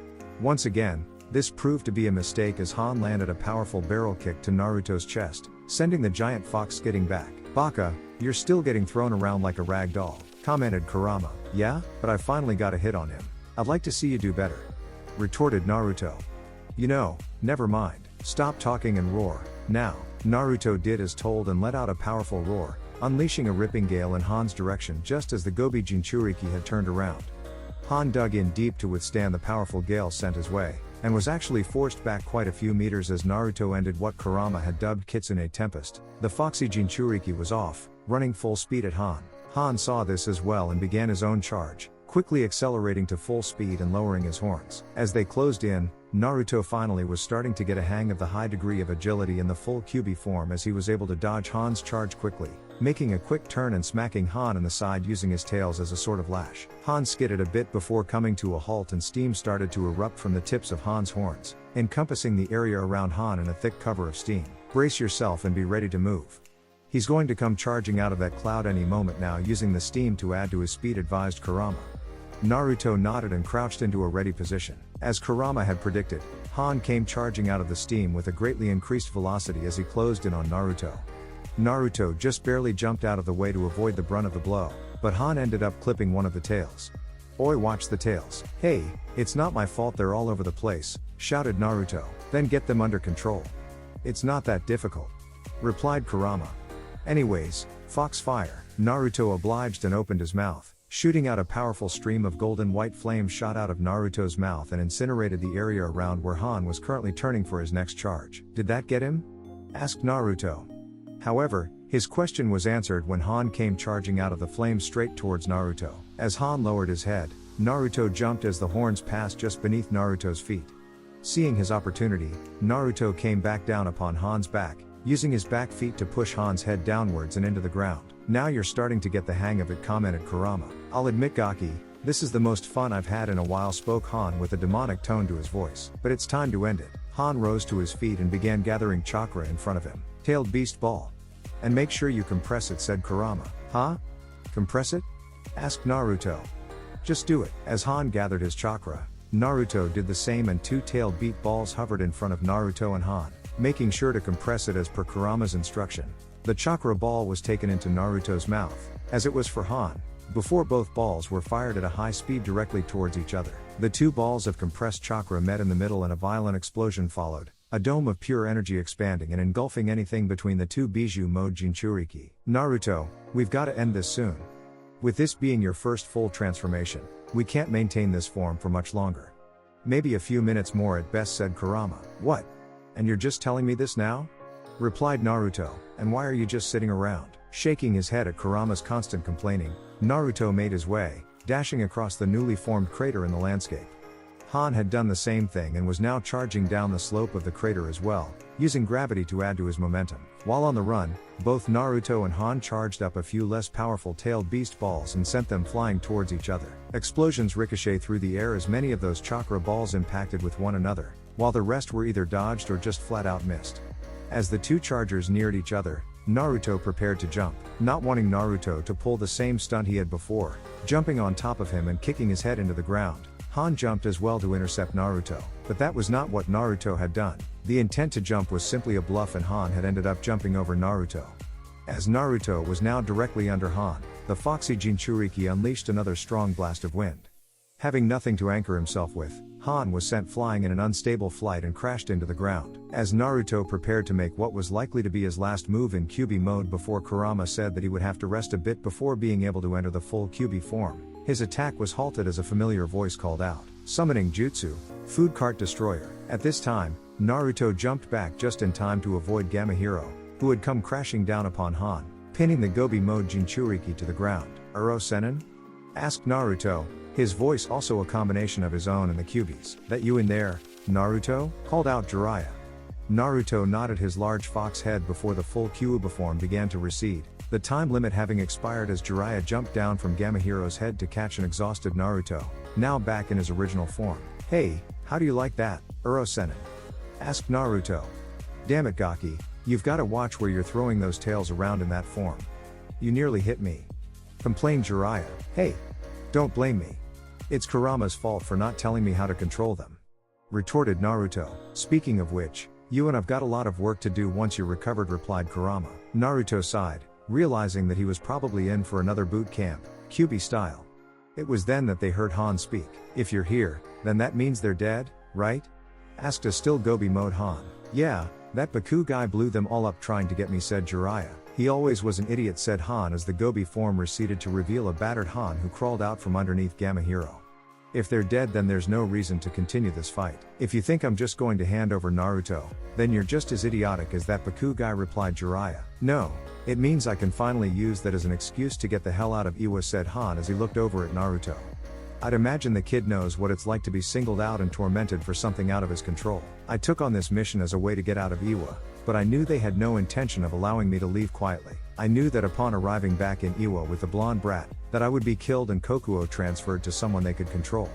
Once again, this proved to be a mistake as Han landed a powerful barrel kick to Naruto's chest, sending the giant fox skidding back. Baka, you're still getting thrown around like a rag doll, commented Kurama. Yeah, but I finally got a hit on him. I'd like to see you do better, retorted Naruto. You know, never mind. Stop talking and roar. Now. Naruto did as told and let out a powerful roar, unleashing a ripping gale in Han's direction just as the Gobi Jinchuriki had turned around. Han dug in deep to withstand the powerful gale sent his way, and was actually forced back quite a few meters as Naruto ended what Kurama had dubbed Kitsune Tempest. The foxy Jinchuriki was off, running full speed at Han. Han saw this as well and began his own charge, quickly accelerating to full speed and lowering his horns. As they closed in, Naruto finally was starting to get a hang of the high degree of agility in the full Kyuubi form as he was able to dodge Han's charge quickly, making a quick turn and smacking Han in the side using his tails as a sort of lash. Han skidded a bit before coming to a halt and steam started to erupt from the tips of Han's horns, encompassing the area around Han in a thick cover of steam. Brace yourself and be ready to move. He's going to come charging out of that cloud any moment now, using the steam to add to his speed, advised Kurama. Naruto nodded and crouched into a ready position. As Kurama had predicted, Han came charging out of the steam with a greatly increased velocity as he closed in on Naruto. Naruto just barely jumped out of the way to avoid the brunt of the blow, but Han ended up clipping one of the tails. Oi, watch the tails. Hey, it's not my fault they're all over the place, shouted Naruto. Then get them under control. It's not that difficult, replied Kurama. Anyways, fox fire. Naruto obliged and opened his mouth. Shooting out a powerful stream of golden white flame shot out of Naruto's mouth and incinerated the area around where Han was currently turning for his next charge. Did that get him? Asked Naruto. However, his question was answered when Han came charging out of the flame straight towards Naruto. As Han lowered his head, Naruto jumped as the horns passed just beneath Naruto's feet. Seeing his opportunity, Naruto came back down upon Han's back, using his back feet to push Han's head downwards and into the ground. Now you're starting to get the hang of it, commented Kurama. I'll admit, Gaki, this is the most fun I've had in a while, spoke Han with a demonic tone to his voice. But it's time to end it. Han rose to his feet and began gathering chakra in front of him. Tailed beast ball. And make sure you compress it, said Kurama. Huh? Compress it? Asked Naruto. Just do it. As Han gathered his chakra, Naruto did the same and 2 tailed beat balls hovered in front of Naruto and Han, making sure to compress it as per Kurama's instruction. The chakra ball was taken into Naruto's mouth, as it was for Han, before both balls were fired at a high speed directly towards each other. The 2 balls of compressed chakra met in the middle and a violent explosion followed, a dome of pure energy expanding and engulfing anything between the 2 Bijou mode Jinchuriki. Naruto, we've got to end this soon. With this being your first full transformation, we can't maintain this form for much longer. Maybe a few minutes more at best, said Kurama. What? And you're just telling me this now? Replied Naruto, and why are you just sitting around? Shaking his head at Kurama's constant complaining, Naruto made his way, dashing across the newly formed crater in the landscape. Han had done the same thing and was now charging down the slope of the crater as well, using gravity to add to his momentum. While on the run, both Naruto and Han charged up a few less powerful tailed beast balls and sent them flying towards each other. Explosions ricochet through the air as many of those chakra balls impacted with one another, while the rest were either dodged or just flat out missed. As the 2 chargers neared each other, Naruto prepared to jump, not wanting Naruto to pull the same stunt he had before, jumping on top of him and kicking his head into the ground. Han jumped as well to intercept Naruto, but that was not what Naruto had done. The intent to jump was simply a bluff and Han had ended up jumping over Naruto. As Naruto was now directly under Han, the foxy Jinchuriki unleashed another strong blast of wind. Having nothing to anchor himself with, Han was sent flying in an unstable flight and crashed into the ground. As Naruto prepared to make what was likely to be his last move in Kyuubi mode before Kurama said that he would have to rest a bit before being able to enter the full Kyuubi form, his attack was halted as a familiar voice called out, summoning Jutsu, Food Cart Destroyer. At this time, Naruto jumped back just in time to avoid Gamahiro, who had come crashing down upon Han, pinning the Gobi mode Jinchuriki to the ground. "Uro Senin?" asked Naruto, his voice also a combination of his own and the Kyuubi's. "That you in there, Naruto?" called out Jiraiya. Naruto nodded his large fox head before the full Kyuubi form began to recede, the time limit having expired as Jiraiya jumped down from Gamahiro's head to catch an exhausted Naruto, now back in his original form. "Hey, how do you like that, Uro Senin?" asked Naruto. "Damn it Gaki, you've gotta watch where you're throwing those tails around in that form. You nearly hit me," complained Jiraiya. "Hey, don't blame me. It's Kurama's fault for not telling me how to control them," retorted Naruto. "Speaking of which, you and I've got a lot of work to do once you're recovered," replied Kurama. Naruto sighed, realizing that he was probably in for another boot camp, Kyuubi style. It was then that they heard Han speak. "If you're here, then that means they're dead, right?" asked a still Gobi mode Han. "Yeah, that Baku guy blew them all up trying to get me," said Jiraiya. "He always was an idiot," said Han as the Gobi form receded to reveal a battered Han who crawled out from underneath Gamahiro. "If they're dead then there's no reason to continue this fight. If you think I'm just going to hand over Naruto, then you're just as idiotic as that Baku guy," replied Jiraiya. "No, it means I can finally use that as an excuse to get the hell out of Iwa," said Han as he looked over at Naruto. "I'd imagine the kid knows what it's like to be singled out and tormented for something out of his control. I took on this mission as a way to get out of Iwa, but I knew they had no intention of allowing me to leave quietly. I knew that upon arriving back in Iwa with the blonde brat, that I would be killed and Kokuo transferred to someone they could control.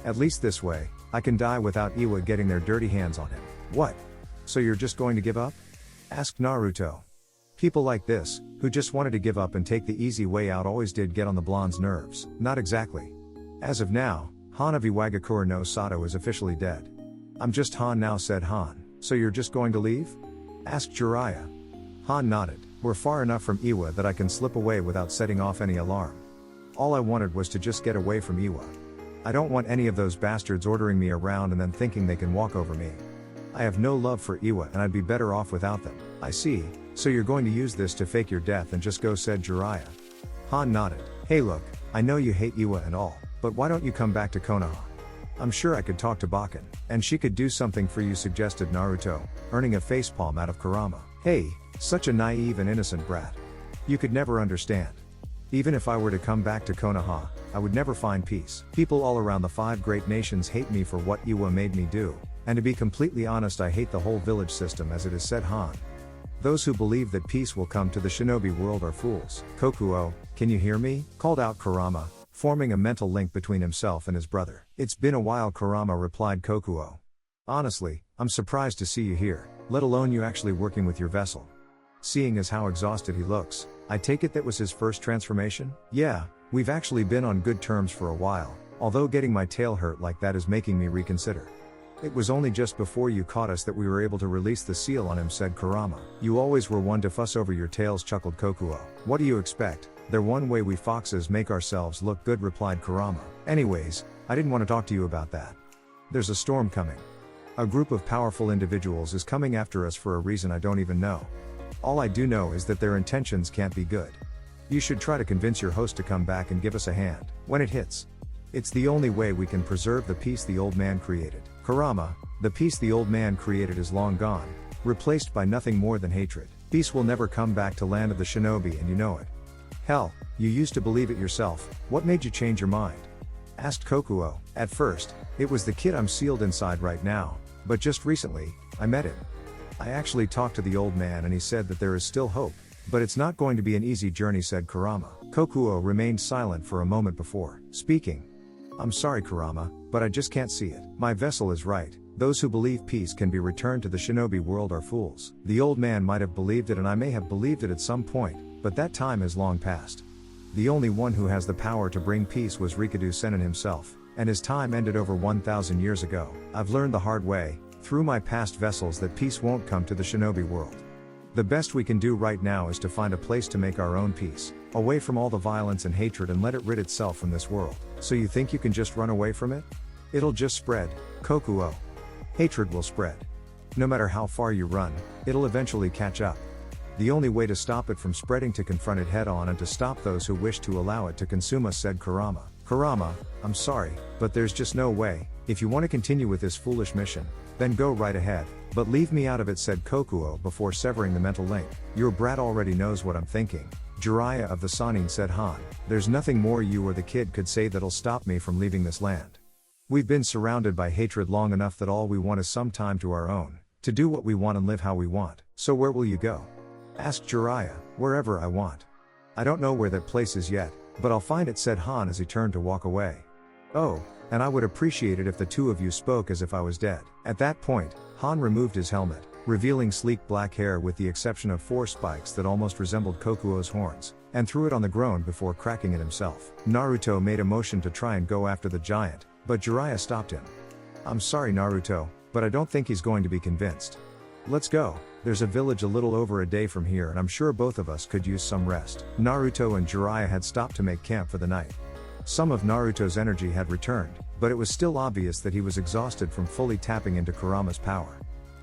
At least this way, I can die without Iwa getting their dirty hands on him." "What? So you're just going to give up?" asked Naruto. People like this, who just wanted to give up and take the easy way out, always did get on the blonde's nerves. "Not exactly. As of now, Han of Iwagakure no Sato is officially dead. I'm just Han now," said Han. "So you're just going to leave?" asked Jiraiya. Han nodded. "We're far enough from Iwa that I can slip away without setting off any alarm. All I wanted was to just get away from Iwa. I don't want any of those bastards ordering me around and then thinking they can walk over me. I have no love for Iwa and I'd be better off without them." "I see, so you're going to use this to fake your death and just go," said Jiraiya. Han nodded. "Hey look, I know you hate Iwa and all, but why don't you come back to Konoha? I'm sure I could talk to Bakken, and she could do something for you," suggested Naruto, earning a facepalm out of Kurama. "Hey, such a naive and innocent brat. You could never understand. Even if I were to come back to Konoha, I would never find peace. People all around the 5 great nations hate me for what Iwa made me do, and to be completely honest I hate the whole village system as it is," said Han. "Those who believe that peace will come to the shinobi world are fools." "Kokuo, can you hear me?" called out Kurama, forming a mental link between himself and his brother. "It's been a while," Kurama replied Kokuo. "Honestly, I'm surprised to see you here, let alone you actually working with your vessel. Seeing as how exhausted he looks, I take it that was his first transformation?" "Yeah, we've actually been on good terms for a while, although getting my tail hurt like that is making me reconsider. It was only just before you caught us that we were able to release the seal on him," said Kurama. "You always were one to fuss over your tails," chuckled Kokuo. "What do you expect? They're one way we foxes make ourselves look good," replied Kurama. "Anyways, I didn't want to talk to you about that. There's a storm coming. A group of powerful individuals is coming after us for a reason I don't even know. All I do know is that their intentions can't be good. You should try to convince your host to come back and give us a hand when it hits. It's the only way we can preserve the peace the old man created." "Kurama, the peace the old man created is long gone, replaced by nothing more than hatred. Peace will never come back to land of the shinobi and you know it. Hell, you used to believe it yourself. What made you change your mind?" asked Kokuo. "At first, it was the kid I'm sealed inside right now, but just recently, I met him. I actually talked to the old man and he said that there is still hope, but it's not going to be an easy journey," said Kurama. Kokuo remained silent for a moment before speaking. "I'm sorry Kurama, but I just can't see it. My vessel is right. Those who believe peace can be returned to the shinobi world are fools. The old man might have believed it and I may have believed it at some point, but that time has long passed. The only one who has the power to bring peace was Rikadu Sennin himself, and his time ended over 1,000 years ago. I've learned the hard way, through my past vessels, that peace won't come to the shinobi world. The best we can do right now is to find a place to make our own peace, away from all the violence and hatred, and let it rid itself from this world." "So you think you can just run away from it? It'll just spread, Kokuo. Hatred will spread. No matter how far you run, it'll eventually catch up. The only way to stop it from spreading to confront it head on and to stop those who wish to allow it to consume us," said Kurama. "Kurama, I'm sorry, but there's just no way. If you want to continue with this foolish mission, then go right ahead, but leave me out of it, said Kokuo before severing the mental link. Your brat already knows what I'm thinking. Jiraiya of the Sannin, said Han. There's nothing more you or the kid could say that'll stop me from leaving this land. We've been surrounded by hatred long enough that all we want is some time to our own, to do what we want and live how we want. So where will you go? Asked Jiraiya. Wherever I want. I don't know where that place is yet, but I'll find it, said Han as he turned to walk away. Oh, and I would appreciate it if the two of you spoke as if I was dead. At that point, Han removed his helmet, revealing sleek black hair with the exception of 4 spikes that almost resembled Kokuo's horns, and threw it on the ground before cracking it himself. Naruto made a motion to try and go after the giant, but Jiraiya stopped him. I'm sorry, Naruto, but I don't think he's going to be convinced. Let's go. There's a village a little over a day from here and I'm sure both of us could use some rest. Naruto and Jiraiya had stopped to make camp for the night. Some of Naruto's energy had returned, but it was still obvious that he was exhausted from fully tapping into Kurama's power.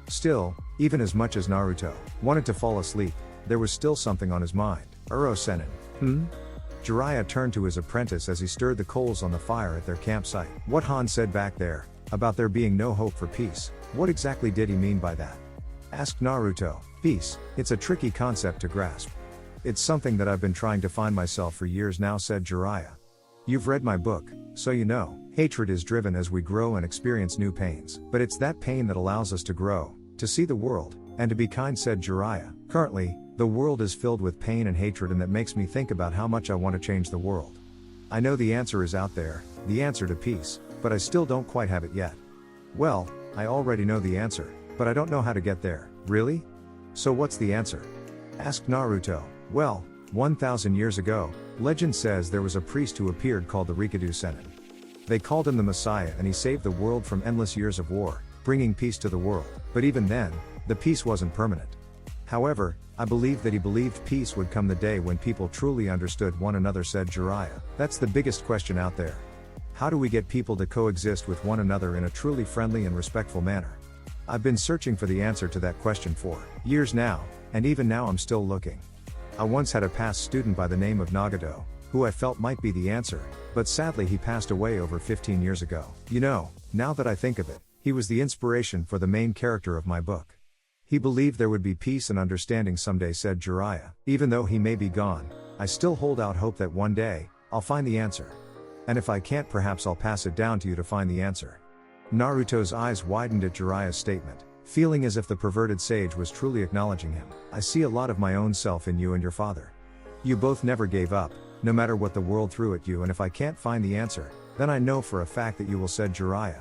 Still, even as much as Naruto wanted to fall asleep, there was still something on his mind. Uro-senin. Jiraiya turned to his apprentice as he stirred the coals on the fire at their campsite. What Han said back there, about there being no hope for peace, what exactly did he mean by that? Asked Naruto. Peace, it's a tricky concept to grasp. It's something that I've been trying to find myself for years now, said Jiraiya. You've read my book, so you know. Hatred is driven as we grow and experience new pains, but it's that pain that allows us to grow, to see the world, and to be kind, said Jiraiya. Currently, the world is filled with pain and hatred, and that makes me think about how much I want to change the world. I know the answer is out there, the answer to peace, but I still don't quite have it yet. Well, I already know the answer, but I don't know how to get there. Really? So what's the answer? Asked Naruto. Well, 1,000 years ago, legend says there was a priest who appeared called the Rikudo-senin. They called him the Messiah and he saved the world from endless years of war, bringing peace to the world. But even then, the peace wasn't permanent. However, I believe that he believed peace would come the day when people truly understood one another, said Jiraiya. That's the biggest question out there. How do we get people to coexist with one another in a truly friendly and respectful manner? I've been searching for the answer to that question for years now, and even now I'm still looking. I once had a past student by the name of Nagato, who I felt might be the answer, but sadly he passed away over 15 years ago. You know, now that I think of it, he was the inspiration for the main character of my book. He believed there would be peace and understanding someday, said Jiraiya. Even though he may be gone, I still hold out hope that one day, I'll find the answer. And if I can't, perhaps I'll pass it down to you to find the answer. Naruto's eyes widened at Jiraiya's statement, feeling as if the perverted sage was truly acknowledging him. I see a lot of my own self in you and your father. You both never gave up, no matter what the world threw at you, and if I can't find the answer, then I know for a fact that you will, said Jiraiya.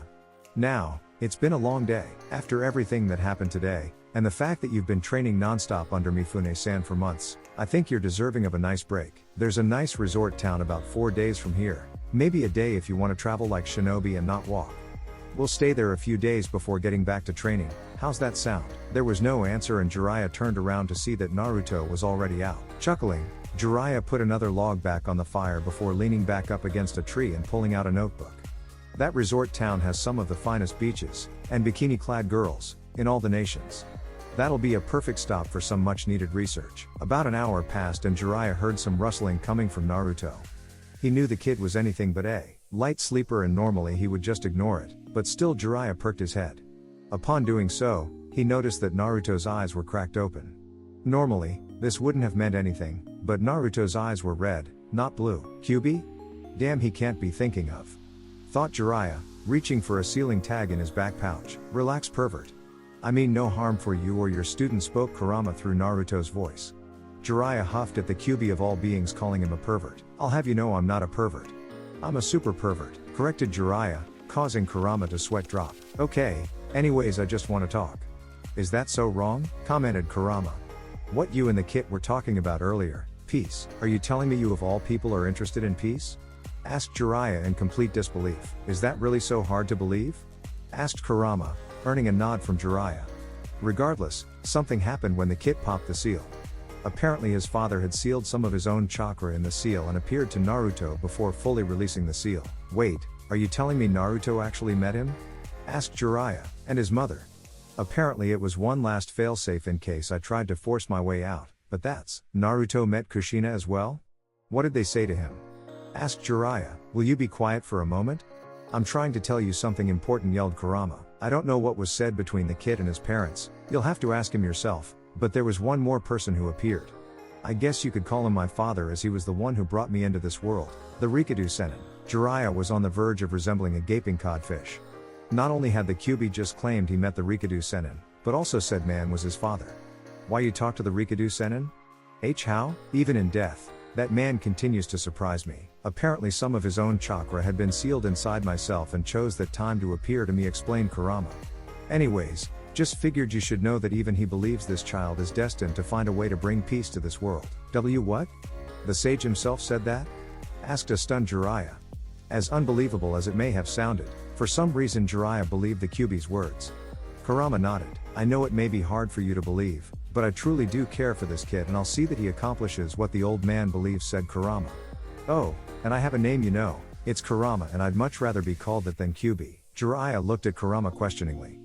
Now, it's been a long day. After everything that happened today, and the fact that you've been training non-stop under Mifune-san for months, I think you're deserving of a nice break. There's a nice resort town about 4 days from here, maybe a day if you want to travel like Shinobi and not walk. We'll stay there a few days before getting back to training. How's that sound? There was no answer and Jiraiya turned around to see that Naruto was already out. Chuckling, Jiraiya put another log back on the fire before leaning back up against a tree and pulling out a notebook. That resort town has some of the finest beaches, and bikini-clad girls, in all the nations. That'll be a perfect stop for some much-needed research. About an hour passed and Jiraiya heard some rustling coming from Naruto. He knew the kid was anything but a light sleeper and normally he would just ignore it, but still Jiraiya perked his head. Upon doing so, he noticed that Naruto's eyes were cracked open. Normally, this wouldn't have meant anything, but Naruto's eyes were red, not blue. Kyuubi? Damn, he can't be thinking of. Thought Jiraiya, reaching for a sealing tag in his back pouch. Relax, pervert. I mean no harm for you or your student, spoke Kurama through Naruto's voice. Jiraiya huffed at the Kyuubi of all beings calling him a pervert. I'll have you know I'm not a pervert. I'm a super pervert, corrected Jiraiya, causing Kurama to sweat drop. Okay, anyways, I just want to talk. Is that so wrong? Commented Kurama. What you and the kid were talking about earlier, peace. Are you telling me you of all people are interested in peace? Asked Jiraiya in complete disbelief. Is that really so hard to believe? Asked Kurama, earning a nod from Jiraiya. Regardless, something happened when the kid popped the seal. Apparently his father had sealed some of his own chakra in the seal and appeared to Naruto before fully releasing the seal. Wait, are you telling me Naruto actually met him? Asked Jiraiya, and his mother. Apparently it was one last failsafe in case I tried to force my way out, but that's. Naruto met Kushina as well? What did they say to him? Asked Jiraiya. Will you be quiet for a moment? I'm trying to tell you something important, yelled Kurama. I don't know what was said between the kid and his parents, you'll have to ask him yourself, but there was one more person who appeared. I guess you could call him my father, as he was the one who brought me into this world, the Rikadu Sennin. Jiraiya was on the verge of resembling a gaping codfish. Not only had the Kyuubi just claimed he met the Rikadu Sennin, but also said man was his father. Why you talk to the Rikadu Sennin? How? Even in death, that man continues to surprise me. Apparently some of his own chakra had been sealed inside myself and chose that time to appear to me, explained Kurama. Anyways, just figured you should know that even he believes this child is destined to find a way to bring peace to this world. What? The sage himself said that? Asked a stunned Jiraiya. As unbelievable as it may have sounded, for some reason Jiraiya believed the Kyuubi's words. Kurama nodded. I know it may be hard for you to believe, but I truly do care for this kid and I'll see that he accomplishes what the old man believes, said Kurama. Oh, and I have a name, you know, it's Kurama, and I'd much rather be called that than Kyuubi. Jiraiya looked at Kurama questioningly.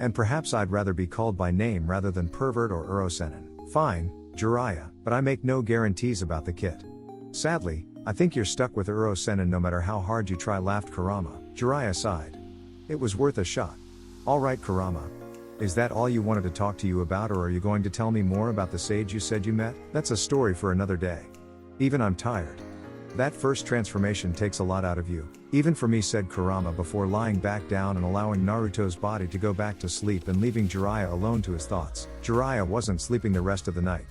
And perhaps I'd rather be called by name rather than pervert or Uro-sennin. Fine, Jiraiya, but I make no guarantees about the kid. Sadly, I think you're stuck with Uro-sennin no matter how hard you try, laughed Kurama. Jiraiya sighed. It was worth a shot. Alright Kurama. Is that all you wanted to talk to you about, or are you going to tell me more about the sage you said you met? That's a story for another day. Even I'm tired. That first transformation takes a lot out of you. Even for me, said Kurama before lying back down and allowing Naruto's body to go back to sleep and leaving Jiraiya alone to his thoughts. Jiraiya wasn't sleeping the rest of the night.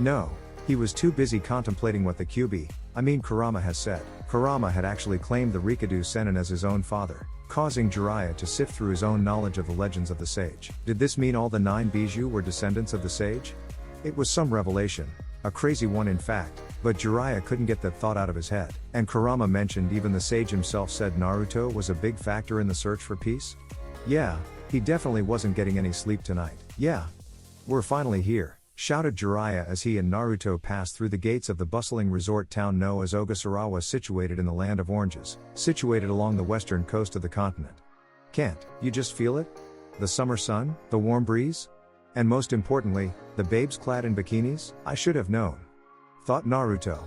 No. He was too busy contemplating what the Kurama has said. Kurama had actually claimed the Rikadu Sennin as his own father, causing Jiraiya to sift through his own knowledge of the legends of the sage. Did this mean all the 9 Bijou were descendants of the sage? It was some revelation. A crazy one in fact, but Jiraiya couldn't get that thought out of his head. And Kurama mentioned even the sage himself said Naruto was a big factor in the search for peace? Yeah, he definitely wasn't getting any sleep tonight. Yeah. We're finally here, shouted Jiraiya as he and Naruto passed through the gates of the bustling resort town known as Ogasarawa, situated in the land of oranges, situated along the western coast of the continent. Can't you just feel it? The summer sun, the warm breeze? And most importantly, the babes clad in bikinis? I should have known, thought Naruto.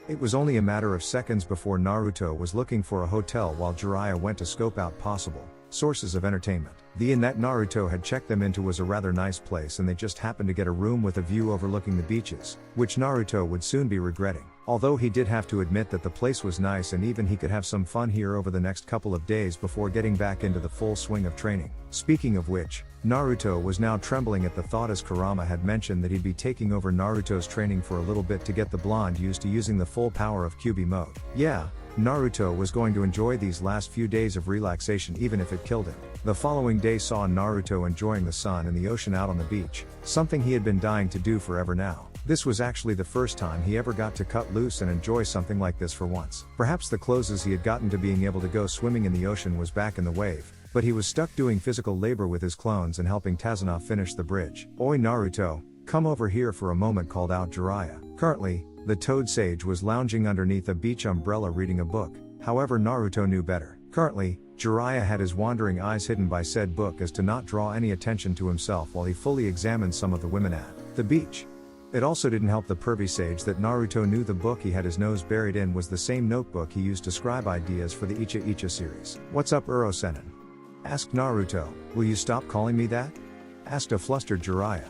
It was only a matter of seconds before Naruto was looking for a hotel while Jiraiya went to scope out possible sources of entertainment. The inn that Naruto had checked them into was a rather nice place, and they just happened to get a room with a view overlooking the beaches, which Naruto would soon be regretting. Although he did have to admit that the place was nice and even he could have some fun here over the next couple of days before getting back into the full swing of training. Speaking of which, Naruto was now trembling at the thought, as Kurama had mentioned that he'd be taking over Naruto's training for a little bit to get the blonde used to using the full power of Kyuubi mode. Yeah, Naruto was going to enjoy these last few days of relaxation even if it killed him. The following day saw Naruto enjoying the sun and the ocean out on the beach, something he had been dying to do forever now. This was actually the first time he ever got to cut loose and enjoy something like this for once. Perhaps the closest he had gotten to being able to go swimming in the ocean was back in the wave, but he was stuck doing physical labor with his clones and helping Tazuna finish the bridge. Oi Naruto, come over here for a moment, called out Jiraiya. Currently, the Toad Sage was lounging underneath a beach umbrella reading a book. However, Naruto knew better. Currently, Jiraiya had his wandering eyes hidden by said book as to not draw any attention to himself while he fully examined some of the women at the beach. It also didn't help the pervy sage that Naruto knew the book he had his nose buried in was the same notebook he used to scribe ideas for the Icha Icha series. What's up, Uro-sennin? Asked Naruto. Will you stop calling me that? Asked a flustered Jiraiya.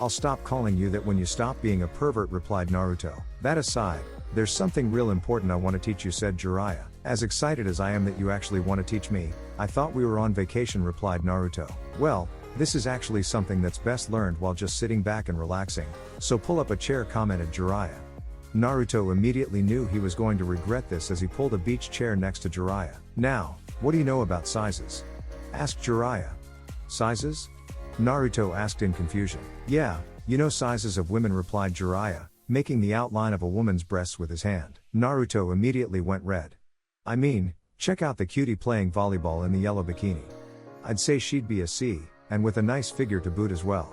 I'll stop calling you that when you stop being a pervert, replied Naruto. That aside, there's something real important I want to teach you, said Jiraiya. As excited as I am that you actually want to teach me, I thought we were on vacation, replied Naruto. Well, this is actually something that's best learned while just sitting back and relaxing, so pull up a chair, commented Jiraiya. Naruto immediately knew he was going to regret this as he pulled a beach chair next to Jiraiya. Now, what do you know about sizes? Asked Jiraiya. Sizes? Naruto asked in confusion. Yeah, you know sizes of women, replied Jiraiya, making the outline of a woman's breasts with his hand. Naruto immediately went red. I mean, check out the cutie playing volleyball in the yellow bikini. I'd say she'd be a C, and with a nice figure to boot as well.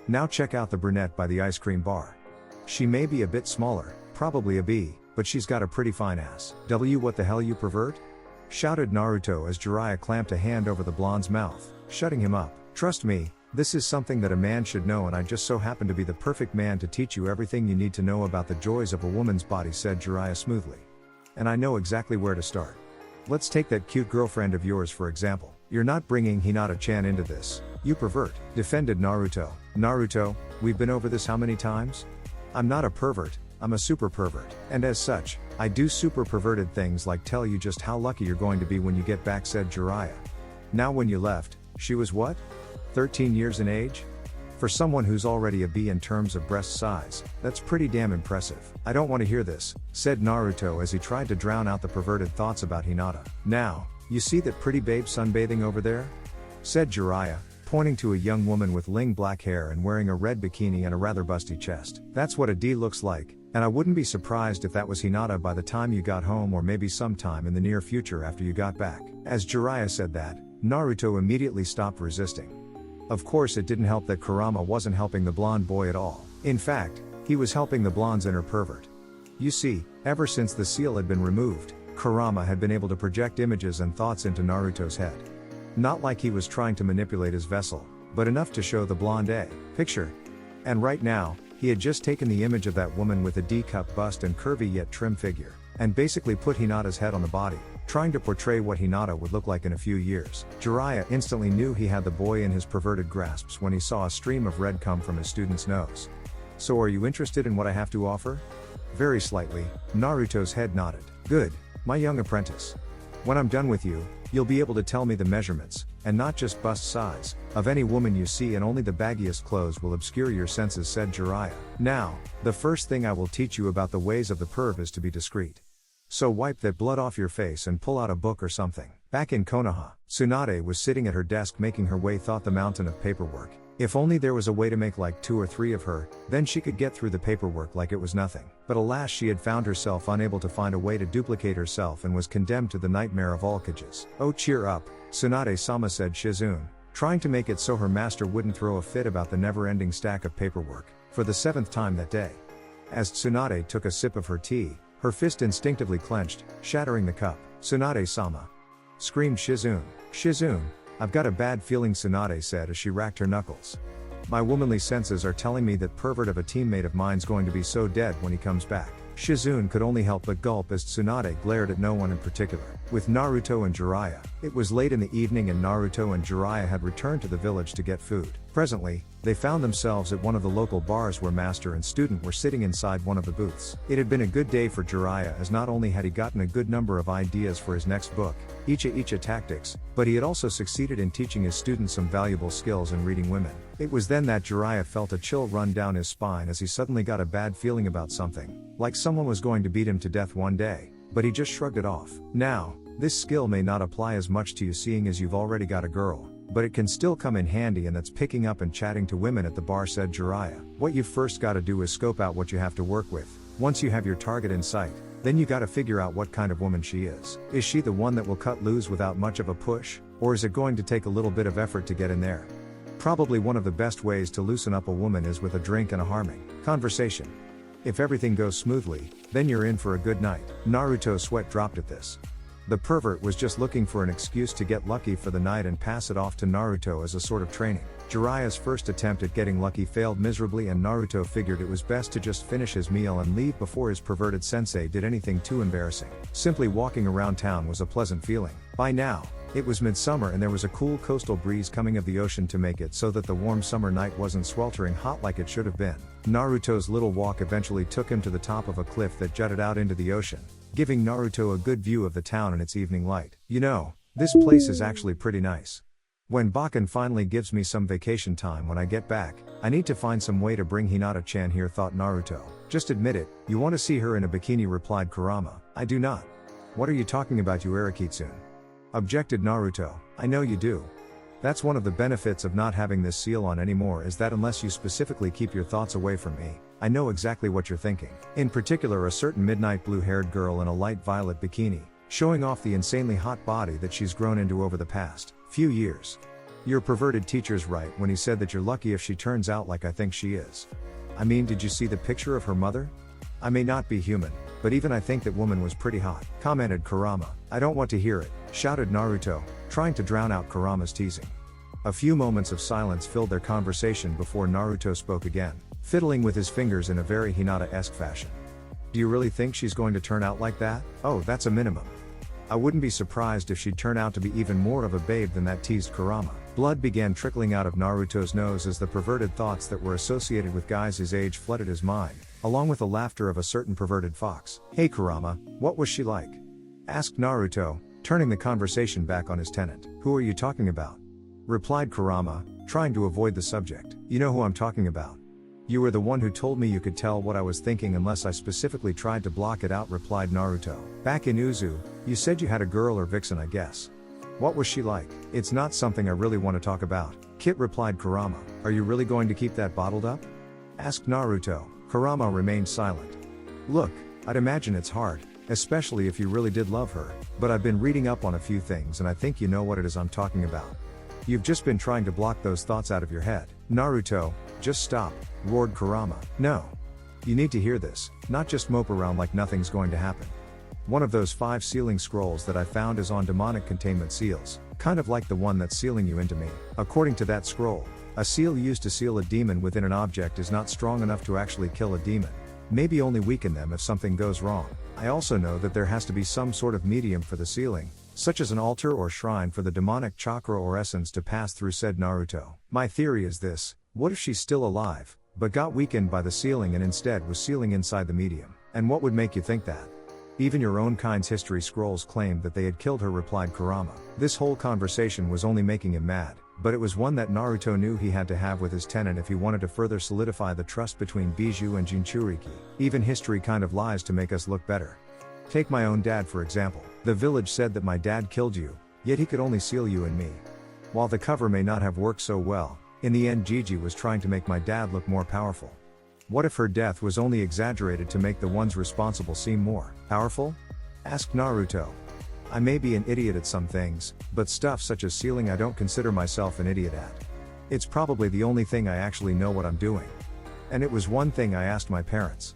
Now check out the brunette by the ice cream bar. She may be a bit smaller, probably a B, but she's got a pretty fine ass. What the hell, you pervert? Shouted Naruto as Jiraiya clamped a hand over the blonde's mouth, shutting him up. Trust me, this is something that a man should know, and I just so happen to be the perfect man to teach you everything you need to know about the joys of a woman's body, said Jiraiya smoothly. And I know exactly where to start. Let's take that cute girlfriend of yours for example. You're not bringing Hinata-chan into this. You pervert, defended Naruto. Naruto, we've been over this how many times? I'm not a pervert, I'm a super pervert. And as such, I do super perverted things like tell you just how lucky you're going to be when you get back, said Jiraiya. Now when you left, she was what? 13 years in age? For someone who's already a B in terms of breast size, that's pretty damn impressive. I don't want to hear this, said Naruto as he tried to drown out the perverted thoughts about Hinata. Now, you see that pretty babe sunbathing over there? Said Jiraiya, pointing to a young woman with ling black hair and wearing a red bikini and a rather busty chest. That's what a D looks like, and I wouldn't be surprised if that was Hinata by the time you got home or maybe sometime in the near future after you got back. As Jiraiya said that, Naruto immediately stopped resisting. Of course it didn't help that Kurama wasn't helping the blonde boy at all. In fact, he was helping the blonde's inner pervert. You see, ever since the seal had been removed, Kurama had been able to project images and thoughts into Naruto's head. Not like he was trying to manipulate his vessel, but enough to show the blonde a picture. And right now, he had just taken the image of that woman with a D-cup bust and curvy yet trim figure, and basically put Hinata's head on the body, trying to portray what Hinata would look like in a few years. Jiraiya instantly knew he had the boy in his perverted grasps when he saw a stream of red come from his student's nose. So are you interested in what I have to offer? Very slightly, Naruto's head nodded. Good, my young apprentice. When I'm done with you, you'll be able to tell me the measurements, and not just bust size, of any woman you see, and only the baggiest clothes will obscure your senses, said Jiraiya. Now, the first thing I will teach you about the ways of the perv is to be discreet. So wipe that blood off your face and pull out a book or something. Back in Konoha, Tsunade was sitting at her desk making her way thought the mountain of paperwork. If only there was a way to make like 2 or 3 of her, then she could get through the paperwork like it was nothing. But alas, she had found herself unable to find a way to duplicate herself and was condemned to the nightmare of Hokages. Oh, cheer up, Tsunade-sama, said Shizune, trying to make it so her master wouldn't throw a fit about the never-ending stack of paperwork, for the 7th time that day. As Tsunade took a sip of her tea, her fist instinctively clenched, shattering the cup. Tsunade-sama! Screamed Shizune. Shizune, I've got a bad feeling, Tsunade said as she racked her knuckles. My womanly senses are telling me that pervert of a teammate of mine's going to be so dead when he comes back. Shizune could only help but gulp as Tsunade glared at no one in particular. With Naruto and Jiraiya, it was late in the evening and Naruto and Jiraiya had returned to the village to get food. Presently, they found themselves at one of the local bars where master and student were sitting inside one of the booths. It had been a good day for Jiraiya, as not only had he gotten a good number of ideas for his next book, Icha Tactics, but he had also succeeded in teaching his students some valuable skills in reading women. It was then that Jiraiya felt a chill run down his spine as he suddenly got a bad feeling about something, like someone was going to beat him to death one day, but he just shrugged it off. Now, this skill may not apply as much to you seeing as you've already got a girl, but it can still come in handy, and that's picking up and chatting to women at the bar, said Jiraiya. What you've first got to do is scope out what you have to work with. Once you have your target in sight, then you got to figure out what kind of woman she is. Is she the one that will cut loose without much of a push, or is it going to take a little bit of effort to get in there? Probably one of the best ways to loosen up a woman is with a drink and a harming conversation. If everything goes smoothly, then you're in for a good night. Naruto's sweat dropped at this. The pervert was just looking for an excuse to get lucky for the night and pass it off to Naruto as a sort of training. Jiraiya's first attempt at getting lucky failed miserably, and Naruto figured it was best to just finish his meal and leave before his perverted sensei did anything too embarrassing. Simply walking around town was a pleasant feeling. By now, it was midsummer and there was a cool coastal breeze coming of the ocean to make it so that the warm summer night wasn't sweltering hot like it should have been. Naruto's little walk eventually took him to the top of a cliff that jutted out into the ocean, giving Naruto a good view of the town and its evening light. You know, this place is actually pretty nice. When Bakken finally gives me some vacation time when I get back, I need to find some way to bring Hinata-chan here, thought Naruto. Just admit it, you want to see her in a bikini, replied Kurama. I do not. What are you talking about, you Arakitsune? Objected Naruto. I know you do. That's one of the benefits of not having this seal on anymore, is that unless you specifically keep your thoughts away from me, I know exactly what you're thinking. In particular, a certain midnight blue-haired girl in a light violet bikini, showing off the insanely hot body that she's grown into over the past few years. Your perverted teacher's right when he said that you're lucky if she turns out like I think she is. I mean, did you see the picture of her mother? I may not be human, but even I think that woman was pretty hot, commented Kurama. I don't want to hear it, shouted Naruto, trying to drown out Kurama's teasing. A few moments of silence filled their conversation before Naruto spoke again, fiddling with his fingers in a very Hinata-esque fashion. Do you really think she's going to turn out like that? Oh, that's a minimum. I wouldn't be surprised if she'd turn out to be even more of a babe than that teased Kurama. Blood began trickling out of Naruto's nose as the perverted thoughts that were associated with guys his age flooded his mind, along with the laughter of a certain perverted fox. "Hey Kurama, what was she like?" asked Naruto, turning the conversation back on his tenant. "Who are you talking about?" replied Kurama, trying to avoid the subject. "You know who I'm talking about. You were the one who told me you could tell what I was thinking unless I specifically tried to block it out," replied Naruto. "Back in Uzu, you said you had a girl or vixen, I guess. What was she like?" "It's not something I really want to talk about," Kit replied Kurama. "Are you really going to keep that bottled up?" asked Naruto. Kurama remained silent. "Look, I'd imagine it's hard, especially if you really did love her, but I've been reading up on a few things and I think you know what it is I'm talking about. You've just been trying to block those thoughts out of your head." "Naruto, just stop," roared Kurama. "No. You need to hear this, not just mope around like nothing's going to happen. One of those 5 sealing scrolls that I found is on demonic containment seals, kind of like the one that's sealing you into me. According to that scroll, a seal used to seal a demon within an object is not strong enough to actually kill a demon. Maybe only weaken them if something goes wrong. I also know that there has to be some sort of medium for the sealing, such as an altar or shrine for the demonic chakra or essence to pass through," said Naruto. "My theory is this: what if she's still alive, but got weakened by the sealing and instead was sealing inside the medium? And what would make you think that? Even your own kind's history scrolls claimed that they had killed her," replied Kurama. This whole conversation was only making him mad, but it was one that Naruto knew he had to have with his tenant if he wanted to further solidify the trust between Bijou and Jinchuriki. Even history kind of lies to make us look better. Take my own dad for example. The village said that my dad killed you, yet he could only seal you and me. While the cover may not have worked so well, in the end Gigi was trying to make my dad look more powerful. What if her death was only exaggerated to make the ones responsible seem more powerful?" asked Naruto. "I may be an idiot at some things, but stuff such as sealing I don't consider myself an idiot at. It's probably the only thing I actually know what I'm doing. And it was one thing I asked my parents.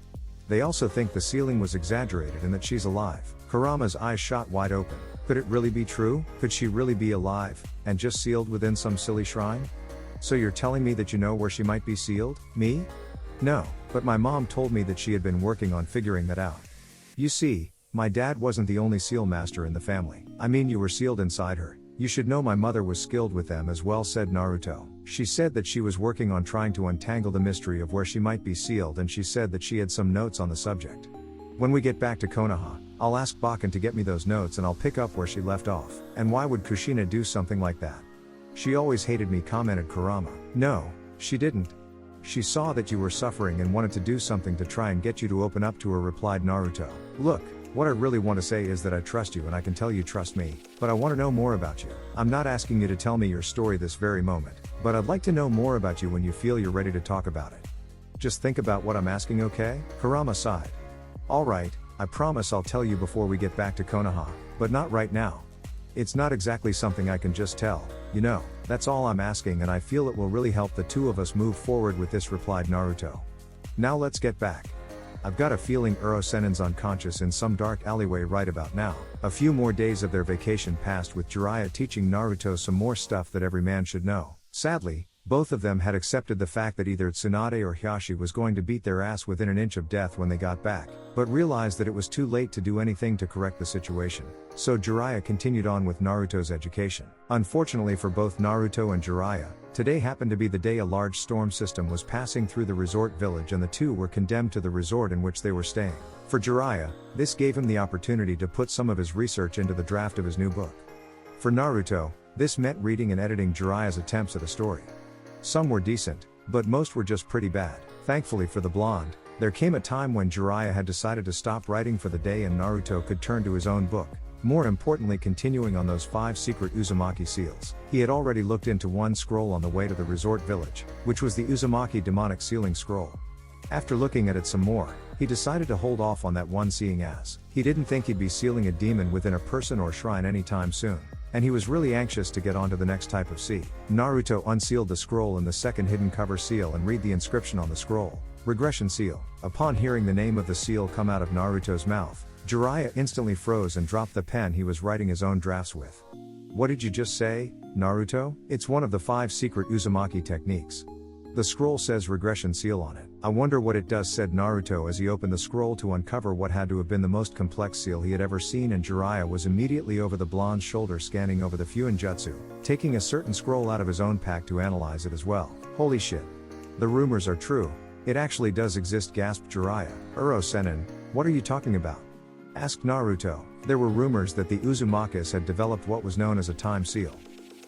They also think the sealing was exaggerated and that she's alive." Kurama's eyes shot wide open. Could it really be true? Could she really be alive, and just sealed within some silly shrine? "So you're telling me that you know where she might be sealed?" "Me? No, but my mom told me that she had been working on figuring that out. You see, my dad wasn't the only seal master in the family. I mean, you were sealed inside her. You should know my mother was skilled with them as well," said Naruto. "She said that she was working on trying to untangle the mystery of where she might be sealed, and she said that she had some notes on the subject. When we get back to Konoha, I'll ask Bakken to get me those notes and I'll pick up where she left off." "And why would Kushina do something like that? She always hated me," commented Kurama. "No, she didn't. She saw that you were suffering and wanted to do something to try and get you to open up to her," replied Naruto. "Look, what I really want to say is that I trust you and I can tell you trust me, but I want to know more about you. I'm not asking you to tell me your story this very moment, but I'd like to know more about you when you feel you're ready to talk about it. Just think about what I'm asking, okay?" Kurama sighed. "Alright, I promise I'll tell you before we get back to Konoha, but not right now. It's not exactly something I can just tell, you know. That's all I'm asking and I feel it will really help the two of us move forward with this," replied Naruto. "Now let's get back. I've got a feeling Uro-Sennin's unconscious in some dark alleyway right about now." A few more days of their vacation passed with Jiraiya teaching Naruto some more stuff that every man should know. Sadly, both of them had accepted the fact that either Tsunade or Hyashi was going to beat their ass within an inch of death when they got back, but realized that it was too late to do anything to correct the situation. So Jiraiya continued on with Naruto's education. Unfortunately for both Naruto and Jiraiya, today happened to be the day a large storm system was passing through the resort village and the two were condemned to the resort in which they were staying. For Jiraiya, this gave him the opportunity to put some of his research into the draft of his new book. For Naruto, this meant reading and editing Jiraiya's attempts at a story. Some were decent, but most were just pretty bad. Thankfully for the blonde, there came a time when Jiraiya had decided to stop writing for the day and Naruto could turn to his own book, more importantly continuing on those 5 secret Uzumaki seals. He had already looked into one scroll on the way to the resort village, which was the Uzumaki demonic sealing scroll. After looking at it some more, he decided to hold off on that one, seeing as he didn't think he'd be sealing a demon within a person or shrine anytime soon, and he was really anxious to get on to the next type of sea. Naruto unsealed the scroll in the second hidden cover seal and read the inscription on the scroll: Regression Seal. Upon hearing the name of the seal come out of Naruto's mouth, Jiraiya instantly froze and dropped the pen he was writing his own drafts with. "What did you just say, Naruto?" "It's one of the 5 secret Uzumaki techniques. The scroll says regression seal on it. I wonder what it does, said Naruto as he opened the scroll to uncover what had to have been the most complex seal he had ever seen, and Jiraiya was immediately over the blonde's shoulder scanning over the Fuinjutsu, taking a certain scroll out of his own pack to analyze it as well. Holy shit. The rumors are true. It actually does exist, gasped Jiraiya. Uro-sennin, what are you talking about? Asked Naruto. There were rumors that the Uzumakis had developed what was known as a time seal.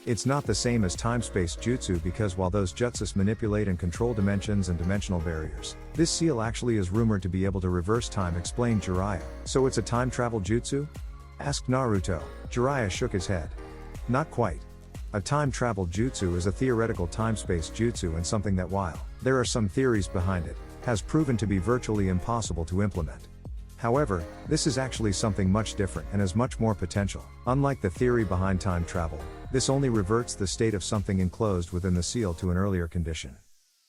It's not the same as time-space jutsu because while those jutsus manipulate and control dimensions and dimensional barriers, this seal actually is rumored to be able to reverse time, explained Jiraiya. So it's a time travel jutsu? Asked Naruto. Jiraiya shook his head. Not quite. A time travel jutsu is a theoretical time-space jutsu and something that, while there are some theories behind it, has proven to be virtually impossible to implement. However, this is actually something much different and has much more potential. Unlike the theory behind time travel, this only reverts the state of something enclosed within the seal to an earlier condition.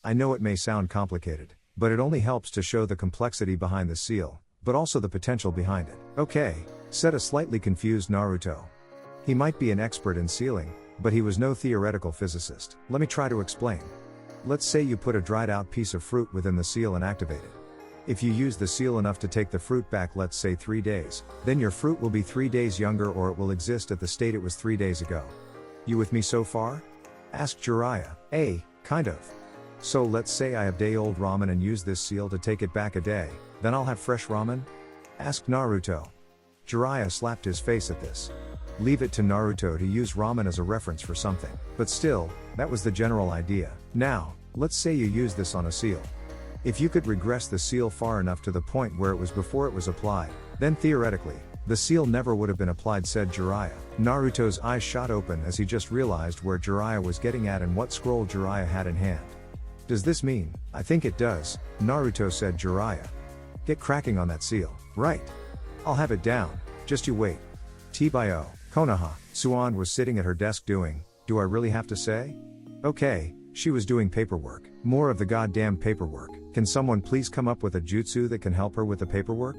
I know it may sound complicated, but it only helps to show the complexity behind the seal, but also the potential behind it. Okay, said a slightly confused Naruto. He might be an expert in sealing, but he was no theoretical physicist. Let me try to explain. Let's say you put a dried out piece of fruit within the seal and activate it. If you use the seal enough to take the fruit back, let's say 3 days, then your fruit will be 3 days younger, or it will exist at the state it was 3 days ago. You with me so far? Asked Jiraiya. Kind of. So let's say I have day-old ramen and use this seal to take it back a day, then I'll have fresh ramen? Asked Naruto. Jiraiya slapped his face at this. Leave it to Naruto to use ramen as a reference for something. But still, that was the general idea. Now, let's say you use this on a seal. If you could regress the seal far enough to the point where it was before it was applied, then theoretically, the seal never would have been applied, said Jiraiya. Naruto's eyes shot open as he just realized where Jiraiya was getting at and what scroll Jiraiya had in hand. Does this mean? I think it does, Naruto said. Jiraiya. Get cracking on that seal. Right. I'll have it down, just you wait. Tbio, Konoha. Suan was sitting at her desk doing, do I really have to say? Okay, she was doing paperwork. More of the goddamn paperwork. Can someone please come up with a jutsu that can help her with the paperwork?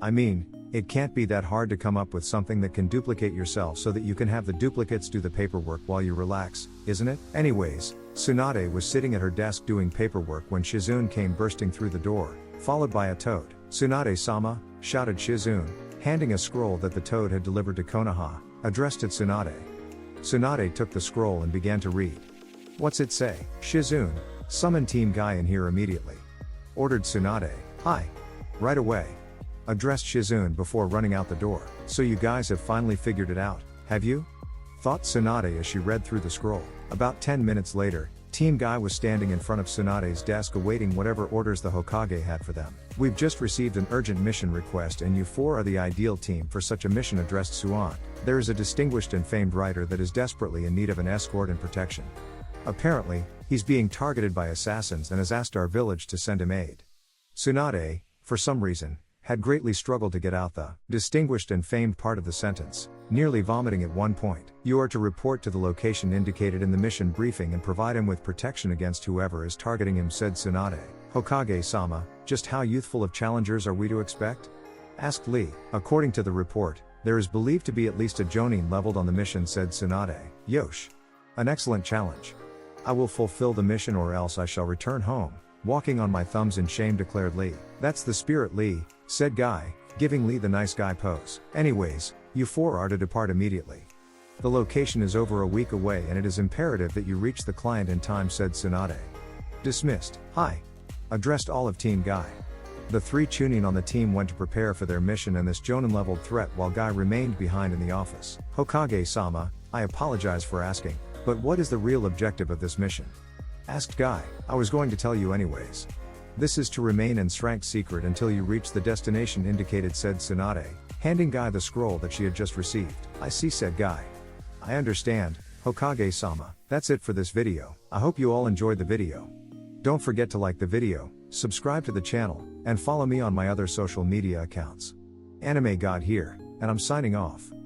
I mean, it can't be that hard to come up with something that can duplicate yourself so that you can have the duplicates do the paperwork while you relax, isn't it? Anyways, Tsunade was sitting at her desk doing paperwork when Shizune came bursting through the door, followed by a toad. Tsunade-sama, shouted Shizune, handing a scroll that the toad had delivered to Konoha, addressed at Tsunade. Tsunade took the scroll and began to read. What's it say? Shizune, summon Team Guy in here immediately. Ordered Tsunade. Hi. Right away. Addressed Shizune before running out the door. So you guys have finally figured it out, have you? Thought Tsunade as she read through the scroll. About 10 minutes later, Team Guy was standing in front of Tsunade's desk awaiting whatever orders the Hokage had for them. We've just received an urgent mission request and you four are the ideal team for such a mission, addressed Suan. There is a distinguished and famed writer that is desperately in need of an escort and protection. Apparently, he's being targeted by assassins and has asked our village to send him aid. Tsunade, for some reason, had greatly struggled to get out the distinguished and famed part of the sentence, nearly vomiting at one point. You are to report to the location indicated in the mission briefing and provide him with protection against whoever is targeting him, said Tsunade. Hokage-sama, just how youthful of challengers are we to expect? Asked Lee. According to the report, there is believed to be at least a Jonin leveled on the mission, said Tsunade. Yosh. An excellent challenge. I will fulfill the mission or else I shall return home, walking on my thumbs in shame, declared Lee. That's the spirit, Lee, said Guy, giving Lee the nice guy pose. Anyways, you four are to depart immediately. The location is over a week away and it is imperative that you reach the client in time, said Tsunade. Dismissed. Hi. Addressed all of Team Guy. The 3 Chunin on the team went to prepare for their mission and this Jonin-leveled threat while Guy remained behind in the office. Hokage-sama, I apologize for asking, but what is the real objective of this mission? Asked Guy. I was going to tell you anyways. This is to remain in Shrank secret until you reach the destination indicated, said Tsunade, handing Guy the scroll that she had just received. I see, said Guy. I understand, Hokage-sama. That's it for this video. I hope you all enjoyed the video. Don't forget to like the video, subscribe to the channel, and follow me on my other social media accounts. Anime God here, and I'm signing off.